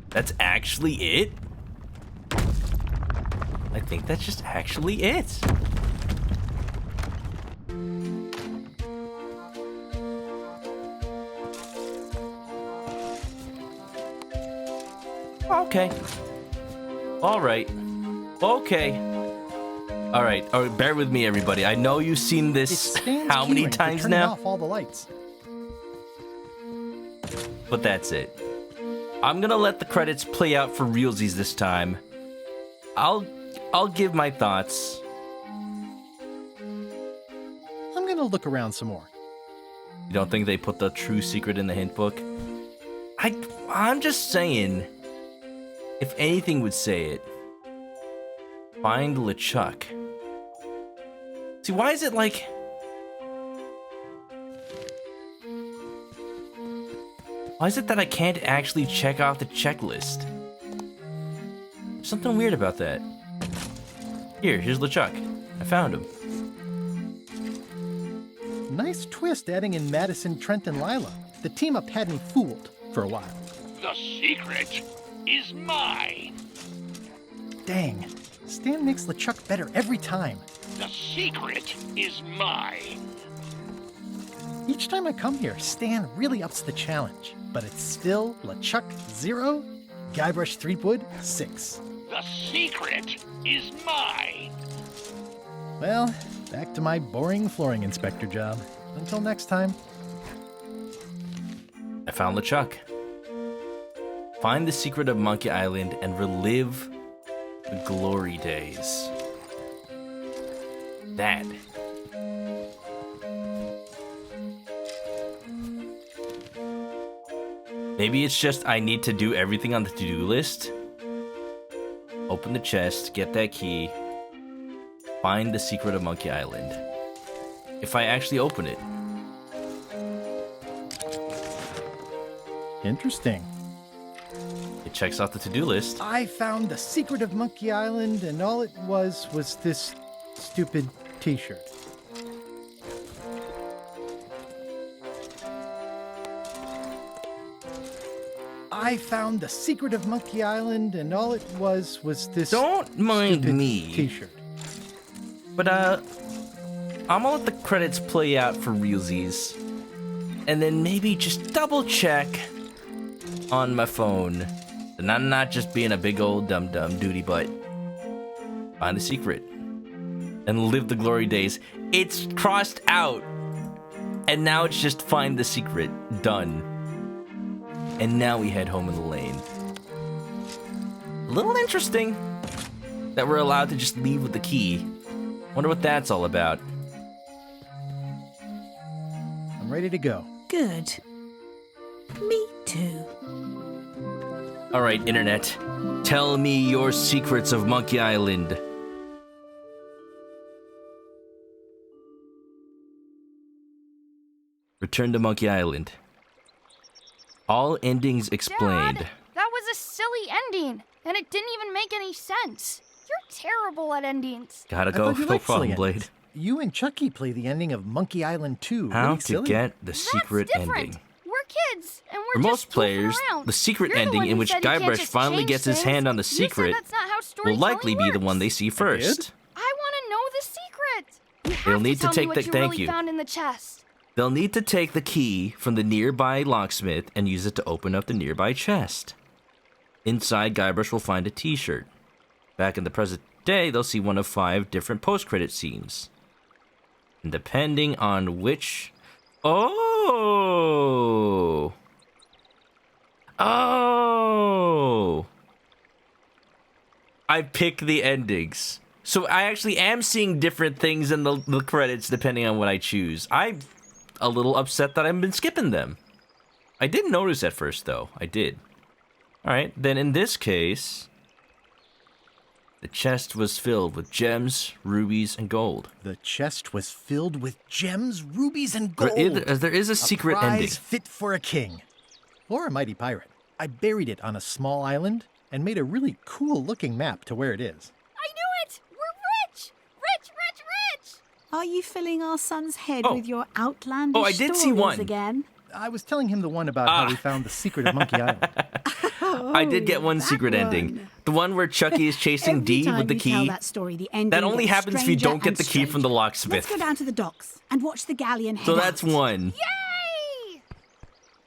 That's actually it? I think that's just actually it. Okay. Alright. Okay. Alright, bear with me, everybody. I know you've seen this how many times now? Off all the lights. But that's it. I'm gonna let the credits play out for realsies this time. I'll give my thoughts. I'm gonna look around some more. You don't think they put the true secret in the hint book? I'm just saying, if anything would say it, find LeChuck. See, why is it like... Why is it that I can't actually check off the checklist? There's something weird about that. Here's LeChuck. I found him. Nice twist adding in Madison, Trent, and Lila. The team up had me fooled for a while. The secret is mine. Dang, Stan makes LeChuck better every time. The secret is mine. Each time I come here, Stan really ups the challenge. But it's still LeChuck 0, Guybrush Threepwood 6. The secret is mine. Well, back to my boring flooring inspector job. Until next time. I found LeChuck. Find the secret of Monkey Island and relive the glory days. That. Maybe it's just I need to do everything on the to-do list. Open the chest, get that key, find the secret of Monkey Island. If I actually open it. Interesting. It checks off the to-do list. I found the secret of Monkey Island, and all it was this stupid t-shirt. I found the secret of Monkey Island, and all it was this Don't mind me. t-shirt. But, I'm gonna let the credits play out for realsies. And then maybe just double check on my phone. And I'm not just being a big old dum-dum duty, but find the secret. And live the glory days. It's crossed out. And now it's just find the secret. Done. And now we head home in the lane. A little interesting that we're allowed to just leave with the key. Wonder what that's all about. I'm ready to go. Good. Me too. Alright, Internet. Tell me your secrets of Monkey Island. Return to Monkey Island. All endings explained. Dad, that was a silly ending, and it didn't even make any sense. You're terrible at endings. Gotta go, no problem, Blade. You and Chucky play the ending of Monkey Island 2. How really to silly. get the secret That's different. ending. We're kids, and For we're most just players, goofing around. the secret You're the ending one in who which said you can't Guybrush just finally change gets his things. hand on the You said secret that's not how will storytelling likely be the works. one they see first. I want to know the secret. You They'll have need to tell me take what the you thank really you. found in the chest. They'll need to take the key from the nearby locksmith and use it to open up the nearby chest. Inside, Guybrush will find a t-shirt. Back in the present day, they'll see one of 5 different post-credit scenes. And depending on which... Oh! I pick the endings. So I actually am seeing different things in the credits depending on what I choose. I'm a little upset that I've been skipping them. I didn't notice at first, though. I did. Alright, then in this case... The chest was filled with gems, rubies, and gold. The chest was filled with gems, rubies, and gold. There is a secret prize ending. fit for a king. Or a mighty pirate. I buried it on a small island and made a really cool-looking map to where it is. I knew it! We're rich! Rich, rich, rich! Are you filling our son's head Oh. with your outlandish Oh, I did see stories one. again? I was telling him the one about how we found the secret of Monkey Island. I did get one secret ending. The one where Chucky is chasing Every D time with the you key. tell that story, the ending That only gets happens if you stranger don't get and the key from the Let's locksmith. go down to the docks and watch the galleon head So that's out. one.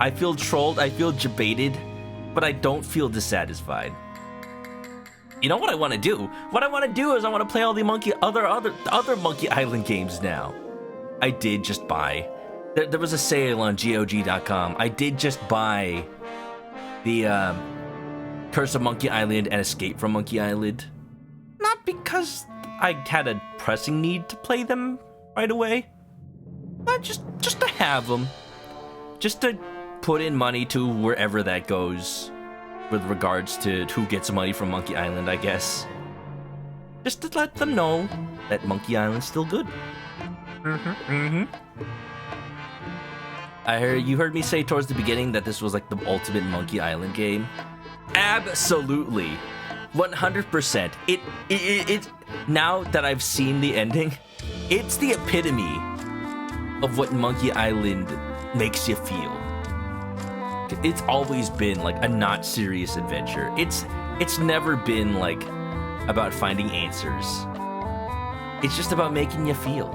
I feel trolled, I feel jebaited, but I don't feel dissatisfied. You know what I want to do? What I want to do is I want to play all the other Monkey Island games now. I did just buy. There was a sale on GOG.com. I did just buy the Curse of Monkey Island and Escape from Monkey Island. Not because I had a pressing need to play them right away, but just to have them. Just to put in money to wherever that goes with regards to who gets money from Monkey Island, I guess. Just to let them know that Monkey Island's still good. You heard me say towards the beginning that this was like the ultimate Monkey Island game. Absolutely. 100%. It now that I've seen the ending, it's the epitome of what Monkey Island makes you feel. It's always been like a not serious adventure. It's never been like about finding answers. It's just about making you feel.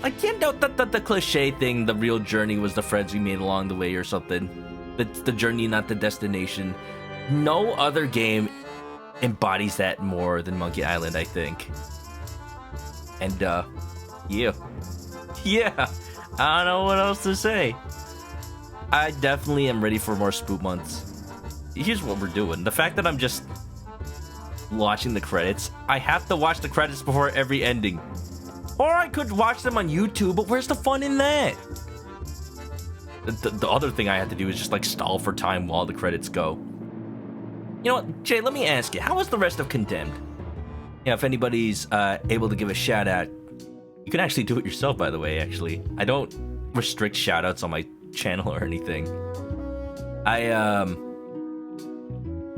Like, you know, the cliche thing, the real journey was the friends we made along the way or something. The journey, not the destination. No other game embodies that more than Monkey Island, I think. And, yeah. Yeah, I don't know what else to say. I definitely am ready for more Spook Months. Here's what we're doing. The fact that I'm just watching the credits, I have to watch the credits before every ending. Or I could watch them on YouTube, but where's the fun in that? The other thing I had to do is just like stall for time while the credits go. You know what, Jay, let me ask you, how was the rest of Condemned? Yeah, if anybody's able to give a shout out, you can actually do it yourself, by the way, actually. I don't restrict shout outs on my channel or anything. I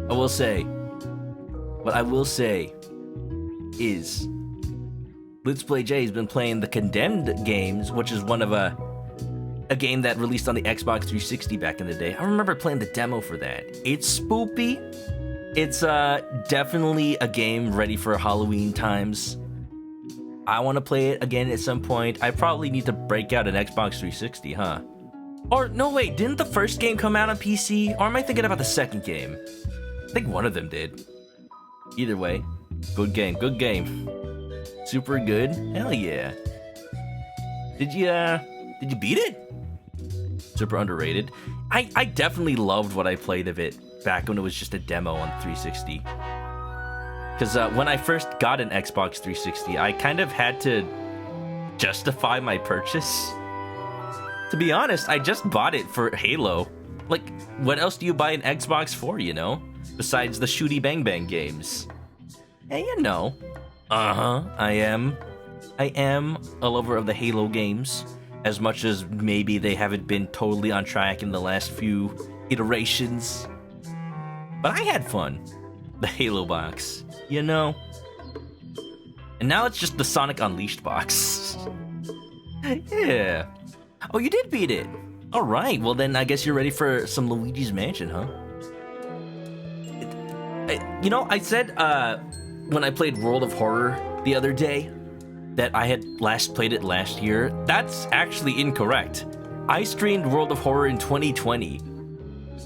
will say, what I will say is Let's Play Jay's been playing the Condemned games, which is one of a game that released on the Xbox 360 back in the day. I remember playing the demo for that. It's spoopy. It's definitely a game ready for Halloween times. I want to play it again at some point. I probably need to break out an Xbox 360, huh? Or, no, wait, didn't the first game come out on PC? Or am I thinking about the second game? I think one of them did. Either way, good game, good game. Super good? Hell yeah. Did you beat it? Super underrated. I definitely loved what I played of it back when it was just a demo on 360. Because when I first got an Xbox 360, I kind of had to justify my purchase. To be honest, I just bought it for Halo. Like, what else do you buy an Xbox for, you know? Besides the shooty bang bang games. And you know. I am a lover of the Halo games. As much as maybe they haven't been totally on track in the last few iterations. But I had fun. The Halo box, you know? And now it's just the Sonic Unleashed box. Yeah. Oh, you did beat it. Alright, well then I guess you're ready for some Luigi's Mansion, huh? You know, I said when I played World of Horror the other day that I had last played it last year. That's actually incorrect. I streamed World of Horror in 2020.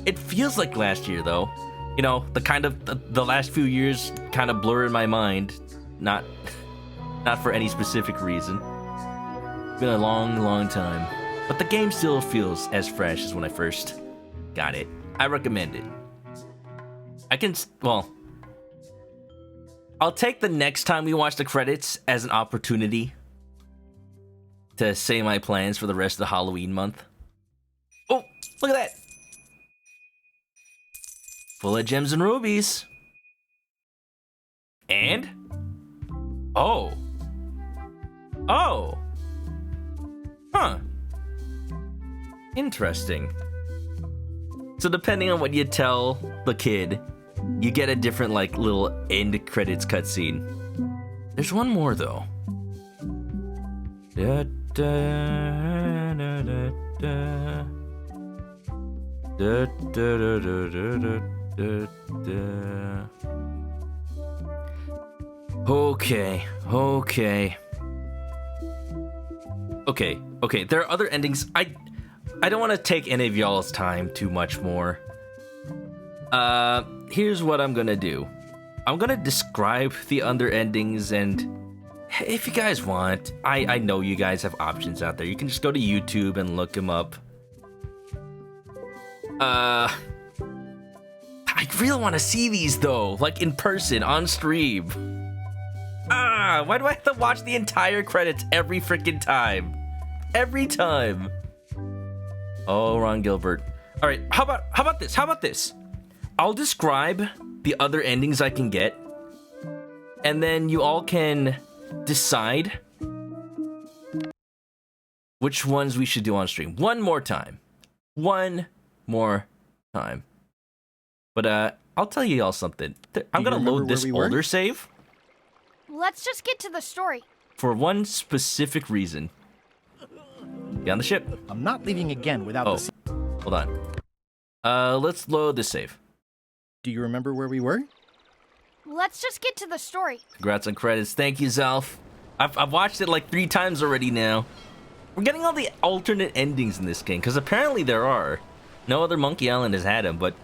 It feels like last year though. You know, the last few years kind of blur in my mind. Not for any specific reason. It's been a long, long time. But the game still feels as fresh as when I first got it. I recommend it. I'll take the next time we watch the credits as an opportunity to say my plans for the rest of the Halloween month. Oh, look at that. Full of gems and rubies. And? Oh. Huh. Interesting. So depending on what you tell the kid, you get a different, like, little end credits cutscene. There's one more, though. Da, da, da, da, da. Da, da, da, da, da, da. Okay. There are other endings. I don't want to take any of y'all's time too much more. Here's what I'm gonna do. I'm gonna describe the other endings, and if you guys want, I know you guys have options out there. You can just go to YouTube and look them up. I really want to see these though, like in person, on stream. Why do I have to watch the entire credits every freaking time? Every time. Oh, Ron Gilbert. All right, how about this? I'll describe the other endings I can get, and then you all can decide which ones we should do on stream. One more time. But I'll tell you all something. I'm gonna load this older save Let's just get to the story. for one specific reason. Get on the ship. I'm not leaving again without the... Hold on. Let's load this save. Do you remember where we were? Let's just get to the story. Congrats on credits. Thank you, Zelf. I've watched it like 3 times already now. We're getting all the alternate endings in this game, because apparently there are. No other Monkey Island has had them, but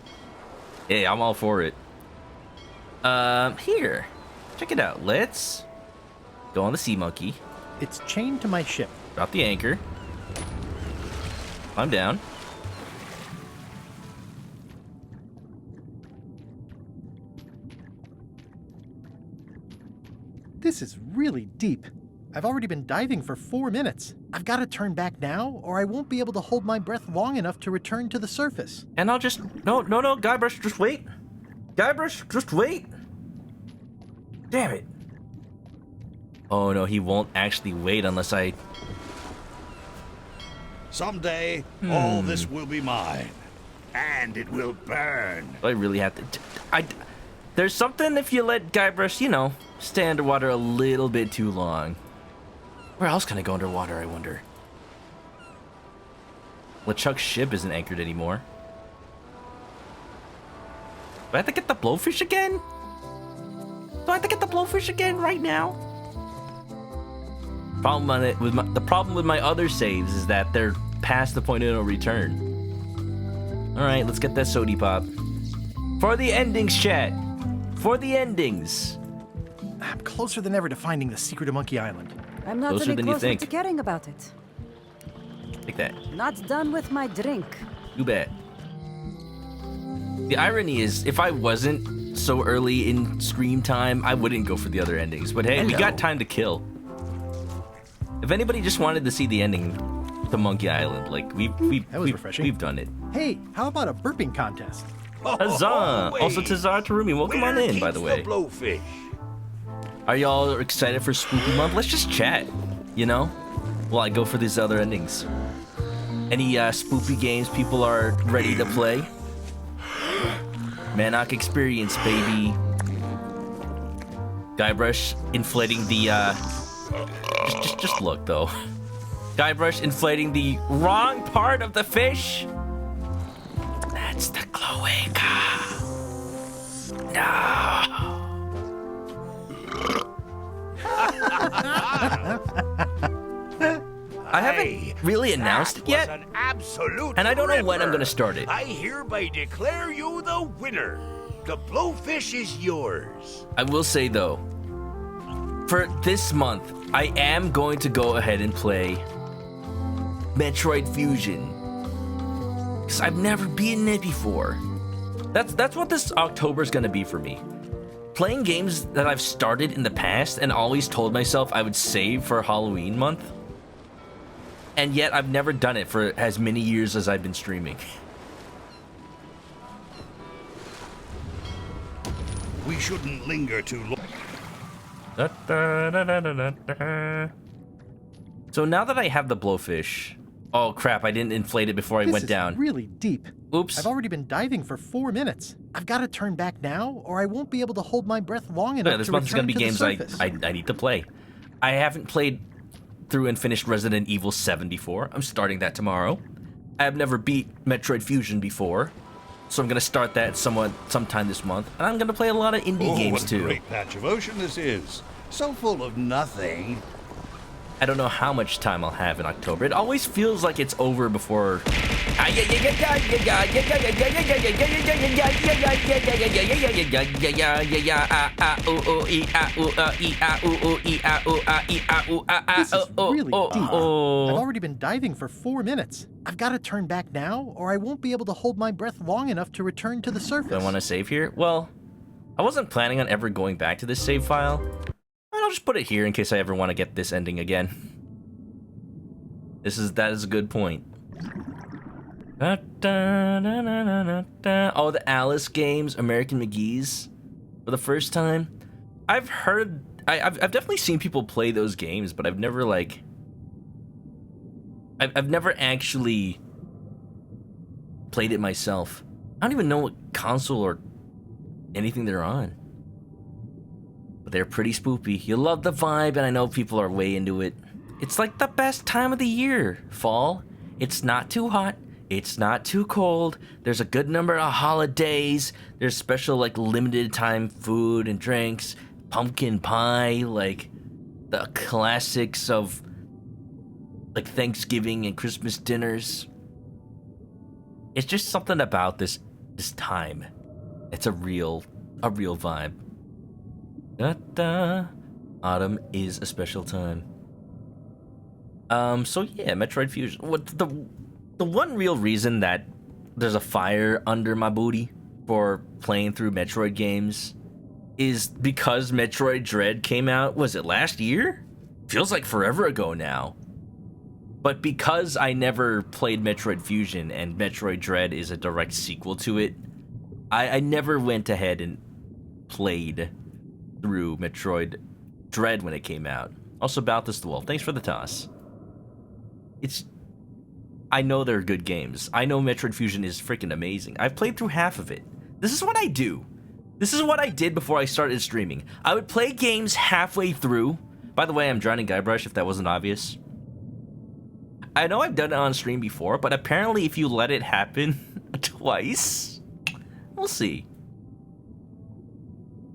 hey, I'm all for it. Here. Check it out. Let's go on the Sea Monkey. It's chained to my ship. Drop the anchor. Climb down. This is really deep. I've already been diving for 4 minutes. I've got to turn back now, or I won't be able to hold my breath long enough to return to the surface. And I'll just... No, Guybrush, just wait. Guybrush, just wait. Damn it. Oh, no, he won't actually wait unless I... Someday, all this will be mine. And it will burn. I really have to... There's something if you let Guybrush, you know, stay underwater a little bit too long. Where else can I go underwater, I wonder? LeChuck's ship isn't anchored anymore. Do I have to get the blowfish again? Do I have to get the blowfish again right now? The problem with my other saves is that they're past the point of no return. Alright, let's get that sody pop. For the endings, chat! For the endings! I'm closer than ever to finding the secret of Monkey Island. I'm not Closer any than you closer think. to caring about it. Take that. Not done with my drink. You bet. The irony is, if I wasn't so early in screen time, I wouldn't go for the other endings. But hey, we got time to kill. If anybody just wanted to see the ending to Monkey Island, like we've done it. Hey, how about a burping contest? Huzzah! Also, Tazar Tarumi, welcome on in, by the way. Blowfish. Are y'all excited for Spooky Month? Let's just chat, you know? While I go for these other endings. Any spoopy games people are ready to play? Manok experience, baby. Guybrush inflating the, Just look, though. Guybrush inflating the wrong part of the fish. That's the cloaca. No. I haven't really announced it yet, An absolute and I don't know when I'm ripper. gonna start it. I hereby declare you the winner. The blowfish is yours. I will say though, for this month, I am going to go ahead and play Metroid Fusion. Because I've never beaten it before. That's what this October is gonna be for me. Playing games that I've started in the past and always told myself I would save for Halloween month. And yet I've never done it for as many years as I've been streaming. We shouldn't linger too long. So now that I have the blowfish... Oh crap, I didn't inflate it before I went down. This is really deep. Oops. I've already been diving for 4 minutes. I've got to turn back now, or I won't be able to hold my breath long enough This to month is return going to be the games surface. I need to play. I haven't played through and finished Resident Evil 7 before. I'm starting that tomorrow. I have never beat Metroid Fusion before, so I'm going to start that sometime this month. And I'm going to play a lot of indie games what a too. great patch of ocean this is. So full of nothing. I don't know how much time I'll have in October. It always feels like it's over before. This is really deep. I've already been diving for 4 minutes. I've got to turn back now, or I won't be able to hold my breath long enough to return to the surface. Do I want to save here? Well, I wasn't planning on ever going back to this save file. I'll just put it here in case I ever want to get this ending again. That is a good point. Oh, the Alice games, American McGee's, for the first time. I've definitely seen people play those games, but I've never I've never actually played it myself. I don't even know what console or anything they're on. But they're pretty spoopy. You love the vibe, and I know people are way into it. It's like the best time of the year, fall. It's not too hot. It's not too cold. There's a good number of holidays. There's special, like, limited time food and drinks. Pumpkin pie, like, the classics of, like, Thanksgiving and Christmas dinners. It's just something about this time. It's a real vibe. Autumn is a special time. So yeah, Metroid Fusion. What the one real reason that there's a fire under my booty for playing through Metroid games is because Metroid Dread came out, was it last year? Feels like forever ago now. But because I never played Metroid Fusion and Metroid Dread is a direct sequel to it, I never went ahead and played through Metroid Dread when it came out. Also, Balthus the Wolf, thanks for the toss. I know they're good games. I know Metroid Fusion is freaking amazing. I've played through half of it. This is what I do. This is what I did before I started streaming. I would play games halfway through. By the way, I'm drowning Guybrush, if that wasn't obvious. I know I've done it on stream before, but apparently if you let it happen twice, we'll see.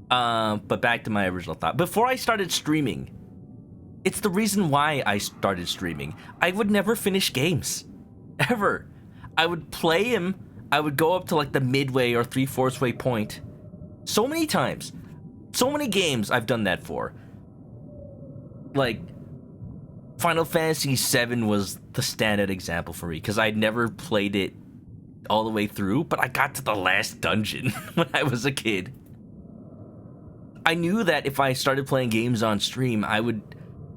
But back to my original thought. Before I started streaming, it's the reason why I started streaming. I would never finish games. Ever. I would play them. I would go up to like the midway or 3/4 way point. So many times. So many games I've done that for. Like, Final Fantasy VII was the standout example for me because I'd never played it all the way through, but I got to the last dungeon when I was a kid. I knew that if I started playing games on stream, I would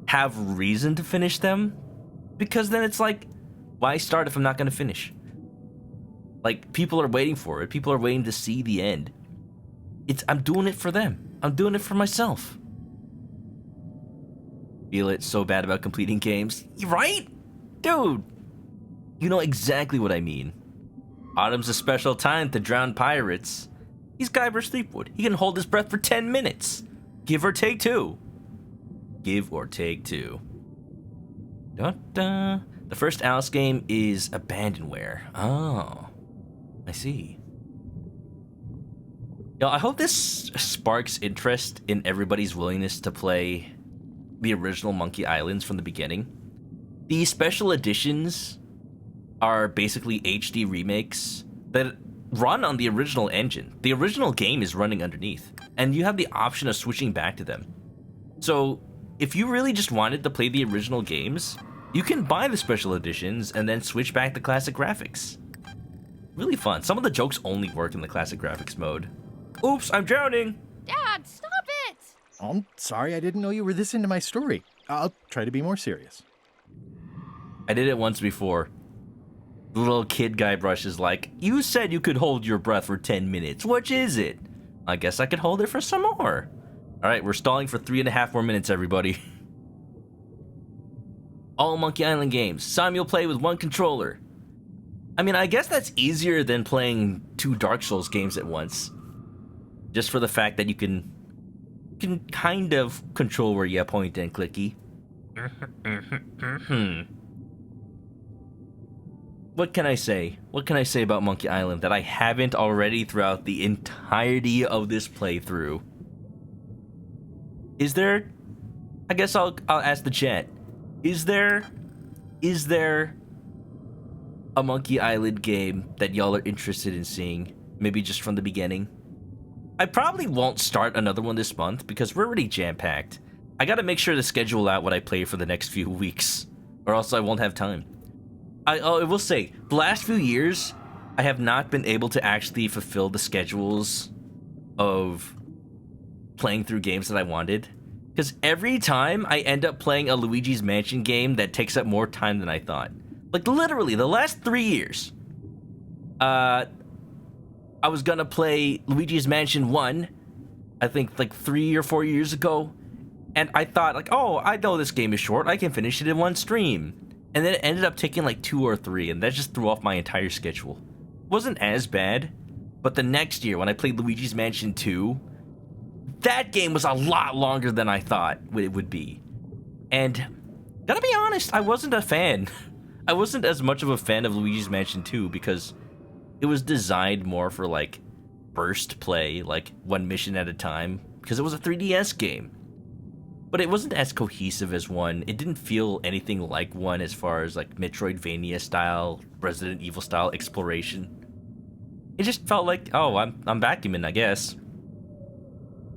have reason to finish them, because then it's like, why start if I'm not going to finish? Like, people are waiting for it. People are waiting to see the end. I'm doing it for them. I'm doing it for myself. Feel it so bad about completing games. Right? Dude, you know exactly what I mean. Autumn's a special time to drown pirates. He's Guybrush Threepwood. He can hold his breath for 10 minutes. Give or take 2. Give or take 2. Da-da. The first Alice game is Abandonware. Oh, I see. Yo, I hope this sparks interest in everybody's willingness to play the original Monkey Islands from the beginning. These special editions are basically HD remakes that run on the original engine. The original game is running underneath, and you have the option of switching back to them. So if you really just wanted to play the original games, you can buy the special editions and then switch back to classic graphics. Really fun. Some of the jokes only work in the classic graphics mode. Oops, I'm drowning! Dad, stop it! I'm sorry, I didn't know you were this into my story. I'll try to be more serious. I did it once before. The little kid Guybrush is like, you said you could hold your breath for 10 minutes. Which is it? I guess I could hold it for some more. Alright, we're stalling for 3.5 more minutes, everybody. All Monkey Island games. Samuel play with 1 controller. I mean, I guess that's easier than playing 2 Dark Souls games at once. Just for the fact that you can kind of control where you point and clicky. What can I say? What can I say about Monkey Island that I haven't already throughout the entirety of this playthrough? Is there... I guess I'll ask the chat. Is there a Monkey Island game that y'all are interested in seeing? Maybe just from the beginning? I probably won't start another one this month because we're already jam-packed. I gotta make sure to schedule out what I play for the next few weeks, or else I won't have time. I will say, the last few years, I have not been able to actually fulfill the schedules of playing through games that I wanted. Because every time I end up playing a Luigi's Mansion game that takes up more time than I thought. Like, literally, the last 3 years. I was gonna play Luigi's Mansion 1, I think, like, 3 or 4 years ago. And I thought, like, oh, I know this game is short. I can finish it in one stream. And then it ended up taking, like, 2 or 3, and that just threw off my entire schedule. It wasn't as bad, but the next year, when I played Luigi's Mansion 2, that game was a lot longer than I thought it would be. And, gotta be honest, I wasn't a fan. I wasn't as much of a fan of Luigi's Mansion 2 because it was designed more for, like, burst play, like, one mission at a time, because it was a 3DS game. But it wasn't as cohesive as 1. It didn't feel anything like 1 as far as, like, Metroidvania style, Resident Evil style exploration. It just felt like, oh, I'm vacuuming, I guess.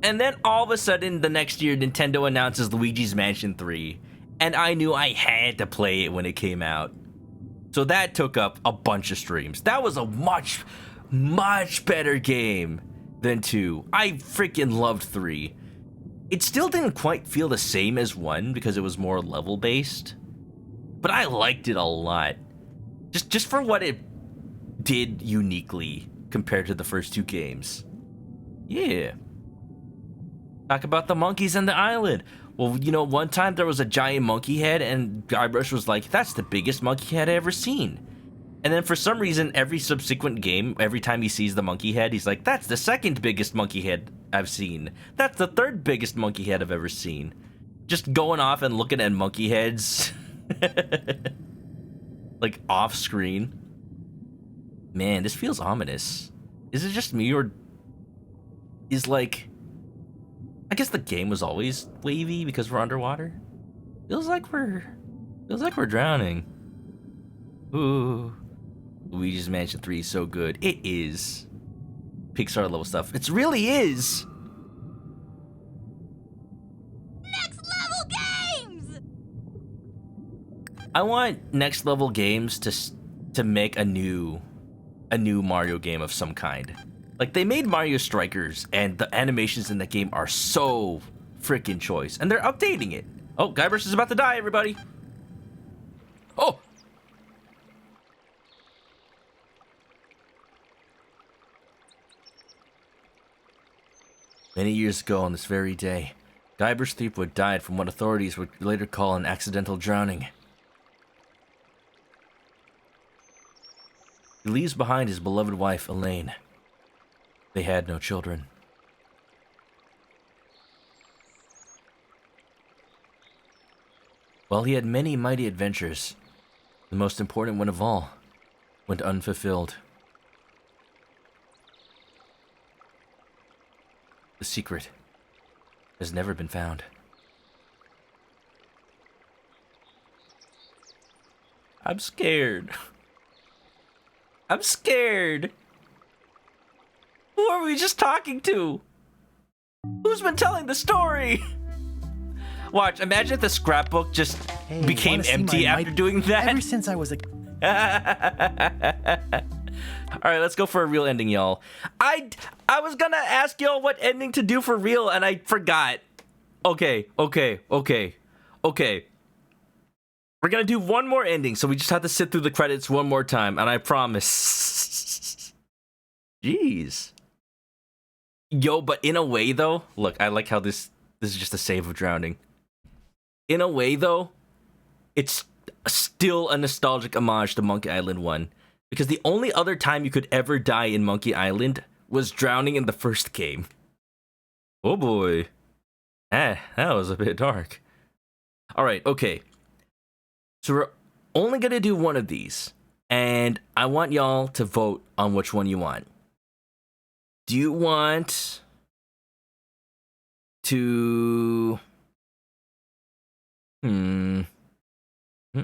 And then all of a sudden, the next year, Nintendo announces Luigi's Mansion 3. And I knew I had to play it when it came out. So that took up a bunch of streams. That was a much, much better game than 2. I freaking loved 3. It still didn't quite feel the same as 1 because it was more level-based. But I liked it a lot. Just for what it did uniquely compared to the first 2 games. Yeah. Talk about the monkeys and the island. Well, you know, one time there was a giant monkey head and Guybrush was like, that's the biggest monkey head I ever seen. And then for some reason, every subsequent game, every time he sees the monkey head, he's like, that's the second biggest monkey head I've seen. That's the third biggest monkey head I've ever seen. Just going off and looking at monkey heads. Like, off screen. Man, this feels ominous. Is it just me, or is, like, I guess the game was always wavy because we're underwater? Feels like we're drowning. Ooh. Luigi's Mansion 3 is so good. It is. Pixar level stuff. It really is. Next level games. I want Next Level Games to make a new Mario game of some kind. Like, they made Mario Strikers, and the animations in the game are so freaking choice. And they're updating it. Oh, Guybrush is about to die, everybody. Oh! Many years ago on this very day, Guybrush Threepwood died from what authorities would later call an accidental drowning. He leaves behind his beloved wife, Elaine. They had no children. While he had many mighty adventures, the most important one of all went unfulfilled. The secret has never been found. I'm scared. I'm scared. Who are we just talking to? Who's been telling the story? Watch, imagine if the scrapbook just became empty after doing that. Ever since I was a... Alright, let's go for a real ending, y'all. I was gonna ask y'all what ending to do for real, and I forgot. Okay. We're gonna do one more ending, so we just have to sit through the credits one more time, and I promise. Jeez. Yo, but in a way, though, look, I like how this is just a save of drowning. In a way, though, it's still a nostalgic homage to Monkey Island 1. Because the only other time you could ever die in Monkey Island was drowning in the first game. Oh boy. That was a bit dark. Alright, okay. So we're only gonna do one of these. And I want y'all to vote on which one you want. Do you want to... Do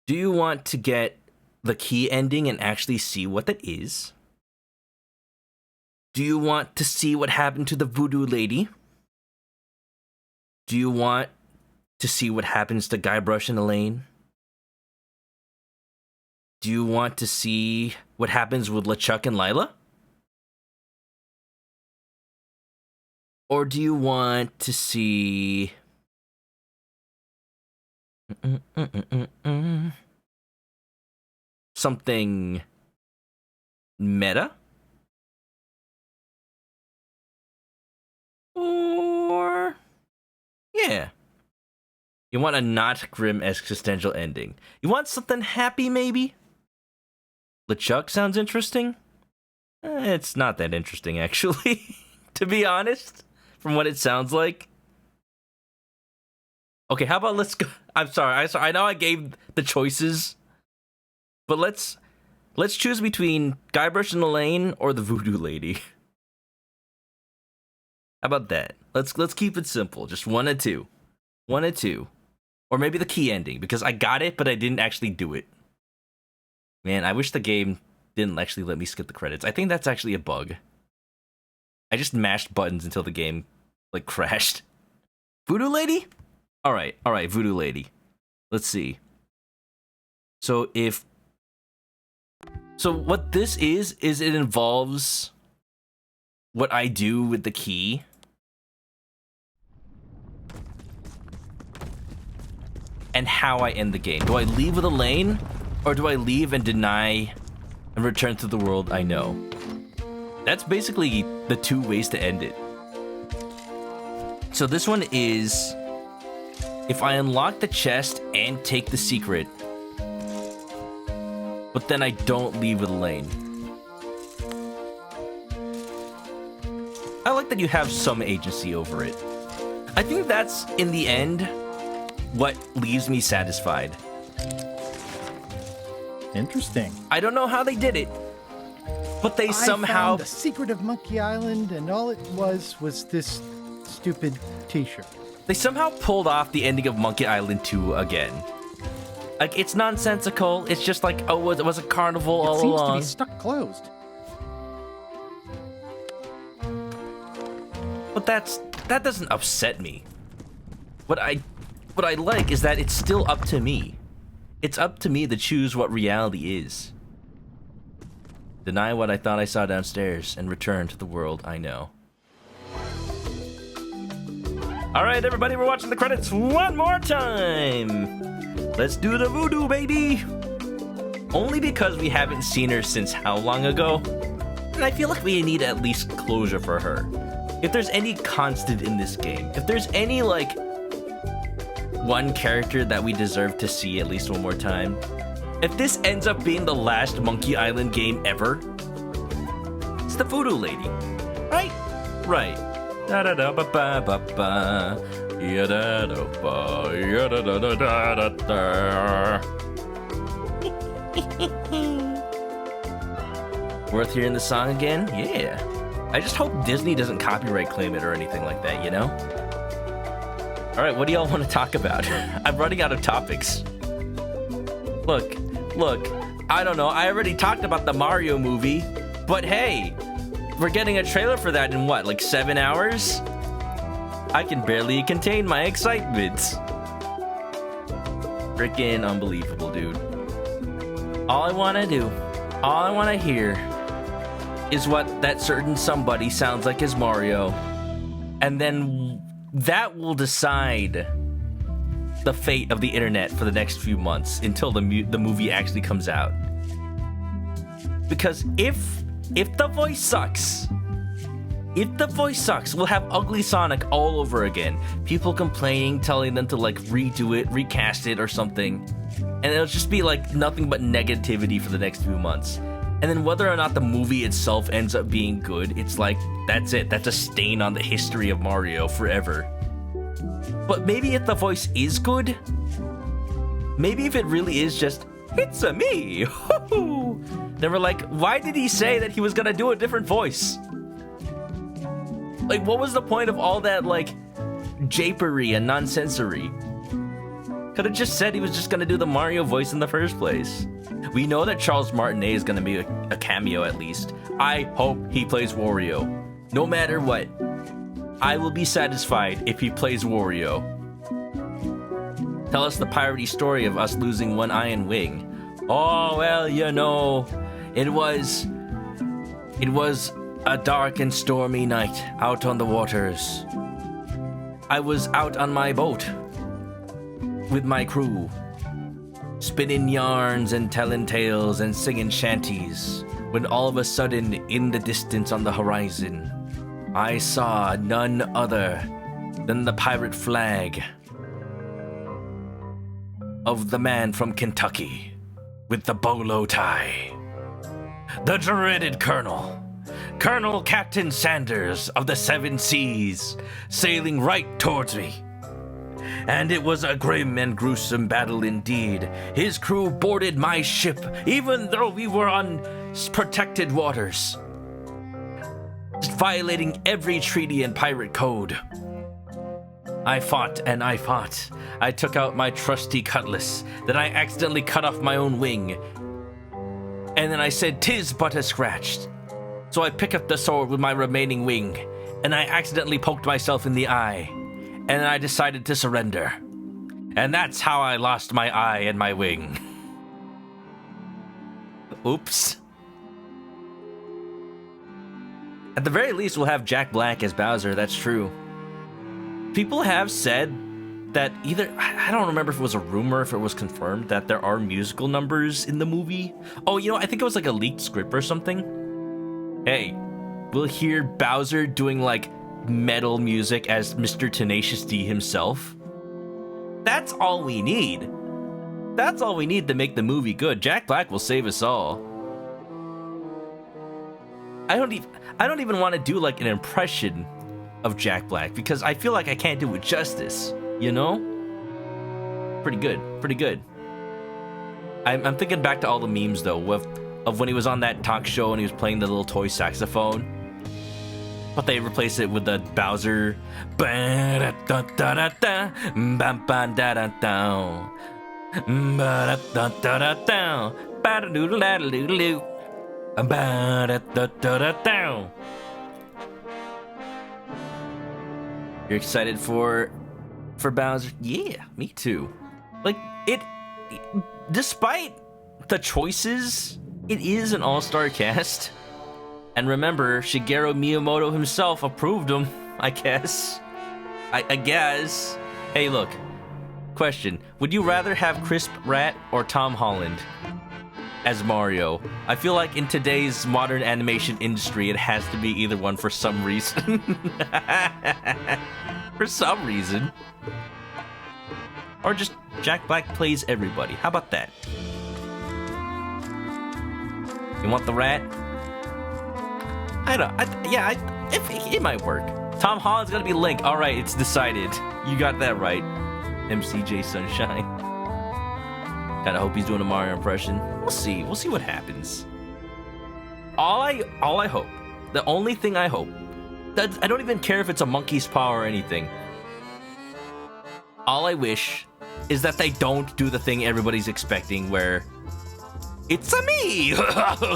you want to get the key ending and actually see what that is? Do you want to see what happened to the voodoo lady? Do you want to see what happens to Guybrush and Elaine? Do you want to see what happens with LeChuck and Lila? Or do you want to see... something meta? Or... yeah. You want a not grim existential ending. You want something happy, maybe? LeChuck sounds interesting? It's not that interesting, actually, to be honest, from what it sounds like. Okay, how about let's go... I'm sorry, I know I gave the choices, but let's choose between Guybrush and Elaine or the voodoo lady. How about that? Let's keep it simple, just one of two. One of two. Or maybe the key ending, because I got it, but I didn't actually do it. Man, I wish the game didn't actually let me skip the credits. I think that's actually a bug. I just mashed buttons until the game, like, crashed. Voodoo lady? Alright, voodoo lady. Let's see. So what this is it involves what I do with the key. And how I end the game. Do I leave with Elaine? Or do I leave and deny and return to the world I know? That's basically the two ways to end it. So this one is... if I unlock the chest and take the secret, but then I don't leave with Elaine. I like that you have some agency over it. I think that's, in the end, what leaves me satisfied. Interesting. I don't know how they did it, but they somehow... I found the secret of Monkey Island, and all it was this stupid t-shirt. They somehow pulled off the ending of Monkey Island 2 again. Like, it's nonsensical. It's just like, oh, it was a carnival all along. It seems to be stuck closed. But that doesn't upset me. What I like is that it's still up to me. It's up to me to choose what reality is. Deny what I thought I saw downstairs and return to the world I know. Alright, everybody, we're watching the credits one more time! Let's do the voodoo, baby! Only because we haven't seen her since how long ago? And I feel like we need at least closure for her. If there's any constant in this game, if there's any, like, one character that we deserve to see at least one more time, if this ends up being the last Monkey Island game ever, it's the voodoo lady. Right? Right. Da da da ba ba ba ba. Ya da da ba. Ya da da da da da. Worth hearing the song again? Yeah. I just hope Disney doesn't copyright claim it or anything like that, you know? Alright, what do y'all want to talk about? I'm running out of topics. Look, I don't know, I already talked about the Mario movie, but hey, we're getting a trailer for that in what, like 7 hours? I can barely contain my excitement. Freaking unbelievable, dude. All I want to do, all I want to hear is what that certain somebody sounds like as Mario. And then that will decide the fate of the internet for the next few months until the movie actually comes out. Because if the voice sucks, we'll have Ugly Sonic all over again. People complaining, telling them to like redo it, recast it or something. And it'll just be like nothing but negativity for the next few months. And then whether or not the movie itself ends up being good, it's like, that's it. That's a stain on the history of Mario forever. But maybe if the voice is good, maybe if it really is just, it's-a me, They were like, why did he say that he was gonna do a different voice? Like, what was the point of all that, like, japery and nonsensory? Could have just said he was just gonna do the Mario voice in the first place. We know that Charles Martinet is gonna be a cameo at least. I hope he plays Wario. No matter what, I will be satisfied if he plays Wario. Tell us the piratey story of us losing one eye and wing. Oh, well, you know, it was a dark and stormy night out on the waters. I was out on my boat with my crew, spinning yarns and telling tales and singing shanties, when all of a sudden, in the distance on the horizon, I saw none other than the pirate flag of the man from Kentucky with the bolo tie. The dreaded Colonel Captain Sanders of the Seven Seas, sailing right towards me. And it was a grim and gruesome battle indeed. His crew boarded my ship, even though we were on protected waters, violating every treaty and pirate code. I fought and I fought. I took out my trusty cutlass. Then I accidentally cut off my own wing. And then I said, "'Tis but a scratch." So I pick up the sword with my remaining wing, and I accidentally poked myself in the eye. And then I decided to surrender. And that's how I lost my eye and my wing. Oops. At the very least, we'll have Jack Black as Bowser, that's true. People have said that either, I don't remember if it was a rumor, if it was confirmed, that there are musical numbers in the movie. Oh, you know, I think it was like a leaked script or something. Hey, we'll hear Bowser doing like metal music as Mr. Tenacious D himself. That's all we need. That's all we need to make the movie good. Jack Black will save us all. I don't even want to do like an impression of Jack Black because I feel like I can't do it justice, you know? Pretty good, pretty good. I'm thinking back to all the memes though of when he was on that talk show and he was playing the little toy saxophone. But they replaced it with the Bowser. You're excited for Bowser? Yeah, me too. Like despite the choices, it is an all-star cast. And remember, Shigeru Miyamoto himself approved him, I guess. I guess. Hey, look. Question. Would you rather have Chris Pratt or Tom Holland as Mario? I feel like in today's modern animation industry, it has to be either one for some reason. For some reason. Or just Jack Black plays everybody. How about that? You want the rat? It might work. Tom Holland's gonna be Link. All right, it's decided. You got that right, MCJ Sunshine. Kinda hope he's doing a Mario impression. We'll see. We'll see what happens. All I hope, the only thing I hope, that I don't even care if it's a monkey's paw or anything. All I wish is that they don't do the thing everybody's expecting, where it's a me!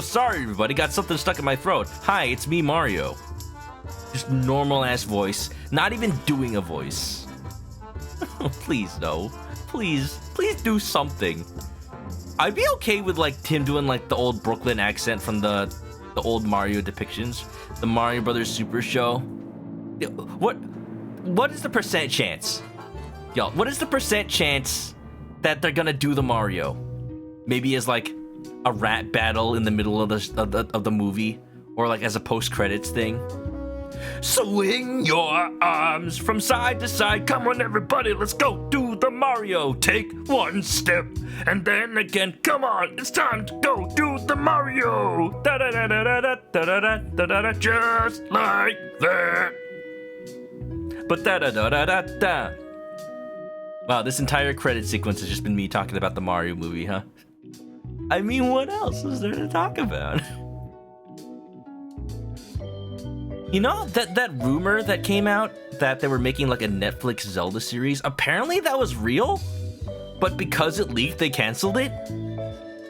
Sorry, everybody, got something stuck in my throat. Hi, it's me, Mario. Just normal-ass voice, not even doing a voice. Please, no. Please do something. I'd be okay with, like, him doing, like, the old Brooklyn accent from the old Mario depictions. The Mario Brothers Super Show. What is the percent chance? Y'all, what is the percent chance that they're gonna do the Mario? Maybe as, like, a rat battle in the middle of the movie, or like as a post-credits thing. Swing your arms from side to side. Come on, everybody, let's go do the Mario. Take one step and then again. Come on, it's time to go do the Mario. Da da da da da da da da da da da, just like that. But da da da da da da. Wow, this entire credit sequence has just been me talking about the Mario movie, huh? I mean, what else is there to talk about? You know, that rumor that came out that they were making like a Netflix Zelda series, apparently that was real, but because it leaked, they canceled it?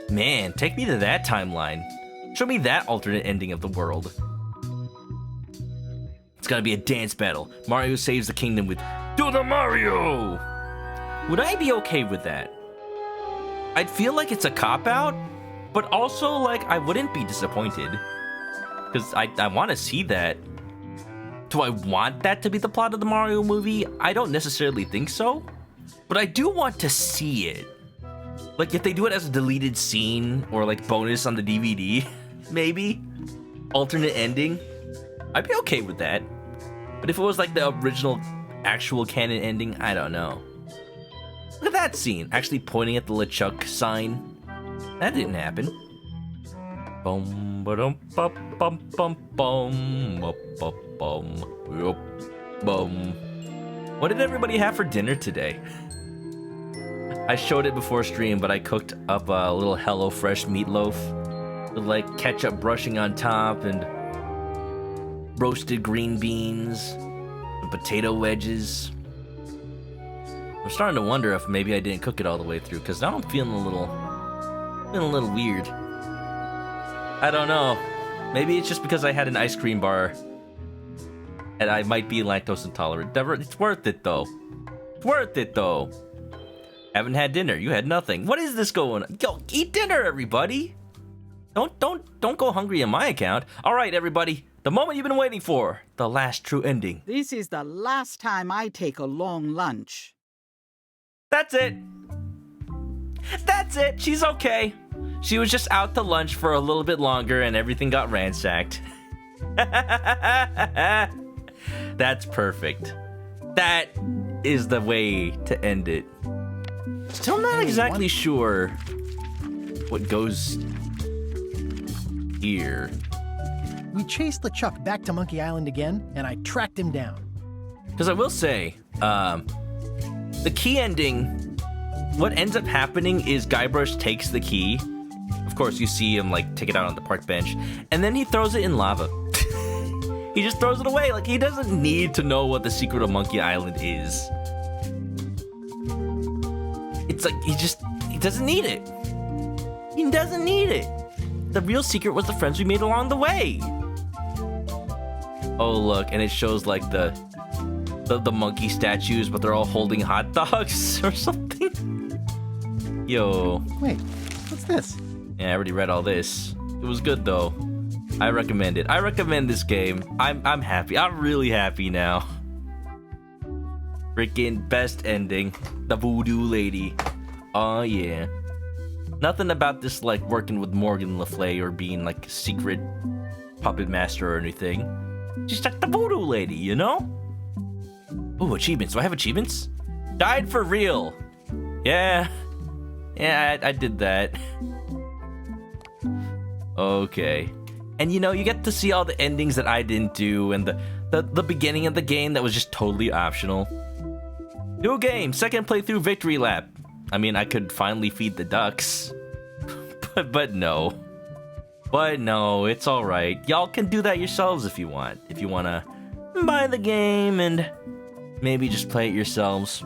Man, take me to that timeline. Show me that alternate ending of the world. It's gotta be a dance battle. Mario saves the kingdom with Do the Mario! Would I be okay with that? I'd feel like it's a cop-out, but also like I wouldn't be disappointed. Because I want to see that. Do I want that to be the plot of the Mario movie? I don't necessarily think so. But I do want to see it. Like if they do it as a deleted scene or like bonus on the DVD, maybe. Alternate ending. I'd be okay with that. But if it was like the original actual canon ending, I don't know. Look at that scene. Actually pointing at the LeChuck sign. That didn't happen. Bum ba-dum bum bum bum bum bum bum bum. What did everybody have for dinner today? I showed it before stream, but I cooked up a little HelloFresh meatloaf with like ketchup brushing on top and roasted green beans and potato wedges. I'm starting to wonder if maybe I didn't cook it all the way through, because now I'm feeling a little weird. I don't know. Maybe it's just because I had an ice cream bar and I might be lactose intolerant. It's worth it though. It's worth it though. Haven't had dinner. You had nothing. What is this going on? Go eat dinner, everybody. Don't go hungry on my account. All right, everybody. The moment you've been waiting for. The last true ending. This is the last time I take a long lunch. That's it. That's it. She's okay. She was just out to lunch for a little bit longer and everything got ransacked. That's perfect. That is the way to end it. Still not exactly sure what goes here. We chased LeChuck back to Monkey Island again, and I tracked him down. Because I will say, the key ending, what ends up happening is Guybrush takes the key. Of course, you see him like take it out on the park bench, and then he throws it in lava. He just throws it away. Like he doesn't need to know what the secret of Monkey Island is. It's like he doesn't need it. He doesn't need it. The real secret was the friends we made along the way. Oh look, and it shows like the monkey statues, but they're all holding hot dogs or something. Yo. Wait, what's this? Yeah, I already read all this. It was good though. I recommend it. I recommend this game. I'm happy. I'm really happy now. Freaking best ending. The voodoo lady. Oh yeah. Nothing about this like working with Morgan Le Fay or being like a secret puppet master or anything. Just like the voodoo lady, you know? Ooh, achievements. Do I have achievements? Died for real. Yeah. Yeah, I did that. Okay. And you know, you get to see all the endings that I didn't do and the beginning of the game that was just totally optional. New game, second playthrough victory lap. I mean, I could finally feed the ducks. but no. But no, it's alright. Y'all can do that yourselves if you want. If you want to buy the game and maybe just play it yourselves.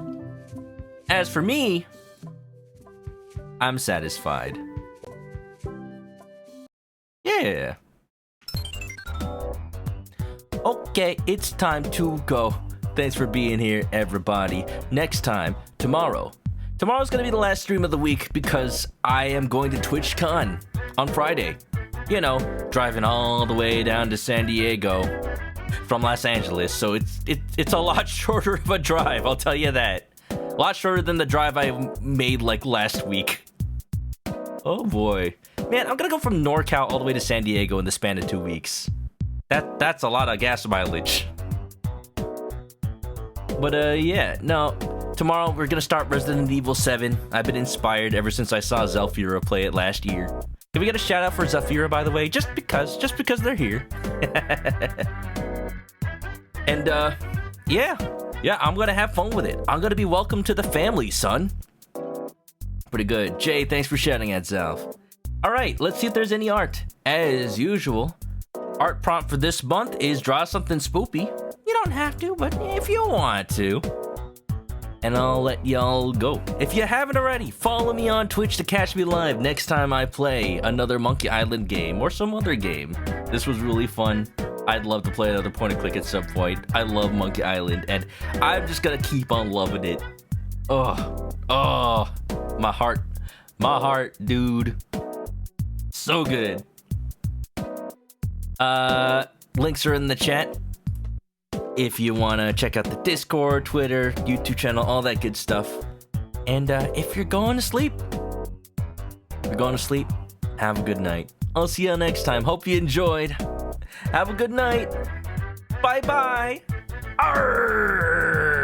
As for me, I'm satisfied. Yeah. Okay, it's time to go. Thanks for being here, everybody. Next time, tomorrow. Tomorrow's gonna be the last stream of the week because I am going to TwitchCon on Friday. You know, driving all the way down to San Diego from Los Angeles, so it's a lot shorter of a drive, I'll tell you that. A lot shorter than the drive I made like last week. Oh boy. Man, I'm gonna go from NorCal all the way to San Diego in the span of 2 weeks. That's a lot of gas mileage. But yeah, no. Tomorrow we're gonna start Resident Evil 7. I've been inspired ever since I saw Zelfira play it last year. Can we get a shout out for Zafira, by the way? Just because they're here. And yeah, I'm gonna have fun with it. I'm gonna be welcome to the family, son. Pretty good. Jay, thanks for shouting at Zalf. All right, let's see if there's any art. As usual, art prompt for this month is draw something spoopy. You don't have to, but if you want to. And I'll let y'all go. If you haven't already, follow me on Twitch to catch me live next time I play another Monkey Island game or some other game. This was really fun. I'd love to play another point and click at some point. I love Monkey Island, and I'm just gonna keep on loving it. Oh, my heart, dude. So good. Links are in the chat. If you want to check out the Discord, Twitter, YouTube channel, all that good stuff. And if you're going to sleep, have a good night. I'll see you next time. Hope you enjoyed. Have a good night. Bye-bye. Arrgh.